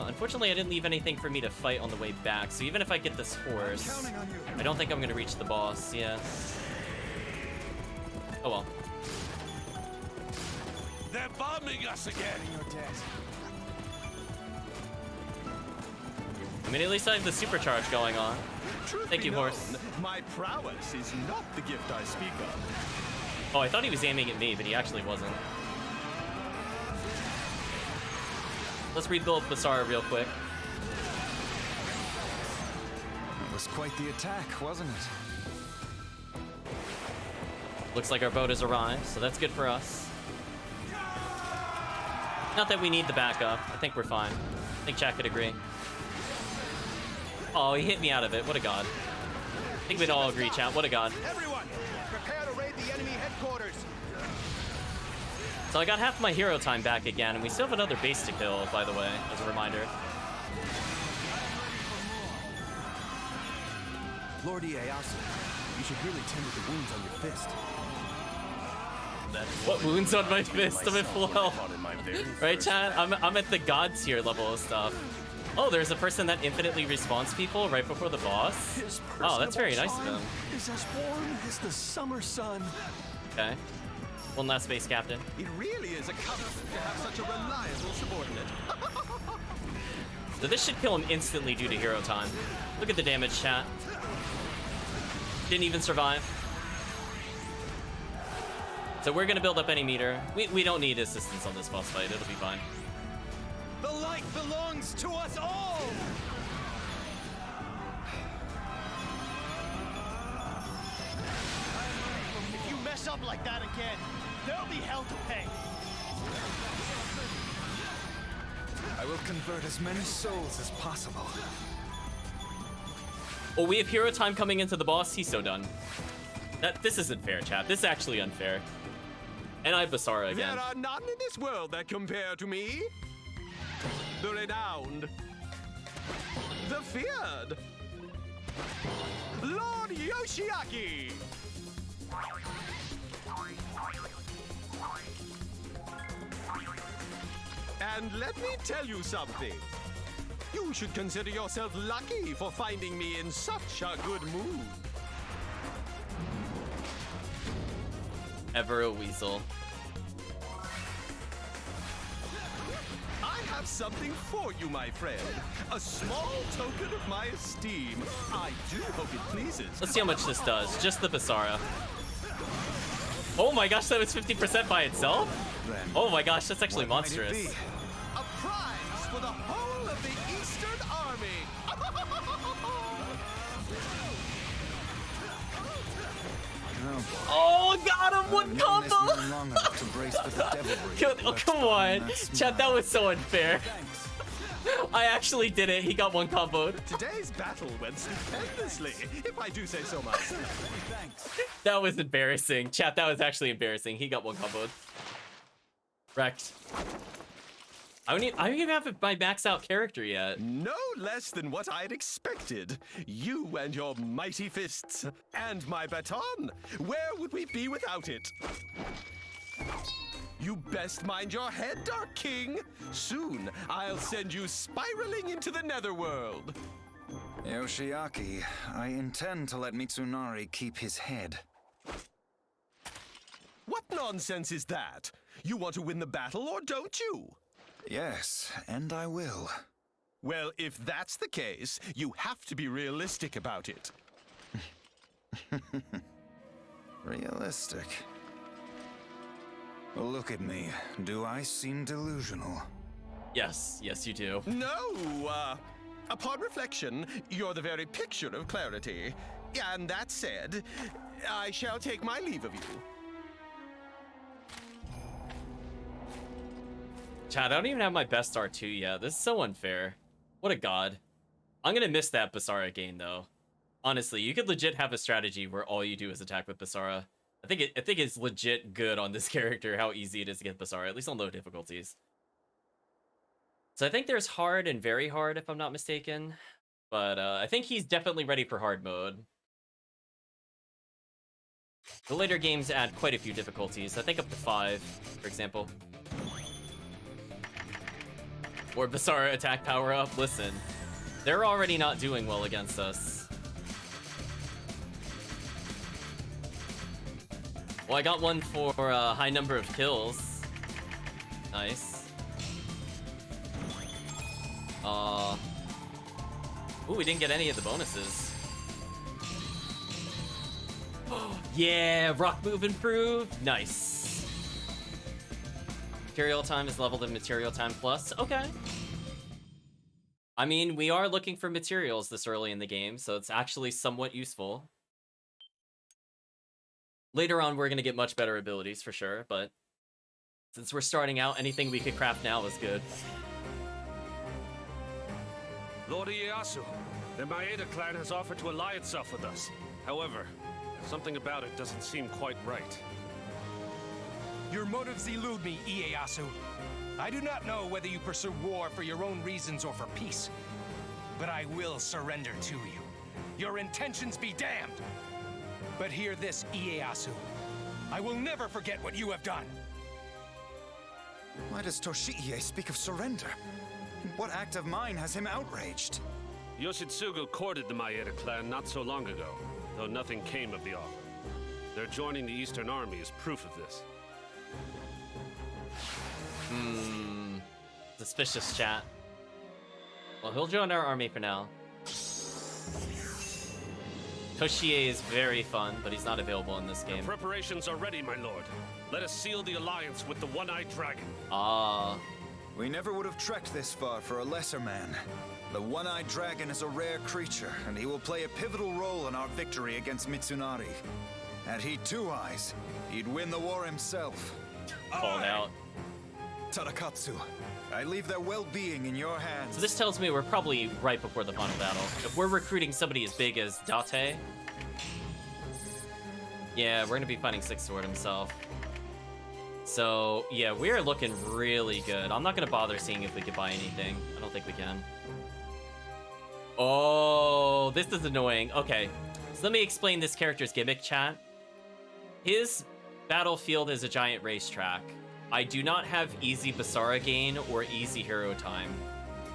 Unfortunately, I didn't leave anything for me to fight on the way back, so even if I get this horse, I don't think I'm gonna reach the boss, yeah. Oh well. They're bombing us again. I mean, at least I have the supercharge going on. Truth Thank be you, known, horse. My prowess is not the gift I speak of. Oh, I thought he was aiming at me, but he actually wasn't. Let's rebuild Basara real quick. It was quite the attack, wasn't it? Looks like our boat has arrived, so that's good for us. Not that we need the backup. I think we're fine. I think chat could agree. Oh, he hit me out of it. What a god. I think we'd all agree, chat. What a god. Everyone, prepare to raid the enemy headquarters. So I got half my hero time back again, and we still have another base to kill, by the way, as a reminder. Lord Ieyasu, you should really tend to the wounds on your fist. What wounds on my fist? I'm at full health. Right, chat? I'm at the god tier level of stuff. Oh, there's a person that infinitely respawns people right before the boss? Oh, that's very nice of them. Is as warm as the summer sun. Okay. One last base captain. It really is a comfort to have such a reliable subordinate. So this should kill him instantly due to hero time. Look at the damage, chat. Didn't even survive. So we're gonna build up any meter. We don't need assistance on this boss fight. It'll be fine. The light belongs to us all! If you mess up like that again, there'll be hell to pay. I will convert as many souls as possible. Oh, we have hero time coming into the boss. He's so done. This isn't fair, chat. This is actually unfair. And I have Basara again. There are none in this world that compare to me. The renowned, the feared, Lord Yoshiaki. And let me tell you something. You should consider yourself lucky for finding me in such a good mood. Ever a weasel. I have something for you, my friend. A small token of my esteem. I do hope it pleases. Let's see how much this does. Just the Basara. Oh my gosh, that was 50% by itself? Oh my gosh, that's actually monstrous. A prize for the whole of the Eastern Army. Oh, got him! One combo! Long enough to brace for the devilry. Oh, come on. Chat, that was so unfair. I actually did it. He got one comboed. Today's battle went stupendously, if I do say so myself. That was embarrassing. Chat, that was actually embarrassing. He got one comboed. Wrecked. I don't even have my max out character yet. No less than what I'd expected. You and your mighty fists. And my baton. Where would we be without it? You best mind your head, Dark King. Soon, I'll send you spiraling into the netherworld. Yoshiaki, I intend to let Mitsunari keep his head. What nonsense is that? You want to win the battle, or don't you? Yes, and I will. Well, if that's the case, you have to be realistic about it. Realistic? Look at me. Do I seem delusional? Yes, you do. No, upon reflection, you're the very picture of clarity. And that said, I shall take my leave of you. Chad, I don't even have my best R2 yet. This is so unfair. What a god. I'm gonna miss that Basara game though. Honestly, you could legit have a strategy where all you do is attack with Basara. I think it's legit good on this character how easy it is to get Basara, at least on low difficulties. So I think there's hard and very hard if I'm not mistaken. But I think he's definitely ready for hard mode. The later games add quite a few difficulties. I think up to 5, for example. Or Basara attack power up. Listen, they're already not doing well against us. Well, I got one for a high number of kills. Nice. Ooh, we didn't get any of the bonuses. Yeah, rock move improved. Nice. Material time is leveled in material time plus. Okay. I mean, we are looking for materials this early in the game, so it's actually somewhat useful. Later on, we're going to get much better abilities for sure, but since we're starting out, anything we could craft now is good. Lord Ieyasu, the Maeda clan has offered to ally itself with us. However, something about it doesn't seem quite right. Your motives elude me, Ieyasu. I do not know whether you pursue war for your own reasons or for peace, but I will surrender to you. Your intentions be damned! But hear this, Ieyasu. I will never forget what you have done. Why does Toshiie speak of surrender? What act of mine has him outraged? Yoshitsugu courted the Maeda clan not so long ago, though nothing came of the offer. Their joining the Eastern Army is proof of this. Suspicious, chat. Well, he'll join our army for now. Toshie is very fun, but he's not available in this game. The preparations are ready, my lord. Let us seal the alliance with the One-Eyed Dragon. Ah. We never would have trekked this far for a lesser man. The One-Eyed Dragon is a rare creature, and he will play a pivotal role in our victory against Mitsunari. Had he 2 eyes, he'd win the war himself. Called out. Tadakatsu, I leave their well-being in your hands. So this tells me we're probably right before the final battle. If we're recruiting somebody as big as Date, yeah, we're gonna be fighting Six Sword himself. So yeah, we're looking really good. I'm not gonna bother seeing if we could buy anything. I don't think we can. Oh, this is annoying. Okay, so let me explain this character's gimmick, chat. His battlefield is a giant racetrack. I do not have easy Basara gain or easy hero time,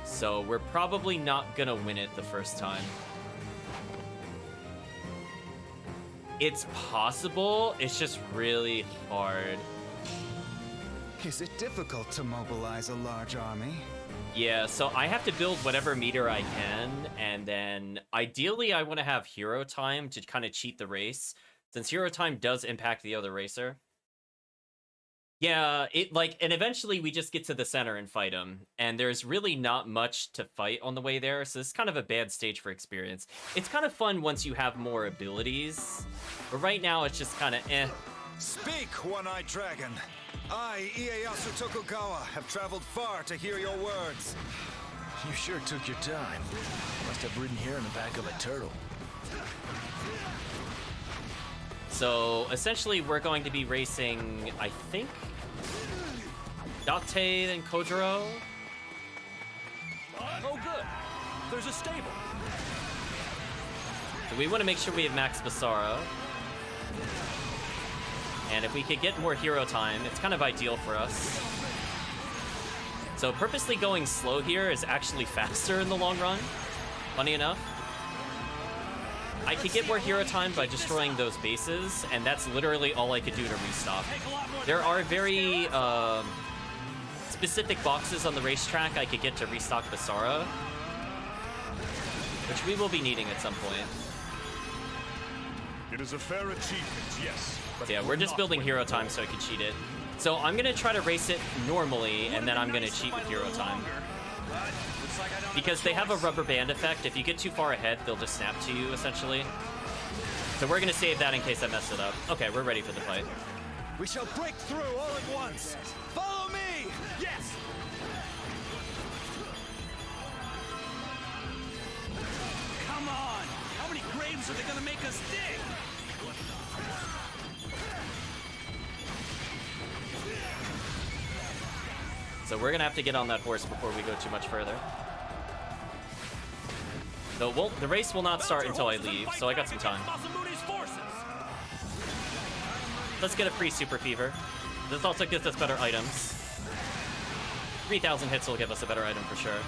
so we're probably not gonna win it the first time. It's possible, it's just really hard. Is it difficult to mobilize a large army? Yeah, so I have to build whatever meter I can, and then ideally I want to have hero time to kind of cheat the race, since hero time does impact the other racer. Yeah, and eventually we just get to the center and fight him, and there's really not much to fight on the way there, so it's kind of a bad stage for experience. It's kind of fun once you have more abilities, but right now it's just kind of eh. Speak, One-Eyed Dragon! I, Ieyasu Tokugawa, have traveled far to hear your words. You sure took your time. Must have ridden here in the back of a turtle. So essentially we're going to be racing, I think, Date and Kojiro. There's a stable. So we want to make sure we have max Basara. And if we could get more hero time, it's kind of ideal for us. So purposely going slow here is actually faster in the long run, funny enough. I could get more hero time by destroying those bases, and that's literally all I could do to restock. There are very specific boxes on the racetrack I could get to restock Basara, which we will be needing at some point. It is a fair achievement, yes. But yeah, we're just building hero time so I can cheat it. So I'm gonna try to race it normally, and then I'm gonna cheat with hero time. Because they have a rubber band effect. If you get too far ahead, they'll just snap to you, essentially. So we're gonna save that in case I mess it up. Okay, we're ready for the fight. We shall break through all at once. Follow me! Yes! Come on! How many graves are they gonna make us dig? So we're gonna have to get on that horse before we go too much further. The race will not start until I leave, so I got some time. Let's get a free Super Fever. This also gives us better items. 3,000 hits will give us a better item for sure.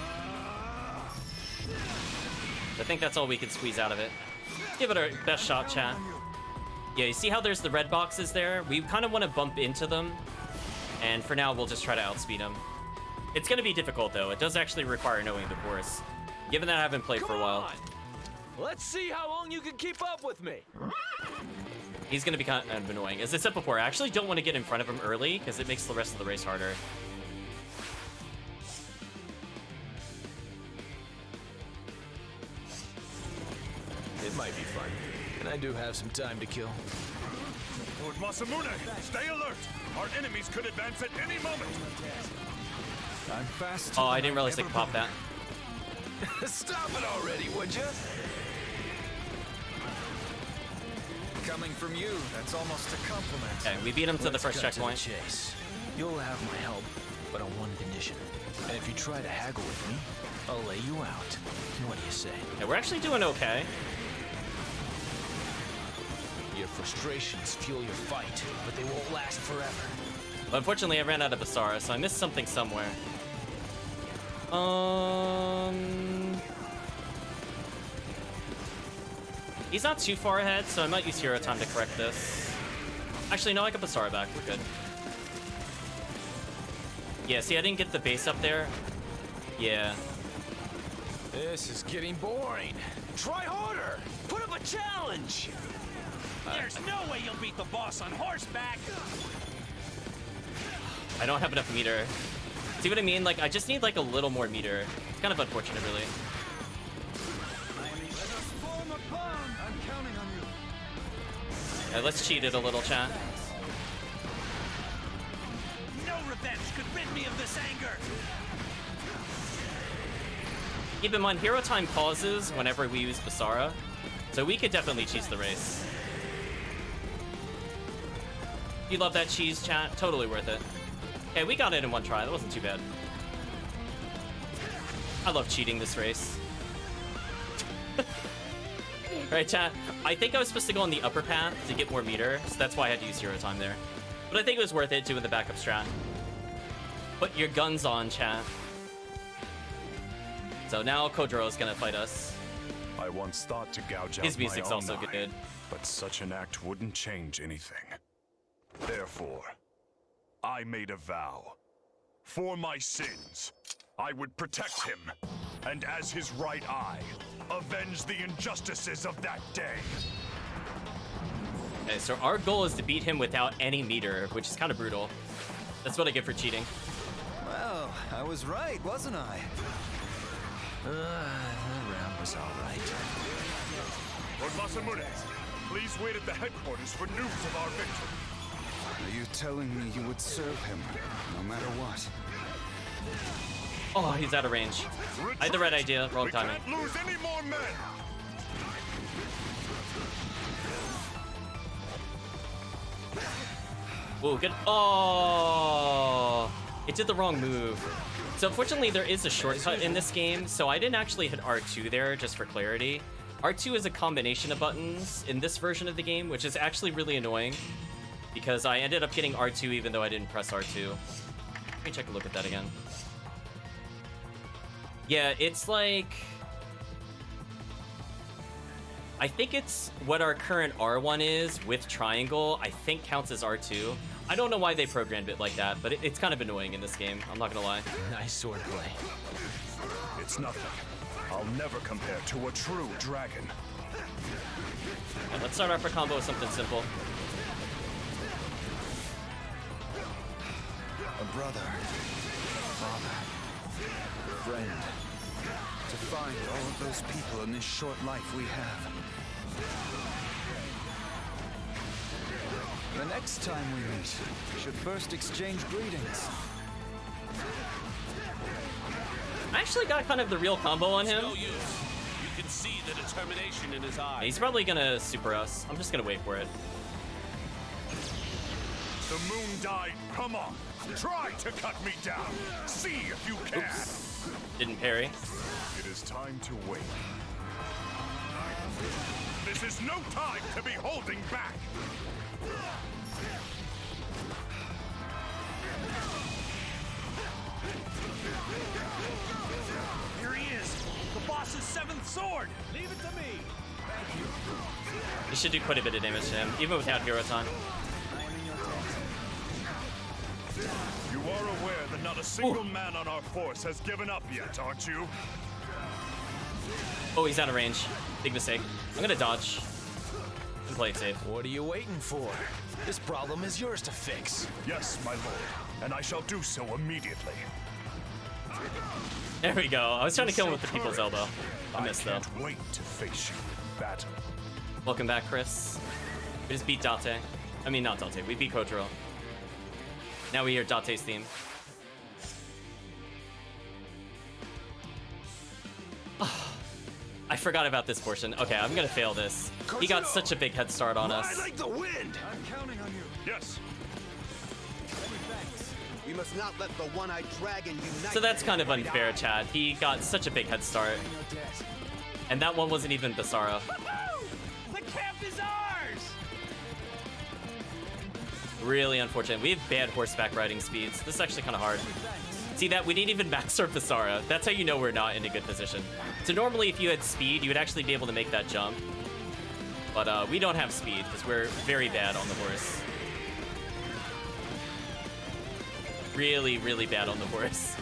I think that's all we can squeeze out of it. Let's give it our best shot, chat. Yeah, you see how there's the red boxes there? We kind of want to bump into them. And for now, we'll just try to outspeed them. It's going to be difficult, though. It does actually require knowing the course. Given that I haven't played for a while. Let's see how long you can keep up with me. He's going to be kind of annoying. As I said before, I actually don't want to get in front of him early, because it makes the rest of the race harder. It might be fun. And I do have some time to kill. Lord Masamune, stay alert! Our enemies could advance at any moment! I'm fast. Oh, I didn't realize they could pop that. Stop it already, would you? Coming from you, that's almost a compliment. Okay, we beat him to the first checkpoint. Chase. You'll have my help, but on one condition. And if you try to haggle with me, I'll lay you out. What do you say? Yeah, we're actually doing okay. Your frustrations fuel your fight, but they won't last forever. But unfortunately, I ran out of Basara, so I missed something somewhere. He's not too far ahead, so I might use hero time to correct this. Actually, no, I got Basara back. We're good. Yeah, see, I didn't get the base up there. Yeah. This is getting boring. Try harder. Put up a challenge. There's no way you'll beat the boss on horseback. I don't have enough meter. See what I mean? Like, I just need like a little more meter. It's kind of unfortunate, really. I'm counting on you. Let's cheat it a little, chat. No revenge could rid me of this anger. Keep in mind, hero time pauses whenever we use Basara, so we could definitely cheese the race. You love that cheese, chat? Totally worth it. Okay, we got it in one try. That wasn't too bad. I love cheating this race. Right, chat? I think I was supposed to go on the upper path to get more meter, so that's why I had to use hero time there. But I think it was worth it doing the backup strat. Put your guns on, chat. So now Kojiro's gonna fight us. I once thought to gouge out His music's my own also eye, good. but such an act wouldn't change anything. Therefore, I made a vow. For my sins, I would protect him, and as his right eye, avenge the injustices of that day. Okay, so our goal is to beat him without any meter, which is kind of brutal. That's what I get for cheating. Well, I was right, wasn't I? The round was all right. Lord Masamune, please wait at the headquarters for news of our victory. Are you telling me you would serve him, no matter what? Oh, he's out of range. I had the right idea, wrong timing. We can't lose any more men! Whoa, good. Oh, it did the wrong move. So unfortunately, there is a shortcut in this game, so I didn't actually hit R2 there, just for clarity. R2 is a combination of buttons in this version of the game, which is actually really annoying, because I ended up getting R2 even though I didn't press R2. Let me take a look at that again. Yeah, it's like... I think it's what our current R1 is with triangle, I think counts as R2. I don't know why they programmed it like that, but it's kind of annoying in this game, I'm not gonna lie. Nice swordplay. It's nothing. I'll never compare to a true dragon. Yeah, let's start off our combo with something simple. A brother, father, friend. To find all of those people in this short life we have. The next time we meet, we should first exchange greetings. I actually got kind of the real combo on him. No use. You can see the determination in his eyes. He's probably gonna super us. I'm just gonna wait for it. The moon died. Come on. Try to cut me down. See if you can. Oops. Didn't parry. It is time to wait. This is no time to be holding back. Here he is, the boss's 7th sword. Leave it to me. Thank you. You should do quite a bit of damage to him, even without hero time. You are aware that not a single man on our force has given up yet, aren't you? Oh, he's out of range. Big mistake. I'm gonna dodge and play it safe. What are you waiting for? This problem is yours to fix. Yes, my lord, and I shall do so immediately. There we go. I was trying to kill him with the people's elbow. I missed though. I can't wait to face you in battle. Welcome back, Chris. We just beat Date. I mean, not Date. We beat Kojiro. Now we hear Date's theme. I forgot about this portion. Okay, I'm gonna fail this. He got such a big head start on us. Like the wind. I'm counting on you. Yes. We must not let the one-eyed dragon unite. So that's kind of unfair, Chad. He got such a big head start. And that one wasn't even Basara. The camp is ours! Really unfortunate. We have bad horseback riding speeds. This is actually kind of hard. See that? We didn't even max our Basara. That's how you know we're not in a good position. So normally if you had speed, you would actually be able to make that jump. But we don't have speed because we're very bad on the horse. Really, really bad on the horse.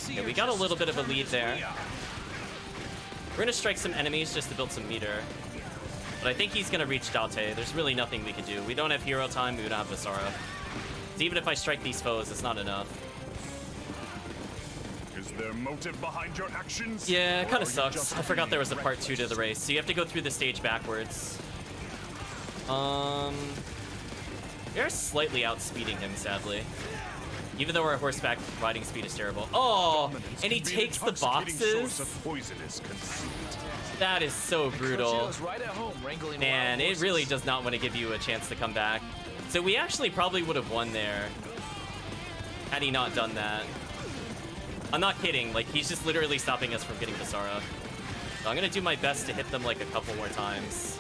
Yeah, we got a little bit of a lead there. We're gonna strike some enemies just to build some meter. But I think he's gonna reach Date. There's really nothing we can do. We don't have hero time, we don't have Basara. So even if I strike these foes, it's not enough. Is there motive behind your actions? Yeah, it kind of sucks. I forgot there was a part 2 to the race. So you have to go through the stage backwards. They're slightly outspeeding him, sadly. Even though our horseback riding speed is terrible. Oh, and he takes the boxes? That is so brutal. Man, it really does not want to give you a chance to come back. So we actually probably would have won there had he not done that. I'm not kidding, like he's just literally stopping us from getting Basara. So I'm gonna do my best to hit them like a couple more times.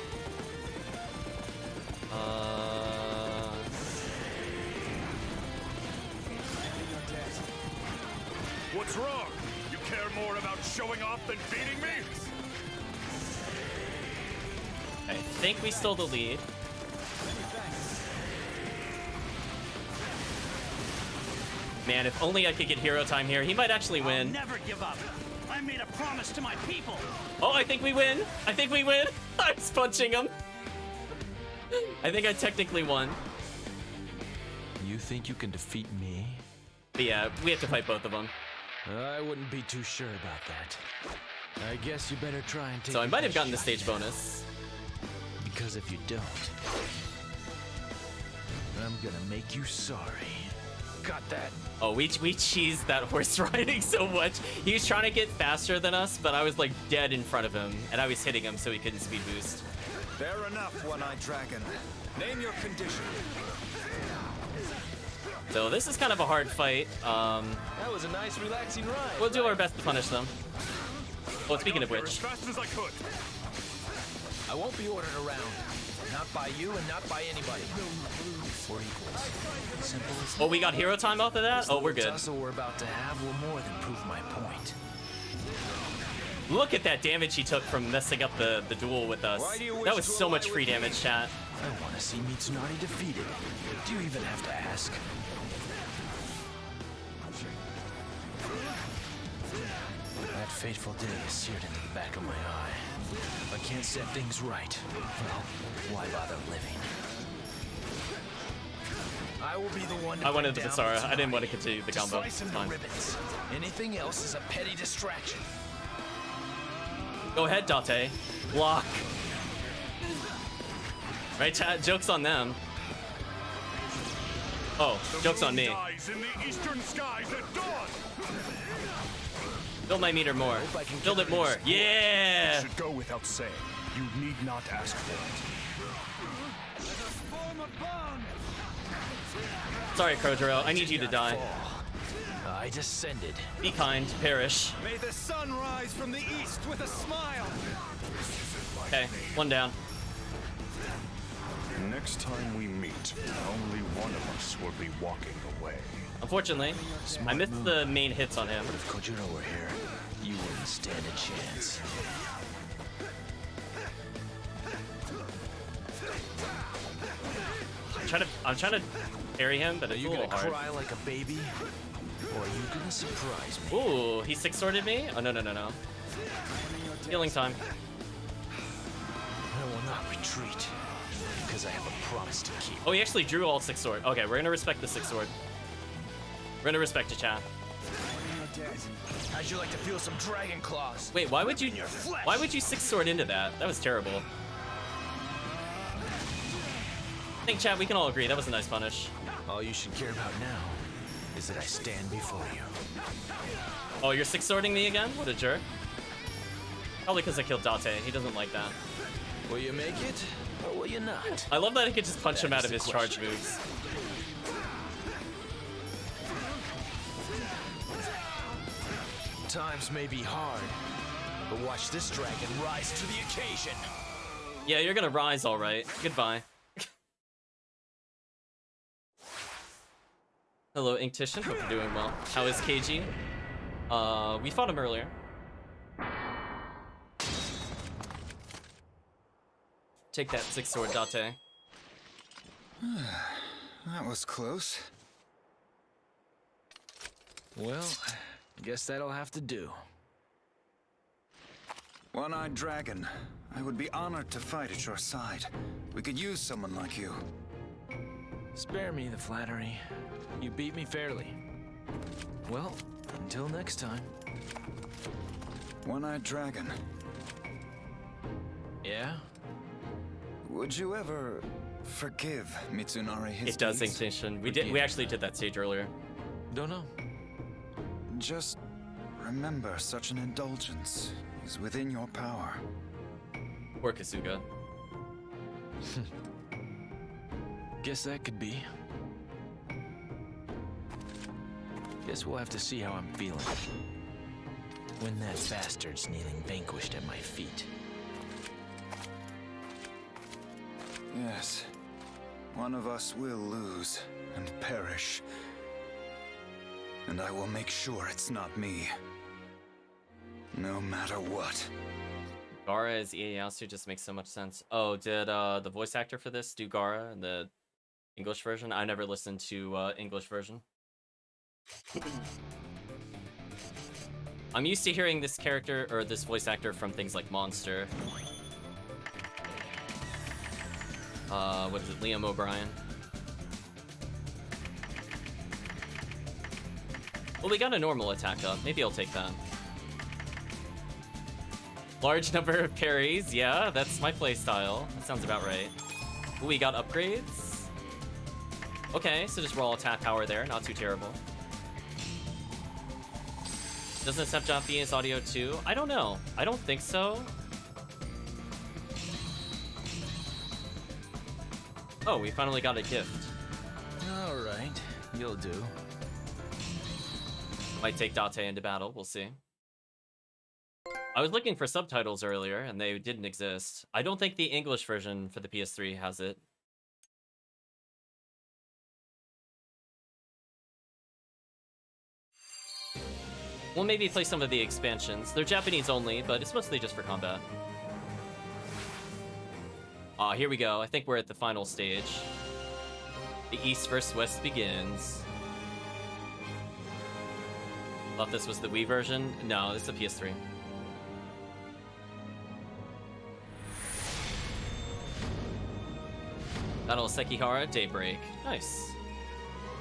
What's wrong? You care more about showing off than beating me? I think we stole the lead. Man, if only I could get hero time here. He might actually win. I'll never give up. I made a promise to my people. Oh, I think we win. I think we win. I was punching him. I think I technically won. You think you can defeat me? But yeah, we have to fight both of them. I wouldn't be too sure about that. I guess you better try and take. So I might have gotten the stage bonus. Because if you don't, I'm gonna make you sorry. Got that? Oh, we cheesed that horse riding so much. He was trying to get faster than us, but I was like dead in front of him, and I was hitting him so he couldn't speed boost. Fair enough, one-eyed dragon. Name your condition. So this is kind of a hard fight. That was a nice, relaxing ride. We'll do our best to punish them. Oh, speaking of As which, fast as I could. I won't be ordered around. Not by you and not by anybody. We're equals. Simple as oh, we got hero time off of that? Oh, we're good. The tussle we're about to have will more than prove my point. Look at that damage he took from messing up the duel with us. That was so much free damage, chat. I want to see Mitsunari defeated. Do you even have to ask? That fateful day is seared into the back of my eye. If I can't set things right, well, why bother living? I will be the one to I wanted the bring Basara. down I didn't want to continue the combo. slice him It's to fine. ribbons. Anything else is a petty distraction. Go ahead, Date. Block. Right, chat? Joke's on them. Oh, joke's on me. Dies in the eastern skies at dawn. Build my meter more. Build it more. Yeah! Should go without saying. You need not ask for it. Sorry, Krojiro. I need you to die. I descended. Be kind. Perish. May the sun rise from the east with a smile. Okay, one down. Next time we meet, only one of us will be walking away. Unfortunately, I missed the main hits on him. If Kojiro were here, you wouldn't stand a chance. I'm trying to parry him, but Are it's a you little gonna hard. cry like a baby? Or are you gonna surprise me? Ooh, he six-sworded me? Oh, no. Healing time. I will not retreat, because I have a promise to keep. Oh, he actually drew all six sword. Okay, we're gonna respect the six sword. We're gonna respect you, chat. How'd you like to feel some dragon claws? Wait, why would you six sword into that? That was terrible. I think, chat, we can all agree that was a nice punish. All you should care about now is that I stand before you. Oh, you're six swording me again? What a jerk. Probably because I killed Date. He doesn't like that. Will you make it, or will you not? I love that I could just punch him That out is of his the charge question. moves. Times may be hard, but watch this dragon rise to the occasion. Yeah, you're gonna rise all right. Goodbye. Hello, Inktition. Hope you're doing well. How is KG? We fought him earlier. Take that six sword, Date. That was close. Well, guess that'll have to do. One-eyed dragon, I would be honored to fight at your side. We could use someone like you. Spare me the flattery. You beat me fairly. Well, until next time. One-eyed dragon. Yeah? Would you ever forgive Mitsunari his It does, deeds? Inktition. We actually did that stage earlier. Don't know. Just remember, such an indulgence is within your power. Poor Kasuga. Guess that could be. Guess we'll have to see how I'm feeling when that bastard's kneeling vanquished at my feet. Yes, one of us will lose and perish. And I will make sure it's not me. No matter what. Gaara as Ieyasu just makes so much sense. Oh, did the voice actor for this do Gaara in the English version? I never listened to English version. I'm used to hearing this character or this voice actor from things like Monster. What is it? Liam O'Brien. Well, we got a normal attack up. Maybe I'll take that. Large number of parries. Yeah, that's my playstyle. That sounds about right. Ooh, we got upgrades. Okay, so just raw attack power there. Not too terrible. Doesn't this have Japanese audio too? I don't know. I don't think so. Oh, we finally got a gift. All right. He'll do. Might take Date into battle, we'll see. I was looking for subtitles earlier, and they didn't exist. I don't think the English version for the PS3 has it. We'll maybe play some of the expansions. They're Japanese only, but it's mostly just for combat. Aw, here we go. I think we're at the final stage. The East vs. West begins. Thought this was the Wii version? No, it's the PS3. Battle of Sekihara, Daybreak. Nice.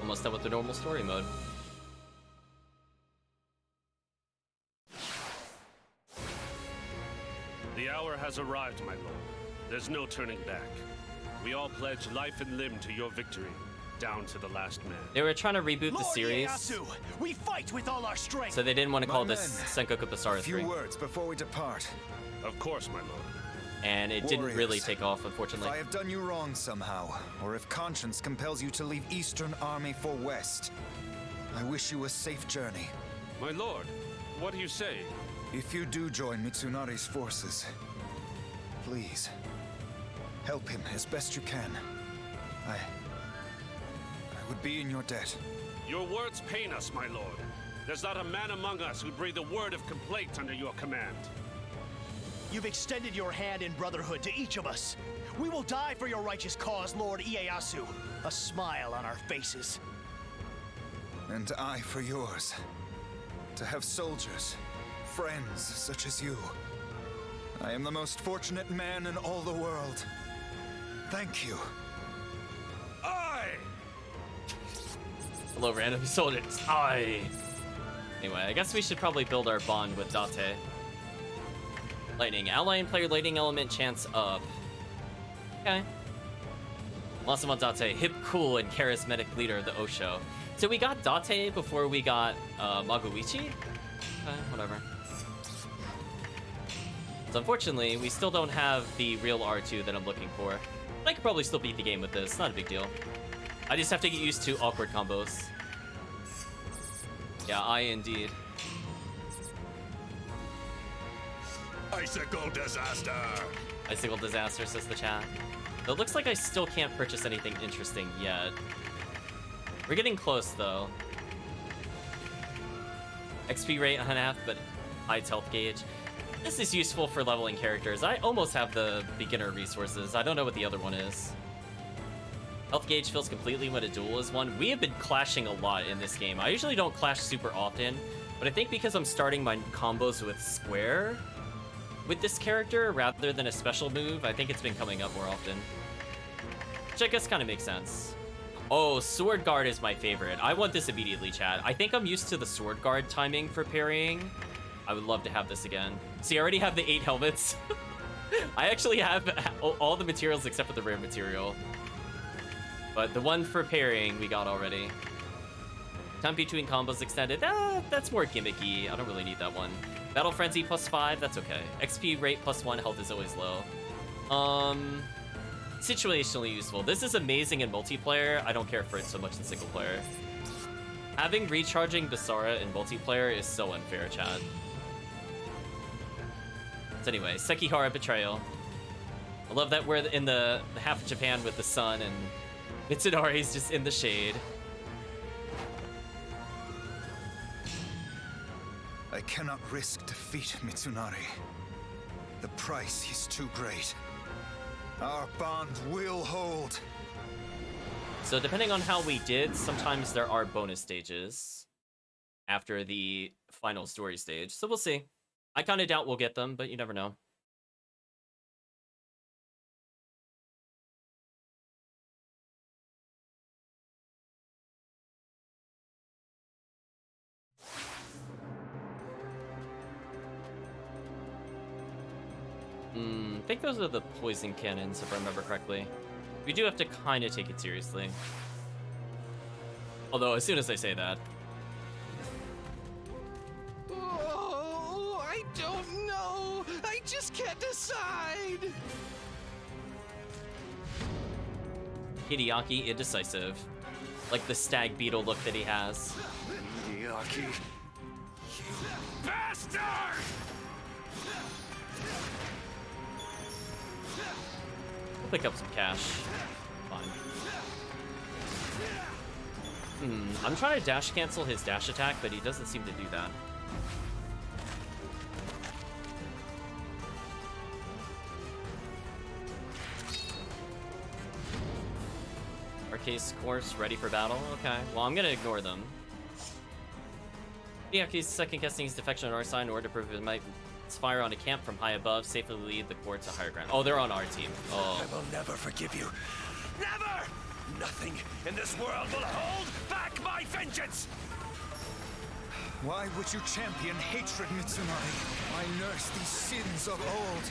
Almost done with the normal story mode. The hour has arrived, my lord. There's no turning back. We all pledge life and limb to your victory, down to the last man. They were trying to reboot the series, Ieyasu, we fight with all our strength. so they didn't want to call this Sengoku Basara 3. A few words before we depart. Of course, my lord. And it didn't really take off, unfortunately. If I have done you wrong somehow, or if conscience compels you to leave Eastern Army for West, I wish you a safe journey. My lord, what do you say? If you do join Mitsunare's forces, please, help him as best you can. I would be in your debt. Your words pain us, my lord. There's not a man among us who'd breathe a word of complaint under your command. You've extended your hand in brotherhood to each of us. We will die for your righteous cause, Lord Ieyasu. A smile on our faces. And I for yours. To have soldiers, friends such as you. I am the most fortunate man in all the world. Thank you. Hello, random soldiers. Anyway, I guess we should probably build our bond with Date. Lightning. Ally and player lightning element chance up. Okay. Massimo Date, hip, cool, and charismatic leader of the Osho. So we got Date before we got Maguichi? Whatever. So unfortunately, we still don't have the real R2 that I'm looking for. I could probably still beat the game with this, not a big deal. I just have to get used to awkward combos. Yeah, indeed. Icicle disaster! Icicle disaster, says the chat. It looks like I still can't purchase anything interesting yet. We're getting close, though. XP rate on half, but high health gauge. This is useful for leveling characters. I almost have the beginner resources. I don't know what the other one is. Health gauge fills completely when a duel is won. We have been clashing a lot in this game. I usually don't clash super often, but I think because I'm starting my combos with Square with this character rather than a special move, I think it's been coming up more often. Which I guess kind of makes sense. Oh, Sword Guard is my favorite. I want this immediately, chat. I think I'm used to the Sword Guard timing for parrying. I would love to have this again. See, I already have the 8 helmets. I actually have all the materials except for the rare material. But the one for parrying we got already. Time between combos extended. That's more gimmicky. I don't really need that one. Battle Frenzy +5, that's okay. XP rate +1, health is always low. Situationally useful. This is amazing in multiplayer. I don't care for it so much in single player. Having recharging Basara in multiplayer is so unfair, chat. So anyway, Sekihara Betrayal. I love that we're in the half of Japan with the sun and Mitsunare's just in the shade. I cannot risk defeat Mitsunare. The price is too great. Our bond will hold. So depending on how we did, sometimes there are bonus stages after the final story stage. So we'll see. I kind of doubt we'll get them, but you never know. I think those are the poison cannons, if I remember correctly. We do have to kind of take it seriously. Although, as soon as I say that... Oh, I don't know. I just can't decide. Hideaki Indecisive. like the stag beetle look that he has. Bastard! We'll pick up some cash. Fine. I'm trying to dash cancel his dash attack, but he doesn't seem to do that. Arcade's course ready for battle? Okay, well I'm gonna ignore them. Hideyaki's second guessing his defection on our side in order to prove it might fire on a camp from high above, safely lead the court to higher ground. Oh, they're on our team. Oh. I will never forgive you. Never! Nothing in this world will hold back my vengeance! Why would you champion hatred, Mitsunari? I nursed these sins of old.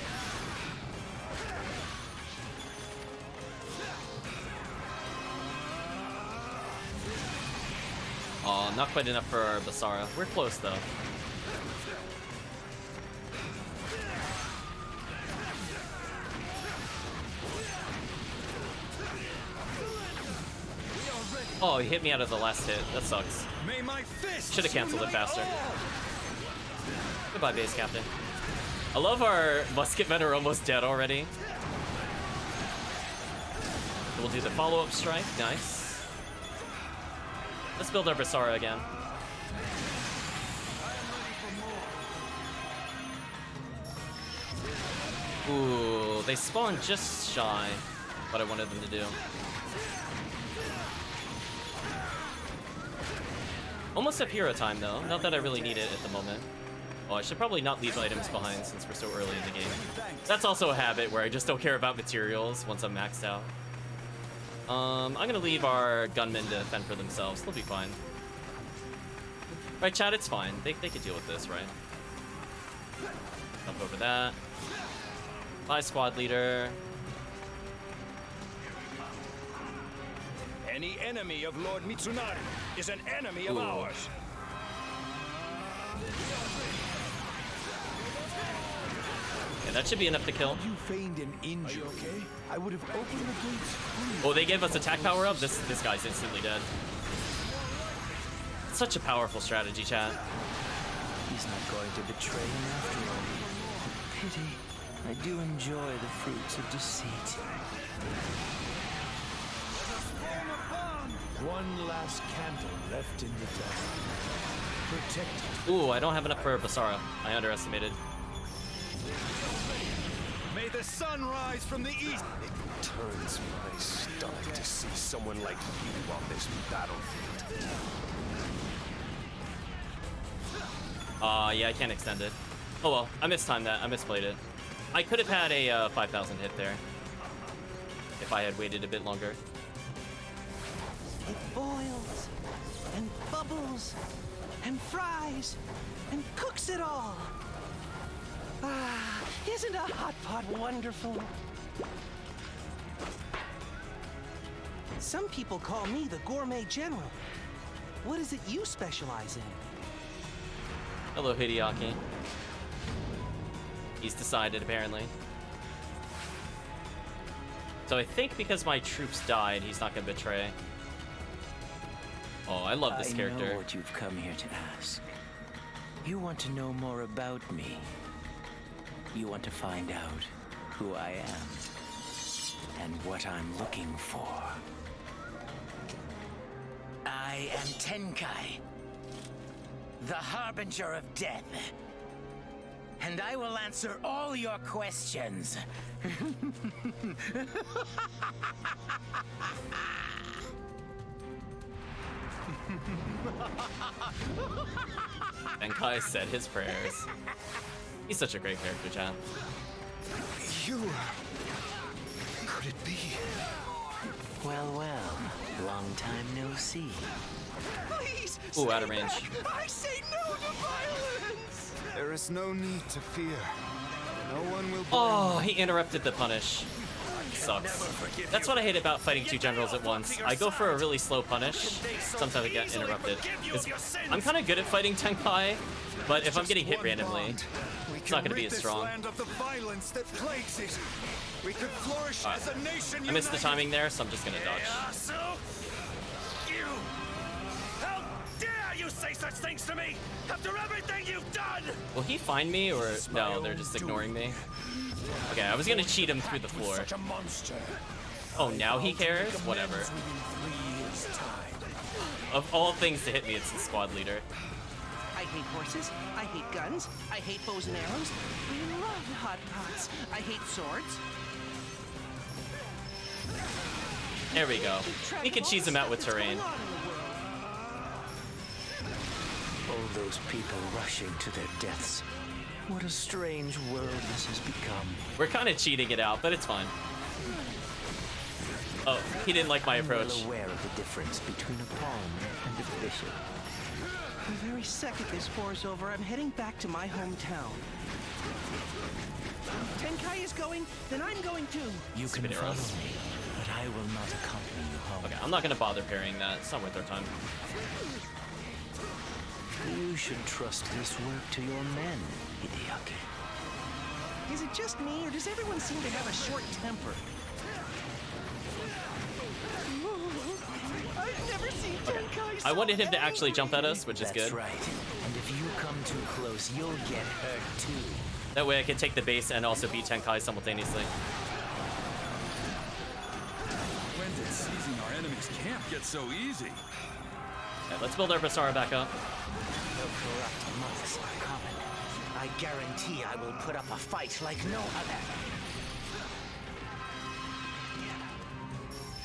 Oh, not quite enough for our Basara. We're close though. Oh, he hit me out of the last hit. That sucks. Should have canceled it faster. Goodbye, base captain. I love our musketmen are almost dead already. We'll do the follow-up strike. Nice. Let's build our Basara again. Ooh, they spawned just shy what I wanted them to do. Almost have hero time though, not that I really need it at the moment. Oh, I should probably not leave items behind since we're so early in the game. That's also a habit where I just don't care about materials once I'm maxed out. I'm gonna leave our gunmen to fend for themselves, they'll be fine. Right, chat, it's fine. They could deal with this, right? Jump over that. Bye, squad leader. Any enemy of Lord Mitsunari is an enemy of ours. Yeah, that should be enough to kill. You feigned an injury. Okay? I would have opened the gates. Oh, they gave us attack power up? This guy's instantly dead. Such a powerful strategy, chat. He's not going to betray him after all. Pity. I do enjoy the fruits of deceit. One last candle left in the dark. Protect. Ooh, I don't have enough for Basara. I underestimated. May the sun rise from the east. It turns my stomach to see someone like you on this battlefield. Yeah, I can't extend it. Oh well, I mistimed that. I misplayed it. I could have had a 5,000 hit there if I had waited a bit longer. It boils, and bubbles, and fries, and cooks it all. Ah, isn't a hot pot wonderful? Some people call me the gourmet general. What is it you specialize in? Hello, Hideaki. He's decided, apparently. So I think because my troops died, he's not gonna betray. Oh, I love this character. I know what you've come here to ask. You want to know more about me. You want to find out who I am and what I'm looking for. I am Tenkai, the Harbinger of Death. And I will answer all your questions. Tenkai said his prayers. He's such a great character, chat. You... Could it be? Well, well. Long time no see. Please! Ooh, out of range. I say no to violence! There is no need to fear. No one will... Oh, he interrupted the punish. Sucks. That's what I hate about fighting two generals at once. I go for a really slow punish, sometimes I get interrupted. I'm kind of good at fighting Tenkai, but if I'm getting hit randomly, it's not going to be as strong. I missed the timing there, so I'm just going to dodge. you say such things to me after everything you've done? Will he find me, or no? They're just ignoring me. Okay, I was gonna cheat him through the floor. Such a monster. Oh, now he cares? Whatever. Of all things to hit me, it's the squad leader. I hate horses. I hate guns. I hate bows and arrows. I love hot pots. I hate swords. There we go. We can cheese him out with terrain. All those people rushing to their deaths. What a strange world this has become. We're kind of cheating it out, but it's fine. Oh, he didn't like my approach. I'm well aware of the difference between a pawn and a bishop. The very second this war's over, I'm heading back to my hometown. If Tenkai is going, then I'm going too. You can follow me, but I will not accompany you home. Okay, I'm not gonna bother parrying that. It's not worth our time. You should trust this work to your men, Hideaki. Is it just me, or does everyone seem to have a short temper? I've never seen Tenkai so I wanted him to actually jump at us, which is good. That's right. And if you come too close, you'll get hurt too. That way I can take the base and also beat Tenkai simultaneously. When did seizing our enemy's camp get so easy? Okay, let's build our Basara back up. No corrupt monks are common. I guarantee I will put up a fight like no other.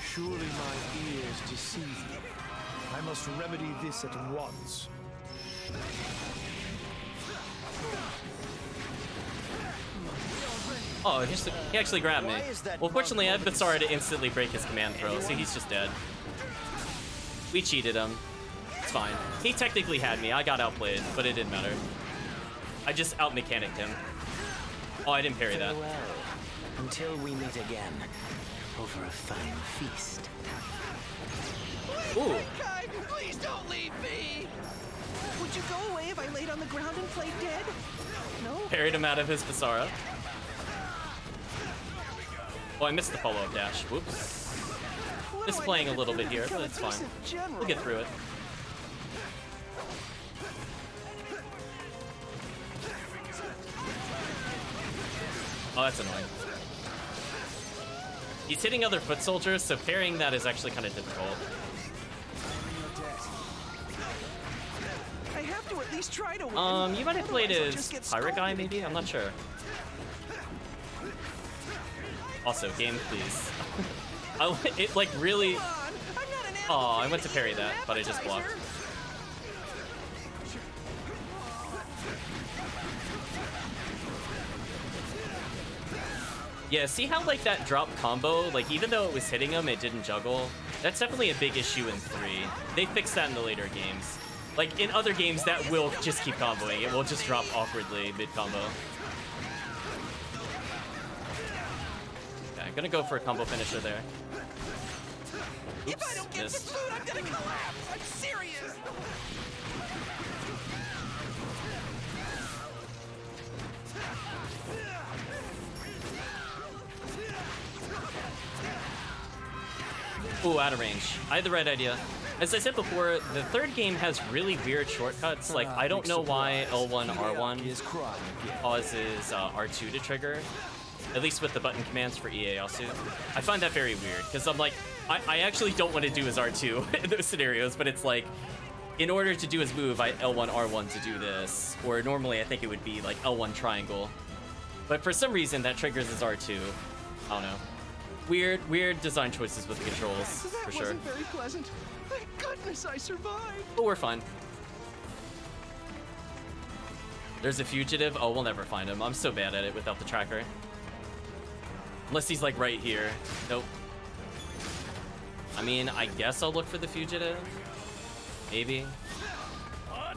Surely my ears deceive me. I must remedy this at once. Oh, he actually grabbed me. Well, fortunately, I have Basara to instantly break his command throw, so he's just dead. We cheated him. It's fine. He technically had me. I got outplayed, but it didn't matter. I just out-mechanicked him. Oh, I didn't parry that. Farewell, until we meet again, over a fine feast. Ooh. Tenkai, please don't leave me! Would you go away if I laid on the ground and played dead? No? Parried him out of his Basara. Oh, I missed the follow-up dash. Whoops. Misplaying a little bit here, but it's fine. We'll get through it. Oh, that's annoying. He's hitting other foot soldiers, so parrying that is actually kind of difficult. I have to at least try to win. You might have played as Pirate Guy, maybe? I'm not sure. Also, game, please. It, like, really... Oh, I went to parry that, but I just blocked. Yeah, see how, like, that drop combo, like, even though it was hitting him, it didn't juggle? That's definitely a big issue in 3. They fixed that in the later games. Like, in other games, that will just keep comboing. It will just drop awkwardly mid-combo. Okay, I'm gonna go for a combo finisher there. Oops, if I don't get missed. some food, I'm gonna collapse! I'm serious! Ooh, out of range. I had the right idea. As I said before, the third game has really weird shortcuts. Like, I don't know why L1, R1 causes R2 to trigger. At least with the button commands for Ieyasu. I find that very weird, because I'm like, I actually don't want to do his R2 in those scenarios, but it's like, in order to do his move, I L1, R1 to do this. Or normally I think it would be like L1 triangle. But for some reason, that triggers his R2. I don't know. Weird design choices with the controls, for sure. That wasn't very pleasant. Thank goodness I survived. But we're fine. There's a fugitive. Oh, we'll never find him. I'm so bad at it without the tracker. Unless he's like right here. Nope. I mean, I guess I'll look for the fugitive. Maybe. I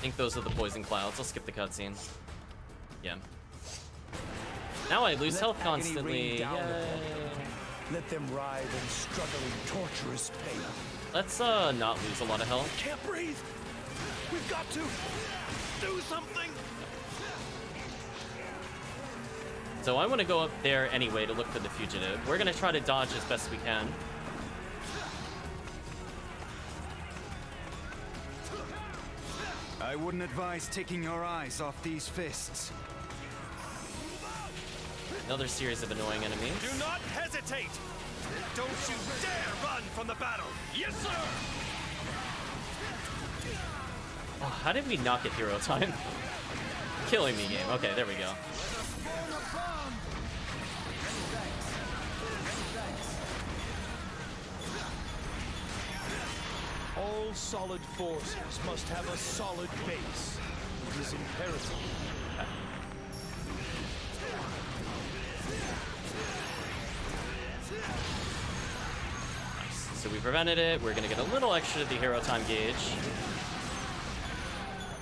think those are the poison clouds. I'll skip the cutscene. Yeah. Now I lose health constantly. Let them writhe and struggle in torturous pain. Let's not lose a lot of health. Can't breathe. We've got to do something. So I want to go up there anyway to look for the fugitive. We're gonna try to dodge as best we can. I wouldn't advise taking your eyes off these fists. Another series of annoying enemies. Do not hesitate! Don't you dare run from the battle! Yes, sir! Oh, how did we not get hero time? Killing me game. Okay, there we go. All solid forces must have a solid base. It is imperative. Nice. So we prevented it. We're gonna get a little extra to the hero time gauge.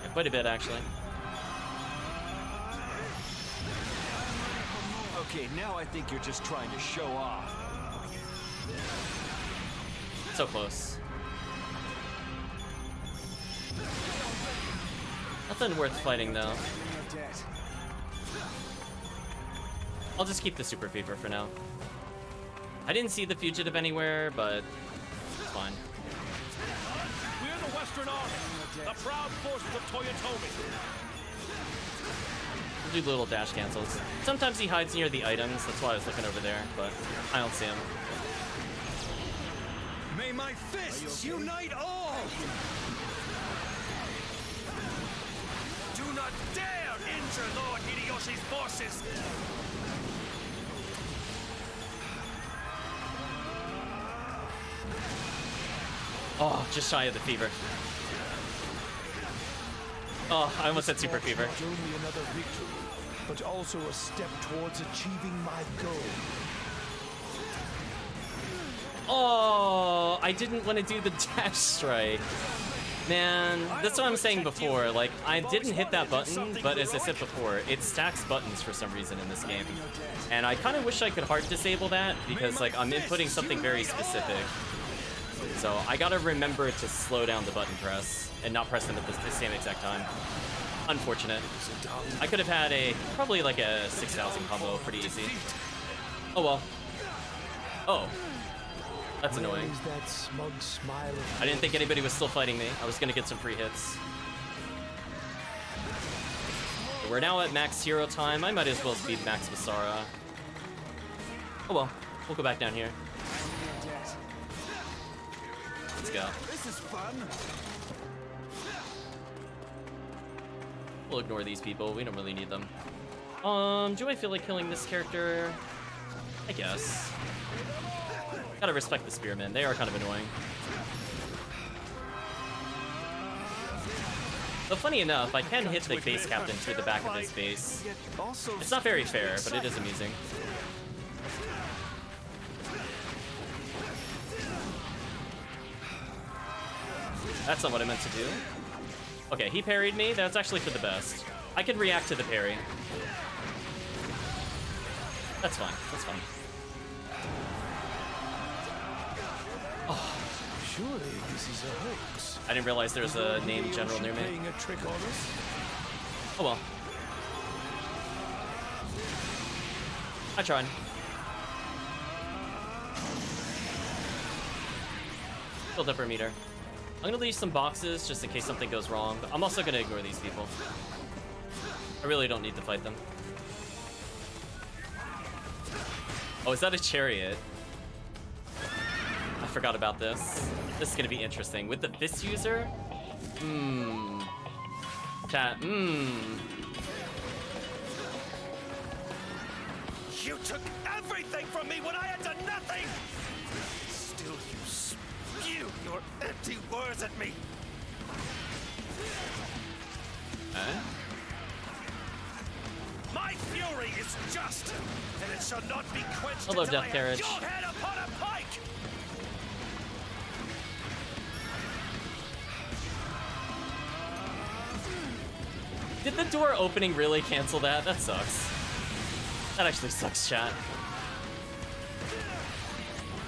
Yeah, quite a bit, actually. Okay, now I think you're just trying to show off. So close. Nothing worth fighting, though. I'll just keep the Super Fever for now. I didn't see the Fugitive anywhere, but it's fine. We're the Western Army, the proud forces of Toyotomi. We'll do little dash cancels. Sometimes he hides near the items, that's why I was looking over there, but I don't see him. May my fists unite all! Do not dare injure Lord Hideyoshi's forces! Oh, just shy of the fever. Oh, I almost said Super Fever. Not only another victory, but also a step towards achieving my goal. Oh, I didn't want to do the dash strike. Man, that's what I'm saying before. Like, I didn't hit that button, but as I said before, it stacks buttons for some reason in this game. And I kind of wish I could hard disable that, because, like, I'm inputting something very specific. So I gotta remember to slow down the button press and not press them at the same exact time. Unfortunate. I could have had probably like a 6,000 combo pretty easy. Oh well. Oh. That's annoying. That smug smile I didn't think anybody was still fighting me. I was gonna get some free hits. We're now at max hero time. I might as well speed max Basara. Oh well. We'll go back down here. Let's go. This is fun. We'll ignore these people. We don't really need them. Do I feel like killing this character? I guess. Gotta respect the spearmen. They are kind of annoying. But funny enough, I can hit the base captain through the back of his base. It's not very fair, but it is amusing. That's not what I meant to do. Okay, he parried me. That's actually for the best. I can react to the parry. That's fine. That's fine. Oh. Surely this is a hoax. I didn't realize there was a named general near me. Playing a trick on us? Oh well. I tried. Build up our meter. I'm gonna leave some boxes just in case something goes wrong, but I'm also gonna ignore these people. I really don't need to fight them. Oh, is that a chariot? I forgot about this. This is gonna be interesting. With the fist user? Chat, You took everything from me when I had done nothing! Still you spew your empty words at me! My fury is just, and it shall not be quenched Hello, until Death I Carriage. have your head upon a pike! Did the door opening really cancel that? That sucks. That actually sucks, chat.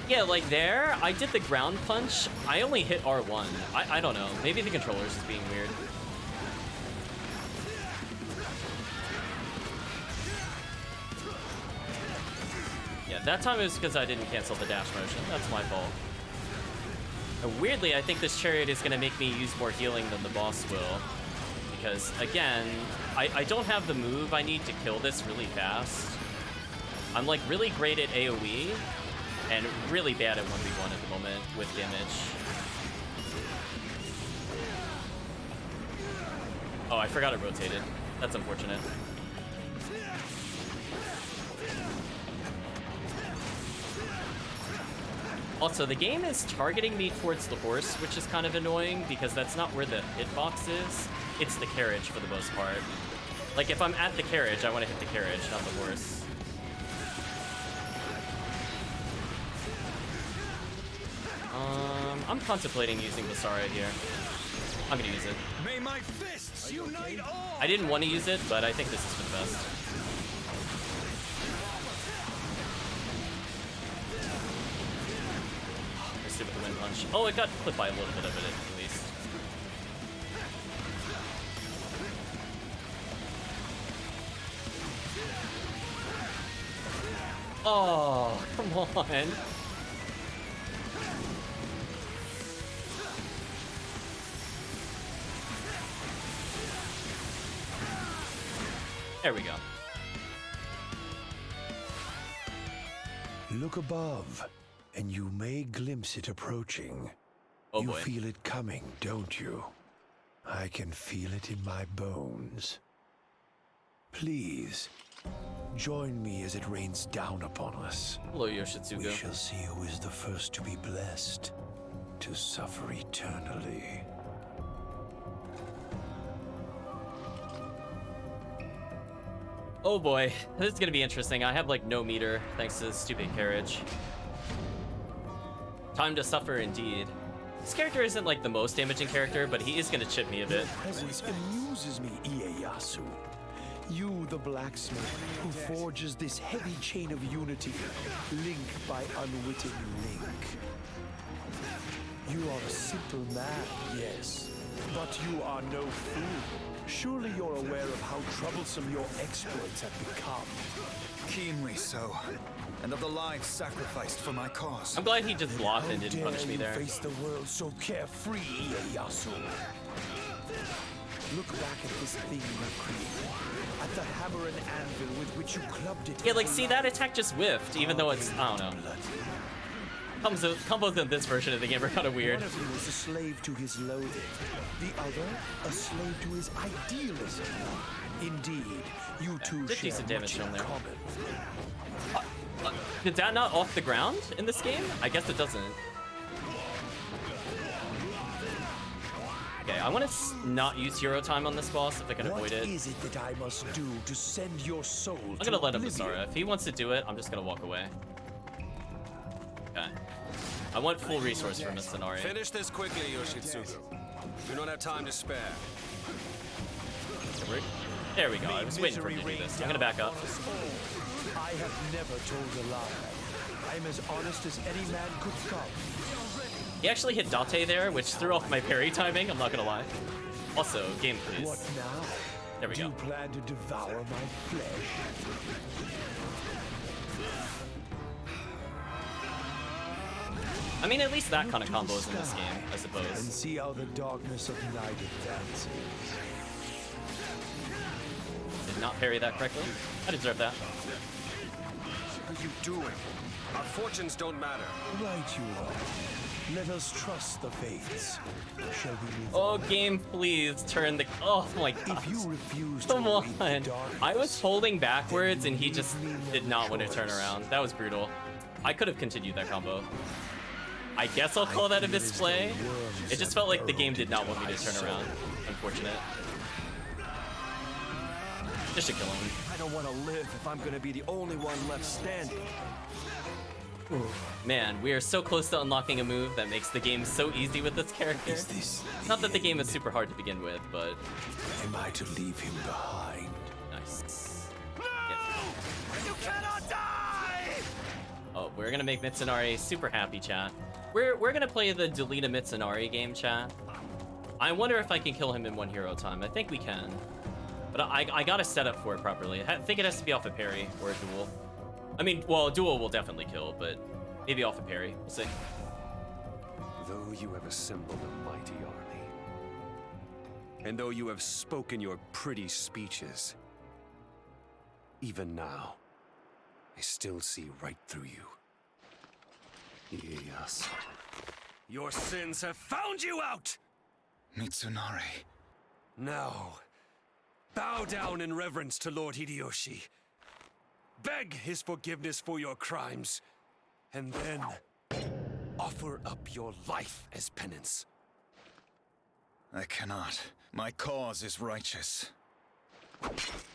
Yeah, like there, I did the ground punch. I only hit R1. I don't know. Maybe the controller's just being weird. Yeah, that time it was because I didn't cancel the dash motion. That's my fault. And weirdly, I think this chariot is going to make me use more healing than the boss will. because, again, I don't have the move I need to kill this really fast. I'm like really great at AoE and really bad at 1v1 at the moment with damage. Oh, I forgot it rotated. That's unfortunate. Also, the game is targeting me towards the horse, which is kind of annoying because that's not where the hitbox is. It's the carriage for the most part. Like, if I'm at the carriage, I want to hit the carriage, not the horse. I'm contemplating using Basara here. I'm gonna use it. May my fists unite all. I didn't want to use it, but I think this is for the best. Let's see with the wind punch. Oh, it got clipped by a little bit of it at least. Oh, come on. There we go. Look above, and you may glimpse it approaching. Oh you boy. feel it coming, don't you? I can feel it in my bones. Please, join me as it rains down upon us. Hello, Yoshitsugu. We shall see who is the first to be blessed, to suffer eternally. Oh boy, this is gonna be interesting. I have like no meter thanks to this stupid carriage. Time to suffer indeed. This character isn't like the most damaging character, but he is gonna chip me a bit. Your presence amuses me, Ieyasu. You, the blacksmith, who forges this heavy chain of unity, link by unwitting link. You are a simple man, yes, but you are no fool. Surely you're aware of how troublesome your exploits have become. Keenly so. And of the lives sacrificed for my cause. I'm glad he just blocked and didn't punish me there. How dare you face the world so carefree, Ieyasu? Look back at this thing you have created. At the hammer and anvil with which you clubbed it. Yeah, like, see, that attack just whiffed, even though it's, I don't know. Combos in this version of the game are kind of weird. One of you is a slave to his loathing. The other, a slave to his idealism. Indeed, you two did share decent damage much from in there. common. Did that not off the ground in this game? I guess it doesn't. Okay, I want to not use hero time on this boss if I can avoid it. What is it that I must do to send your soul I'm gonna let him oblivion? Basara. If he wants to do it, I'm just gonna walk away. Okay. I want full resource from Mitsunari. Finish this quickly, Yoshitsugu. Do not have time to spare. There we go. I was waiting for him to do this. I'm gonna back up. I have never told a lie. I'm as honest as any man could come. He actually hit Date there, which threw off my parry timing, I'm not gonna lie. Also, game please. What now? There we Do go. you plan to devour my flesh? I mean, at least that kind of combo is in this game, I And suppose. see how the darkness of night advances. Did not parry that correctly. I deserve that. What are you doing? Our fortunes don't matter. Right you are. Let us trust the fates. Shall we move Oh, game, please turn the. Oh my god. If you refuse Come to on. await the darkness, I was holding backwards and he just did not want to turn around. That was brutal. I could have continued that combo. I guess I'll call that a misplay. It just felt like the game did not want me to turn around. Unfortunate. Just should kill him. I don't want to live if I'm going to be the only one left standing. Man, we are so close to unlocking a move that makes the game so easy with this character. Not that the game is super hard to begin with, but... Am I to leave him behind? Nice. You cannot die! Oh, we're gonna make Mitsunari super happy, chat. We're gonna play the Delete a Mitsunari game, chat. I wonder if I can kill him in one hero time. I think we can. But I gotta set up for it properly. I think it has to be off a parry or a duel. I mean, well, a duel will definitely kill, but maybe off a parry. We'll see. Though you have assembled a mighty army, And though you have spoken your pretty speeches, even now, I still see right through you. Ieyasu. Your sins have found you out! Mitsunari. Now, bow down in reverence to Lord Hideyoshi. Beg his forgiveness for your crimes, and then offer up your life as penance. I cannot. My cause is righteous.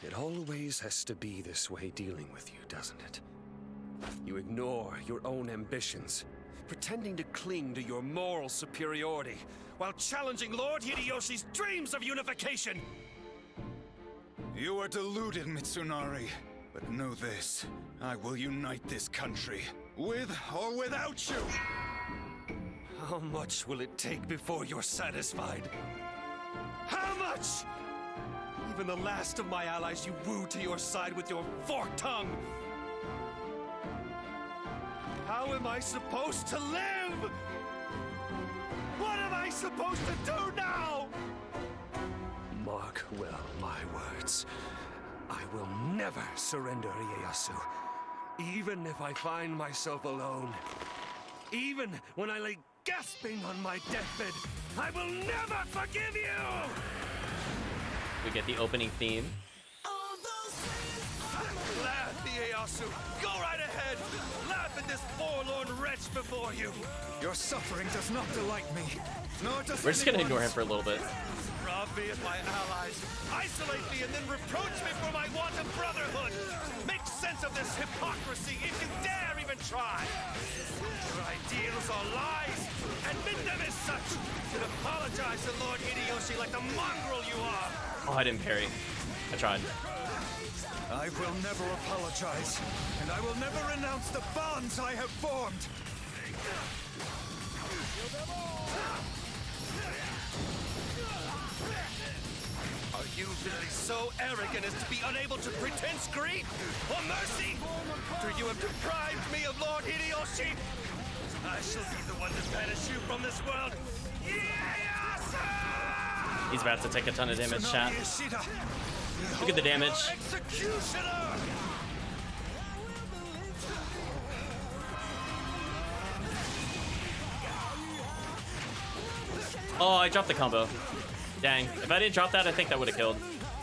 It always has to be this way dealing with you, doesn't it? You ignore your own ambitions, pretending to cling to your moral superiority, while challenging Lord Hideyoshi's dreams of unification! You are deluded, Mitsunari. But know this, I will unite this country, with or without you! How much will it take before you're satisfied? How much? Even the last of my allies you wooed to your side with your forked tongue! How am I supposed to live? What am I supposed to do now? Mark well my words. I will never surrender, Ieyasu. Even if I find myself alone. Even when I lay gasping on my deathbed, I will never forgive you! We get the opening theme. Laugh, Ieyasu! Go right ahead! Laugh at this forlorn wretch before you! Your suffering does not delight me, nor does We're just gonna ignore him for a little bit. Rob me of my allies, isolate me, and then reproach me for my want of brotherhood! Make sense of this hypocrisy if you dare even try! Your ideals are lies! Admit them as such! And apologize to Lord Hideyoshi like the mongrel you are! Oh, I didn't parry. I tried. I will never apologize, and I will never renounce the bonds I have formed! Are you really so arrogant as to be unable to pretense grief or mercy? After you have deprived me of Lord Hideyoshi, I shall be the one to banish you from this world. Ieyasu! He's about to take a ton of damage, chat. Look at the damage. Executioner! Oh, I dropped the combo. Dang. If I didn't drop that, I think that would have killed.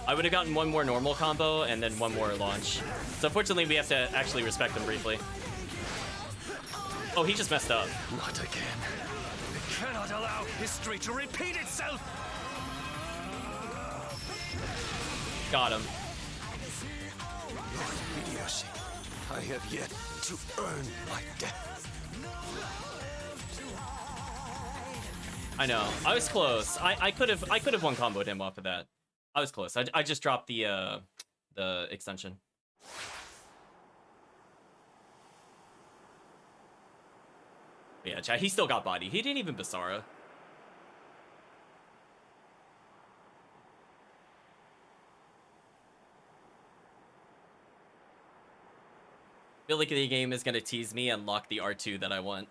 I would have gotten one more normal combo and then one more launch. So unfortunately, we have to actually respect him briefly. Oh, he just messed up. Not again. I cannot allow history to repeat itself! Got him. Lord Hideyoshi, I have yet to earn my death. I know. I was close. I could have one comboed him off of that. I was close. I just dropped the extension. But yeah, chat, he still got body. He didn't even Basara. I feel like the game is gonna tease me and lock the R2 that I want.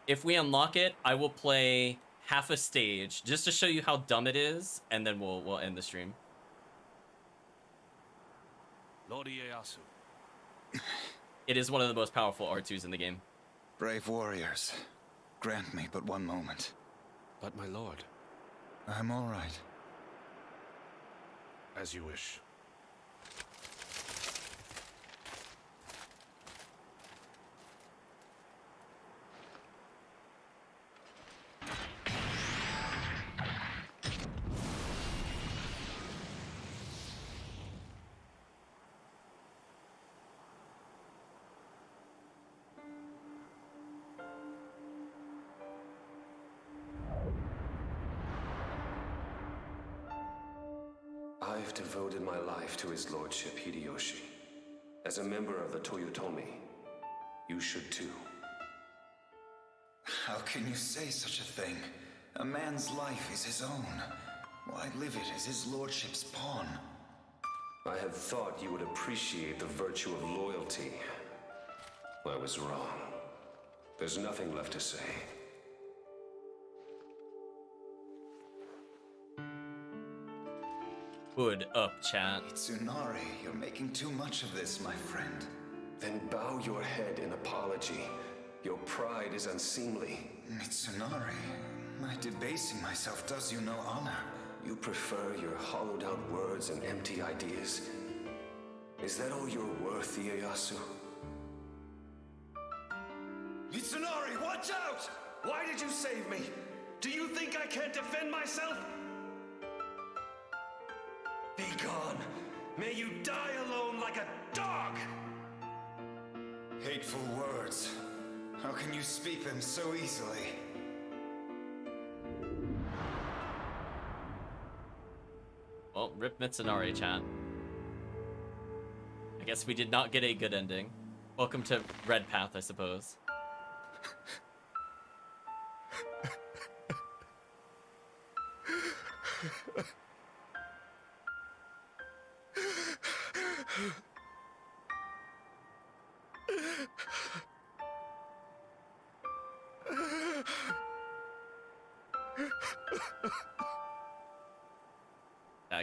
If we unlock it, I will play half a stage just to show you how dumb it is, and then we'll end the stream. Lord Ieyasu. It is one of the most powerful R2s in the game. Brave warriors, grant me but one moment. But my lord. I'm all right. As you wish. I've devoted my life to his lordship Hideyoshi. As a member of the Toyotomi, you should too. How can you say such a thing? A man's life is his own. Why live it as his lordship's pawn? I had thought you would appreciate the virtue of loyalty. I was wrong. There's nothing left to say. Hood up, chat. Itsunari, you're making too much of this, my friend. Then bow your head in apology. Your pride is unseemly. Mitsunari, my debasing myself does you no honor. You prefer your hollowed-out words and empty ideas? Is that all you're worth, Ieyasu? Mitsunari, watch out! Why did you save me? Do you think I can't defend myself? Be gone. May you die alone like a dog! Hateful words. How can you speak them so easily? Well, rip Mitsunari, chat. I guess we did not get a good ending. Welcome to Red Path, I suppose.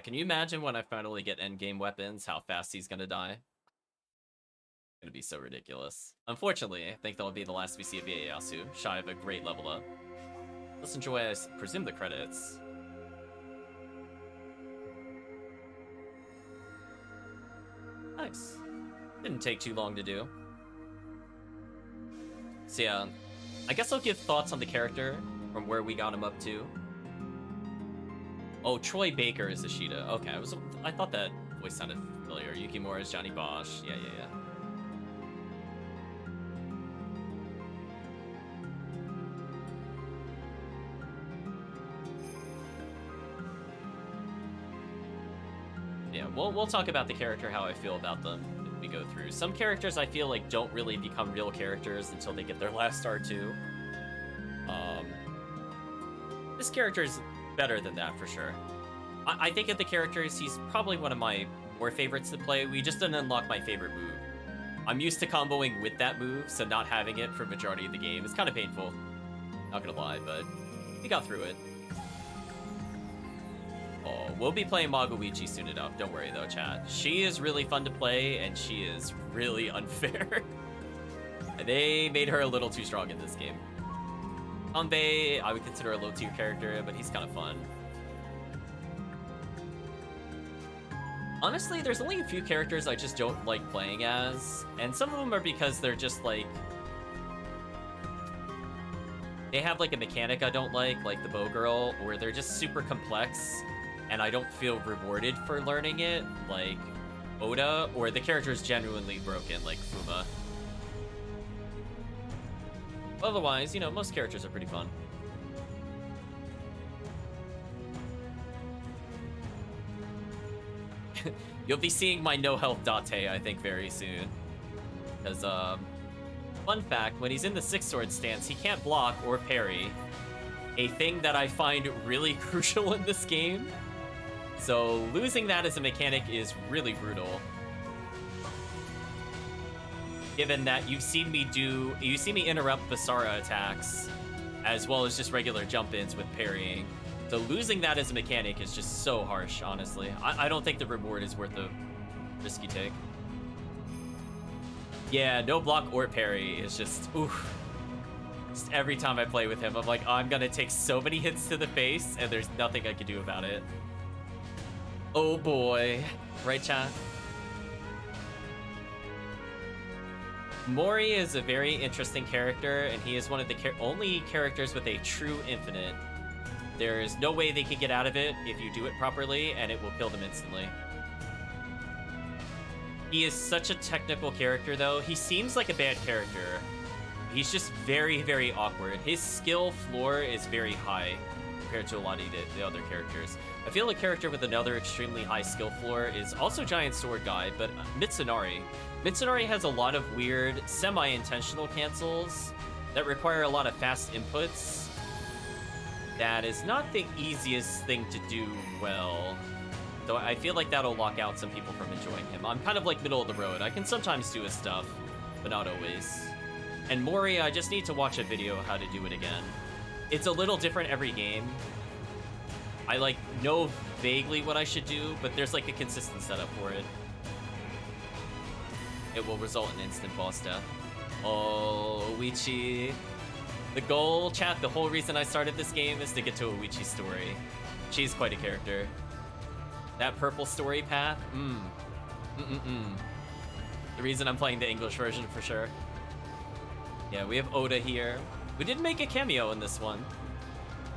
Can you imagine when I finally get endgame weapons, how fast he's gonna die? It's gonna be so ridiculous. Unfortunately, I think that'll be the last we see of Ieyasu, shy of a great level up. Let's enjoy, I presume, the credits. Nice. Didn't take too long to do. So yeah, I guess I'll give thoughts on the character from where we got him up to. Oh, Troy Baker is Ishida. Okay, I thought that voice sounded familiar. Yukimura is Johnny Bosch. Yeah. Yeah, we'll talk about the character, how I feel about them as we go through. Some characters I feel like don't really become real characters until they get their last R2. This character is better than that, for sure. I think of the characters, he's probably one of my more favorites to play. We just didn't unlock my favorite move. I'm used to comboing with that move, so not having it for majority of the game is kind of painful. Not gonna lie, but we got through it. Oh, we'll be playing Magoichi soon enough. Don't worry though, chat. She is really fun to play, and she is really unfair. They made her a little too strong in this game. Hanbei, I would consider a low-tier character, but he's kind of fun. Honestly, there's only a few characters I just don't like playing as, and some of them are because they're just like... They have like a mechanic I don't like the Bow Girl, or they're just super complex, and I don't feel rewarded for learning it, like Oda, or the character is genuinely broken, like Fuma. Otherwise, you know, most characters are pretty fun. You'll be seeing my no-health Date, I think, very soon. Because, fun fact, when he's in the six-sword stance, he can't block or parry. A thing that I find really crucial in this game. So, losing that as a mechanic is really brutal. Given that you've seen me interrupt Basara attacks, as well as just regular jump-ins with parrying. So losing that as a mechanic is just so harsh, honestly. I don't think the reward is worth the risk you take. Yeah, no block or parry is just, oof. Just every time I play with him, I'm like, oh, I'm gonna take so many hits to the face, and there's nothing I can do about it. Oh boy. Right, chat? Mori is a very interesting character, and he is one of the only characters with a true infinite. There's no way they can get out of it if you do it properly, and it will kill them instantly. He is such a technical character, though. He seems like a bad character. He's just very, very awkward. His skill floor is very high compared to a lot of the other characters. I feel a character with another extremely high skill floor is also Giant Sword Guy, but Mitsunari. Mitsunari has a lot of weird, semi-intentional cancels that require a lot of fast inputs. That is not the easiest thing to do well. Though I feel like that'll lock out some people from enjoying him. I'm kind of like middle of the road. I can sometimes do his stuff, but not always. And Mori, I just need to watch a video how to do it again. It's a little different every game. I like know vaguely what I should do, but there's like a consistent setup for it. It will result in instant boss death. Oh, Oichi. The goal, chat, the whole reason I started this game is to get to Oichi's story. She's quite a character. That purple story path, The reason I'm playing the English version for sure. Yeah, we have Oda here. We didn't make a cameo in this one.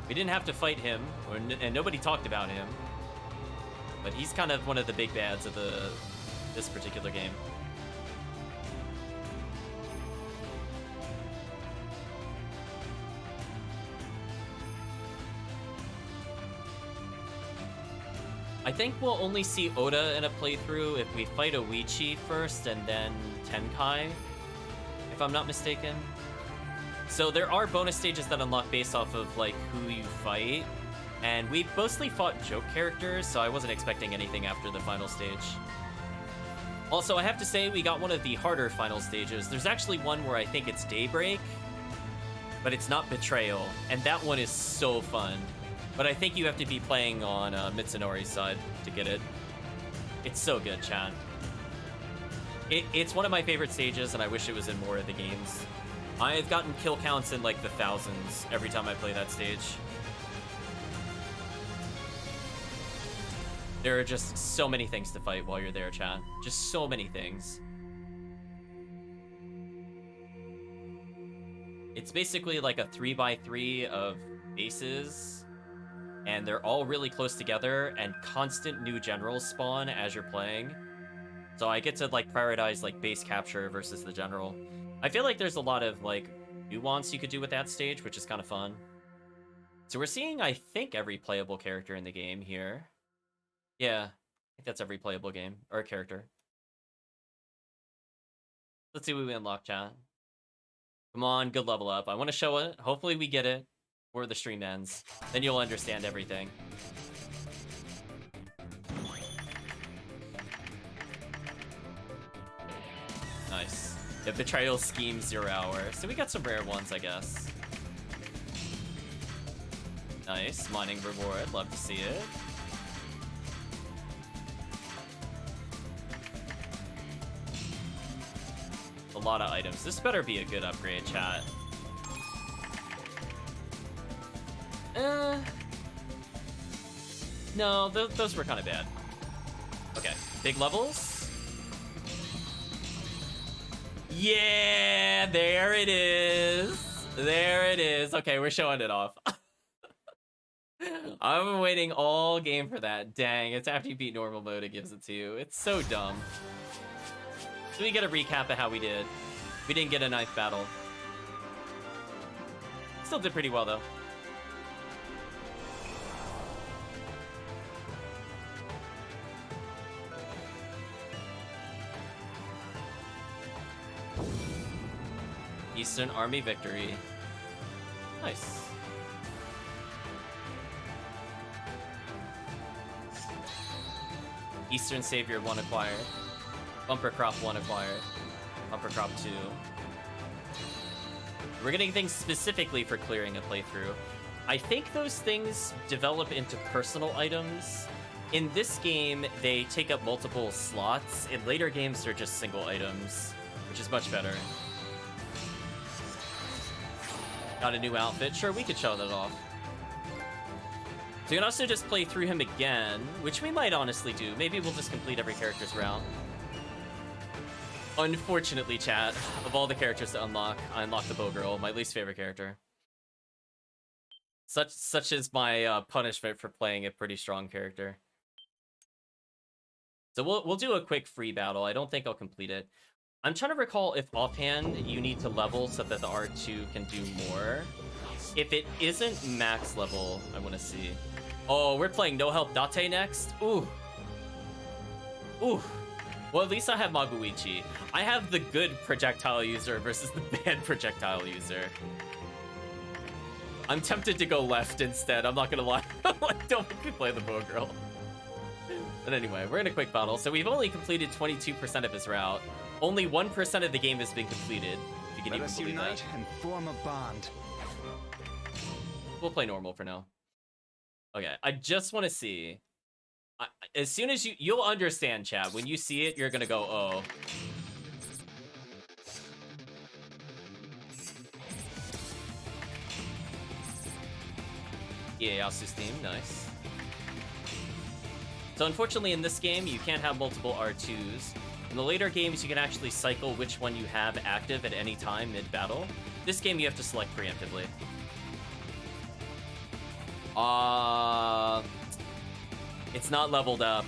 We didn't have to fight him, and nobody talked about him. But he's kind of one of the big bads of this particular game. I think we'll only see Oda in a playthrough if we fight Oichi first and then Tenkai, if I'm not mistaken. So there are bonus stages that unlock based off of like who you fight, and we mostly fought joke characters, so I wasn't expecting anything after the final stage. Also, I have to say we got one of the harder final stages. There's actually one where I think it's Daybreak, but it's not Betrayal, and that one is so fun. But I think you have to be playing on Mitsunori's side to get it. It's so good, chat. It's one of my favorite stages, and I wish it was in more of the games. I've gotten kill counts in like the thousands every time I play that stage. There are just so many things to fight while you're there, chat. Just so many things. It's basically like a 3x3 of bases, and they're all really close together, and constant new generals spawn as you're playing. So I get to like prioritize like base capture versus the general. I feel like there's a lot of like nuance you could do with that stage, which is kind of fun. So we're seeing, I think, every playable character in the game here. Yeah, I think that's every playable game or character. Let's see what we unlock, chat. Come on, good level up. I want to show it. Hopefully we get it before the stream ends. Then you'll understand everything. Nice. The Betrayal Scheme 0 hour. So we got some rare ones, I guess. Nice. Mining reward. Love to see it. A lot of items. This better be a good upgrade, chat. No, those were kind of bad. Okay, big levels. Yeah, there it is. There it is. Okay, we're showing it off. I've been waiting all game for that. Dang, it's after you beat normal mode, it gives it to you. It's so dumb. So we get a recap of how we did. We didn't get a ninth battle. Still did pretty well, though. Eastern Army victory. Nice. Eastern Savior 1 acquired. Bumper Crop 1 acquired. Bumper Crop 2. We're getting things specifically for clearing a playthrough. I think those things develop into personal items. In this game, they take up multiple slots. In later games, they're just single items, which is much better. Got a new outfit. Sure, we could show that off. So you can also just play through him again, which we might honestly do. Maybe we'll just complete every character's route. Unfortunately, chat, of all the characters to unlock, I unlocked the Bow Girl, my least favorite character. Such is my punishment for playing a pretty strong character. So we'll do a quick free battle. I don't think I'll complete it. I'm trying to recall if offhand you need to level so that the R2 can do more. If it isn't max level, I want to see. Oh, we're playing No Help Date next? Ooh. Ooh. Well, at least I have Maguichi. I have the good projectile user versus the bad projectile user. I'm tempted to go left instead, I'm not gonna lie. Don't make me play the Bow Girl. But anyway, we're in a quick battle. So we've only completed 22% of his route. Only 1% of the game has been completed. If you can even believe that. Let us unite and form a bond. We'll play normal for now. Okay, I just want to see. As soon as you'll understand, Chad. When you see it, you're gonna go, oh. Ieyasu's theme, nice. So unfortunately in this game, you can't have multiple R2s. In the later games, you can actually cycle which one you have active at any time mid-battle. This game, you have to select preemptively. It's not leveled up,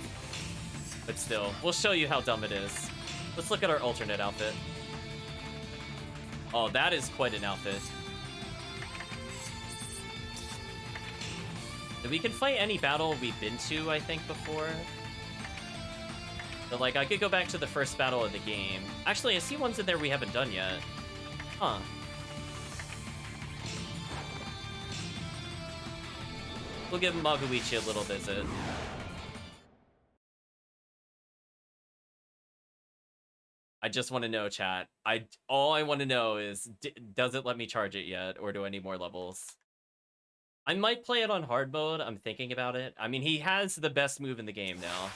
but still, we'll show you how dumb it is. Let's look at our alternate outfit. Oh, that is quite an outfit. We can fight any battle we've been to, I think, before. But, like, I could go back to the first battle of the game. Actually, I see ones in there we haven't done yet. Huh. We'll give Maguichi a little visit. I just want to know, chat. All I want to know is, does it let me charge it yet, or do I need more levels? I might play it on hard mode. I'm thinking about it. I mean, he has the best move in the game now,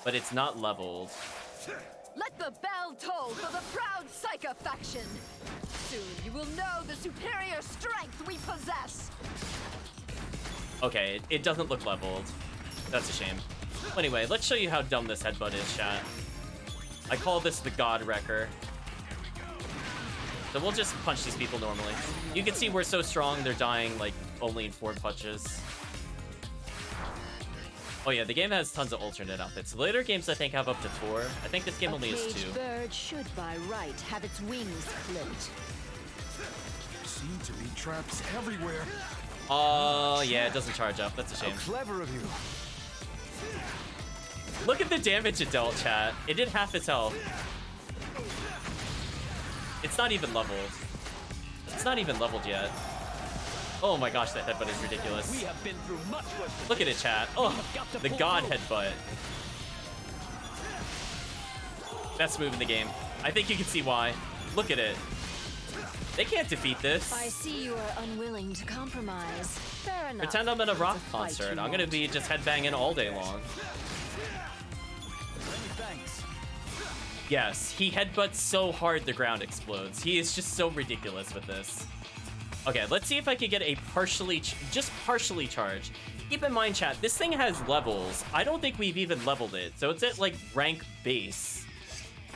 but it's not leveled. Let the bell toll for the proud Psycha faction. Soon you will know the superior strength we possess. Okay, it doesn't look leveled. That's a shame. Anyway, let's show you how dumb this headbutt is, chat. I call this the God Wrecker. So we'll just punch these people normally. You can see we're so strong, they're dying like only in 4 punches. Oh yeah, the game has tons of alternate outfits. Later games I think have up to 4. I think this game only has 2. A bird should by right have its wings clipped. Seem to be traps everywhere. Oh yeah, it doesn't charge up. That's a shame. How clever of you. Look at the damage it dealt, chat. It did half its health. It's not even leveled. It's not even leveled yet. Oh my gosh, that headbutt is ridiculous. We have been through much worse. Look at it, chat. Oh, the God headbutt. Best move in the game. I think you can see why. Look at it. They can't defeat this. I see you are unwilling to compromise. Fair enough. Pretend I'm at a rock concert. I'm gonna be just headbanging all day long. Yes, he headbutts so hard the ground explodes. He is just so ridiculous with this. Okay, let's see if I could get a just partially charged. Keep in mind, chat, this thing has levels. I don't think we've even leveled it, so it's at like rank base.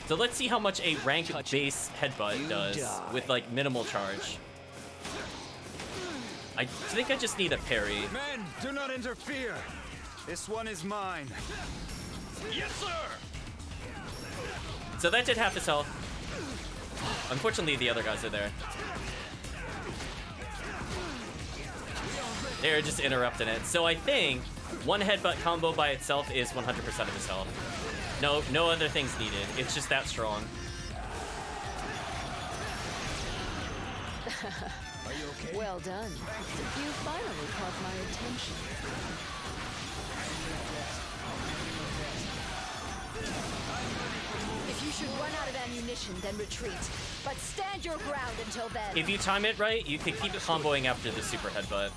So let's see how much a rank base headbutt does with like minimal charge. I think I just need a parry. Men, do not interfere. This one is mine. Yes, sir. So that did half his health. Unfortunately, the other guys are there. They're just interrupting it. So I think one headbutt combo by itself is 100% of his health. No other things needed. It's just that strong. Are you okay? Well done. You finally caught my attention. If you should run out of ammunition, then retreat. But stand your ground until then. If you time it right, you can keep comboing after the super headbutt.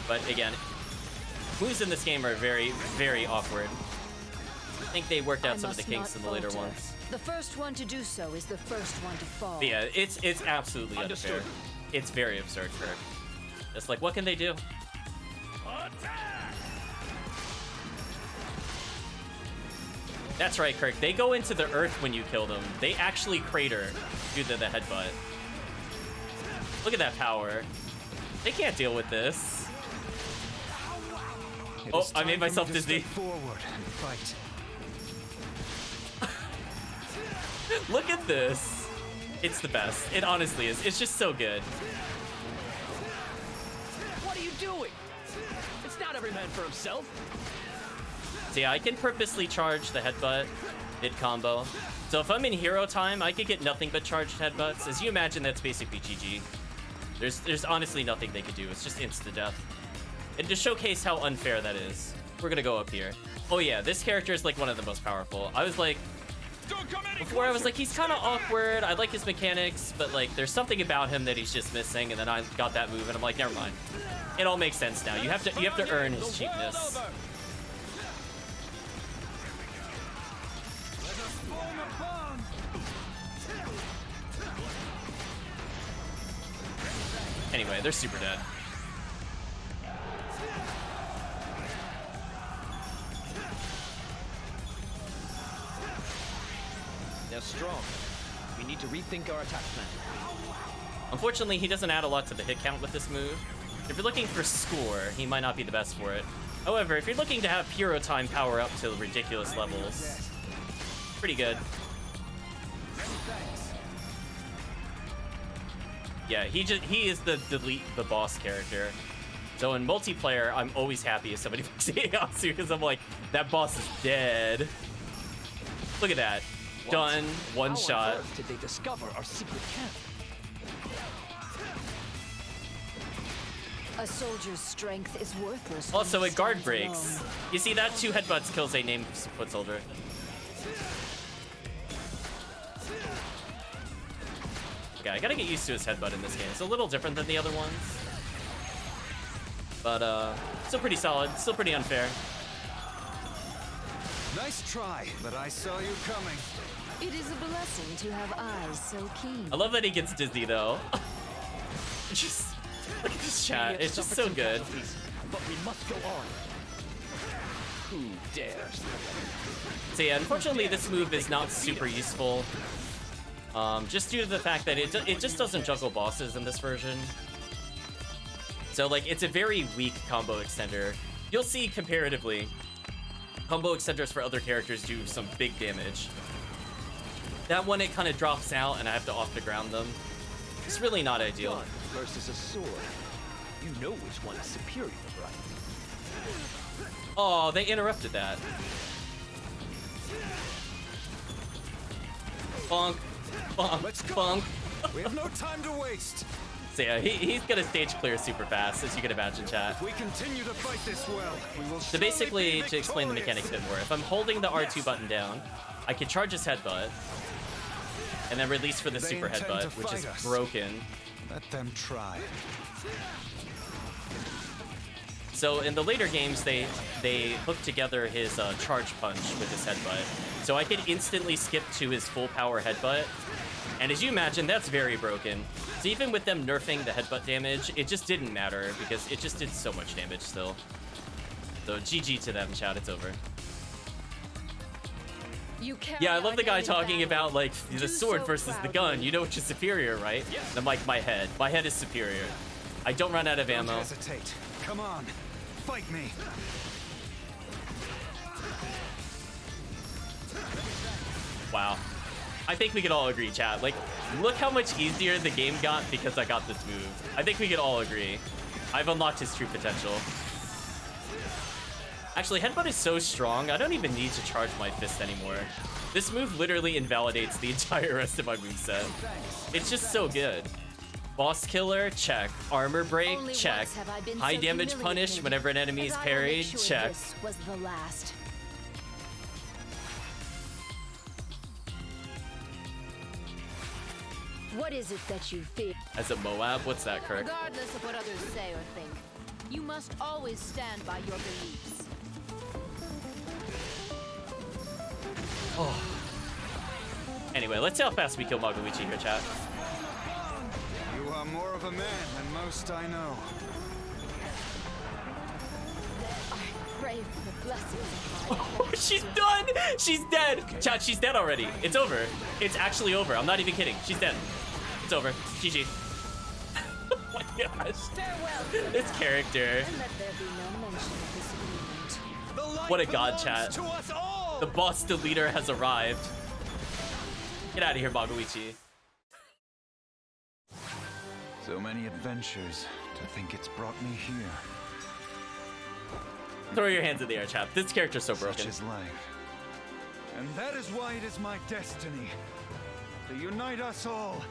But again, moves in this game are very, very awkward. I think they worked out some of the kinks in the later ones. The first one to do so is the first one to fall. But yeah, it's absolutely unfair. It's very absurd, Kirk. It's like, what can they do? That's right, Kirk. They go into the earth when you kill them. They actually crater due to the headbutt. Look at that power. They can't deal with this. Oh, I made myself dizzy. Forward and fight. Look at this. It's the best. It honestly is. It's just so good. What are you doing? It's not every man for himself. See, I can purposely charge the headbutt mid-combo. So if I'm in hero time, I could get nothing but charged headbutts. As you imagine, that's basically GG. There's honestly nothing they could do. It's just insta-death. And to showcase how unfair that is, we're gonna go up here. Oh yeah, this character is like one of the most powerful. I was like, before I was like, he's kind of awkward. I like his mechanics, but like there's something about him that he's just missing. And then I got that move and I'm like, never mind. It all makes sense now. You have to earn his cheapness. Anyway, they're super dead. They're strong. We need to rethink our attack plan. Unfortunately, he doesn't add a lot to the hit count with this move. If you're looking for score, he might not be the best for it. However, if you're looking to have hero time power up to ridiculous levels, pretty good. Yeah, he is the boss character. So in multiplayer, I'm always happy if somebody picks Ieyasu because I'm like, that boss is dead. Look at that. Done. One shot. How on earth did they discover our secret camp? A soldier's strength is worthless. Also, it guard breaks. You see that? 2 headbutts kills a named foot soldier. Okay, I gotta get used to his headbutt in this game. It's a little different than the other ones. But, still pretty solid. Still pretty unfair. Nice try, but I saw you coming. It is a blessing to have eyes so keen. I love that he gets dizzy, though. Just look at this chat. It's just so good. But we must go on. Who dares? So yeah, unfortunately, this move is not super useful. Just due to the fact that it just doesn't juggle bosses in this version. So like, it's a very weak combo extender. You'll see comparatively, combo extenders for other characters do some big damage. That one, it kind of drops out and I have to off the ground them. It's really not ideal. Gun versus a sword. You know which one is superior, right? Oh, they interrupted that. Bonk, bonk, bonk. We have no time to waste. So yeah, he's gonna stage clear super fast, as you can imagine, chat. If we continue to fight this well, we will. So basically, to explain the mechanics a bit more, if I'm holding the R2 button down, I can charge his headbutt, and then release for the super headbutt, which is broken. Let them try. So in the later games, they hook together his charge punch with his headbutt. So I could instantly skip to his full power headbutt. And as you imagine, that's very broken. So even with them nerfing the headbutt damage, it just didn't matter because it just did so much damage still. So GG to them, chat, it's over. Yeah, I love the guy talking about like the sword versus the gun. You know which is superior, right? And I'm like, my head is superior. I don't run out of ammo. Don't hesitate. Come on, fight me. Wow. I think we could all agree, chat. Like, look how much easier the game got because I got this move. I think we could all agree. I've unlocked his true potential. Actually, headbutt is so strong, I don't even need to charge my fist anymore. This move literally invalidates the entire rest of my moveset. It's just so good. Boss killer, check. Armor break, check. High damage punish whenever an enemy is parried, check. Was the last. What is it that you fear? As a Moab, what's that, Kirk? Regardless of what others say or think, you must always stand by your beliefs. Oh. Anyway, let's see how fast we kill Magoichi here, chat. You are more of a man than most I know. I pray for the blessings of my Oh, she's done! She's dead! Chat, she's dead already. It's over. It's actually over. I'm not even kidding. She's dead. It's over. GG. Oh my gosh. Farewell. This character. And let there be no mention of disagreement. What a god, chat. The boss deleter has arrived. Get out of here, Magoichi. So many adventures. To think it's brought me here. Throw your hands in the air, chat. This character's so broken. Such is life. And that is why it is my destiny to unite us all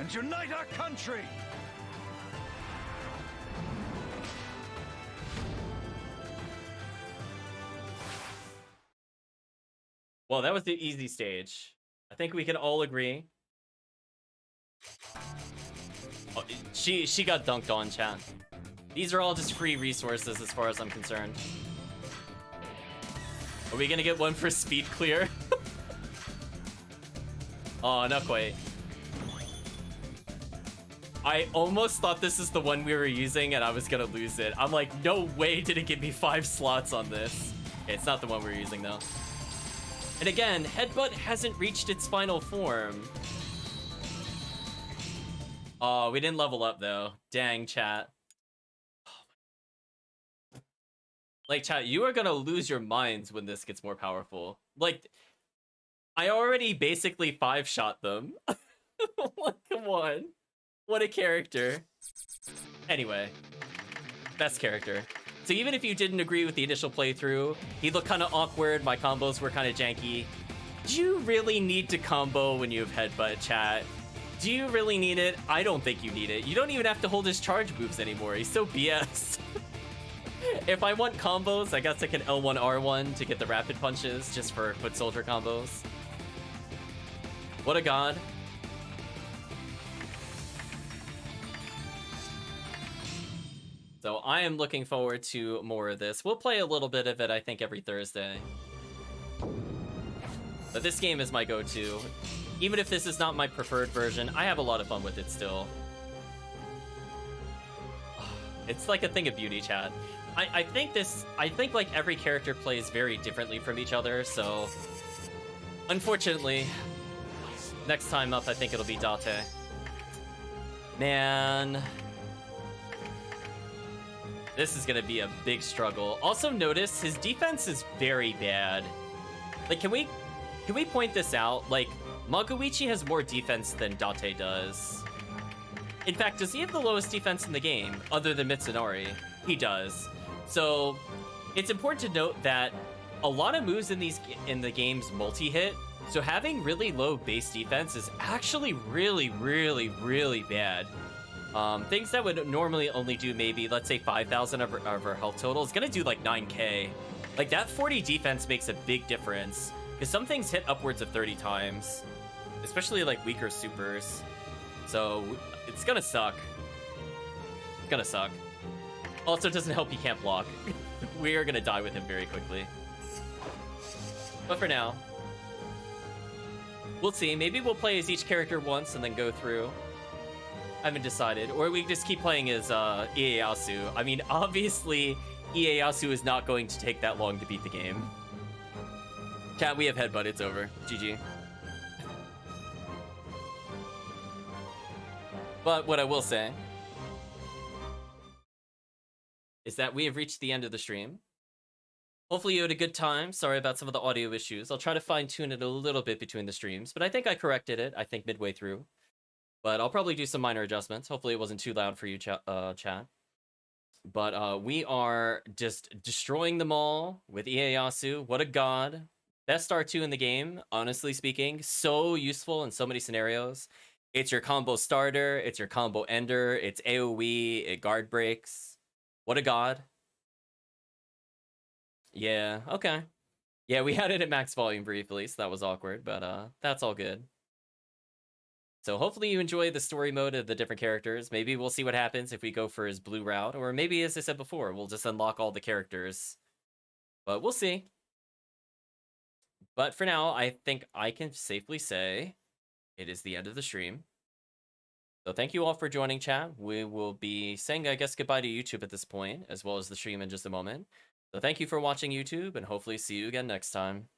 and unite our country. Well, that was the easy stage. I think we can all agree. Oh, she got dunked on, chat. These are all just free resources as far as I'm concerned. Are we gonna get one for speed clear? Oh, not quite. I almost thought this is the one we were using and I was gonna lose it. I'm like, no way did it give me 5 slots on this. Okay, it's not the one we're using though. And again, Headbutt hasn't reached its final form. Oh, we didn't level up though. Dang, chat. Like, chat, you are gonna lose your minds when this gets more powerful. Like, I already basically 5-shot them. Like, come on. What a character. Anyway, best character. So even if you didn't agree with the initial playthrough, he looked kind of awkward, my combos were kind of janky. Do you really need to combo when you have Headbutt, chat? Do you really need it? I don't think you need it. You don't even have to hold his charge moves anymore. He's so BS. If I want combos, I guess I can L1 R1 to get the rapid punches just for foot soldier combos. What a god. So I am looking forward to more of this. We'll play a little bit of it, I think, every Thursday. But this game is my go-to. Even if this is not my preferred version, I have a lot of fun with it still. It's like a thing of beauty, chat. I think like every character plays very differently from each other, so unfortunately, next time up I think it'll be Date. Man, this is gonna be a big struggle. Also notice his defense is very bad. Like, can we point this out? Like, Magoichi has more defense than Date does. In fact, does he have the lowest defense in the game, other than Mitsunari? He does. So, it's important to note that a lot of moves in the games multi-hit, so having really low base defense is actually really, really, really bad. Things that would normally only do maybe, let's say 5,000 of her health total is gonna do like 9k. Like, that 40 defense makes a big difference, because some things hit upwards of 30 times, especially like weaker supers. So, it's gonna suck. It's gonna suck. Also, it doesn't help he can't block. We are gonna die with him very quickly. But for now, we'll see. Maybe we'll play as each character once and then go through. I haven't decided. Or we just keep playing as Ieyasu. I mean, obviously, Ieyasu is not going to take that long to beat the game. Chat, we have Headbutt. It's over. GG. But what I will say is that we have reached the end of the stream. Hopefully you had a good time. Sorry about some of the audio issues. I'll try to fine-tune it a little bit between the streams, but I think I corrected it, I think midway through. But I'll probably do some minor adjustments. Hopefully it wasn't too loud for you, chat. But we are just destroying them all with Ieyasu. What a god. Best R2 in the game, honestly speaking. So useful in so many scenarios. It's your combo starter, it's your combo ender, it's AoE, it guard breaks. What a god. Yeah, okay. Yeah, we had it at max volume briefly, so that was awkward, but that's all good. So hopefully you enjoy the story mode of the different characters. Maybe we'll see what happens if we go for his blue route, or maybe, as I said before, we'll just unlock all the characters. But we'll see. But for now, I think I can safely say it is the end of the stream. So thank you all for joining, chat. We will be saying, I guess, goodbye to YouTube at this point, as well as the stream in just a moment. So thank you for watching, YouTube, and hopefully see you again next time.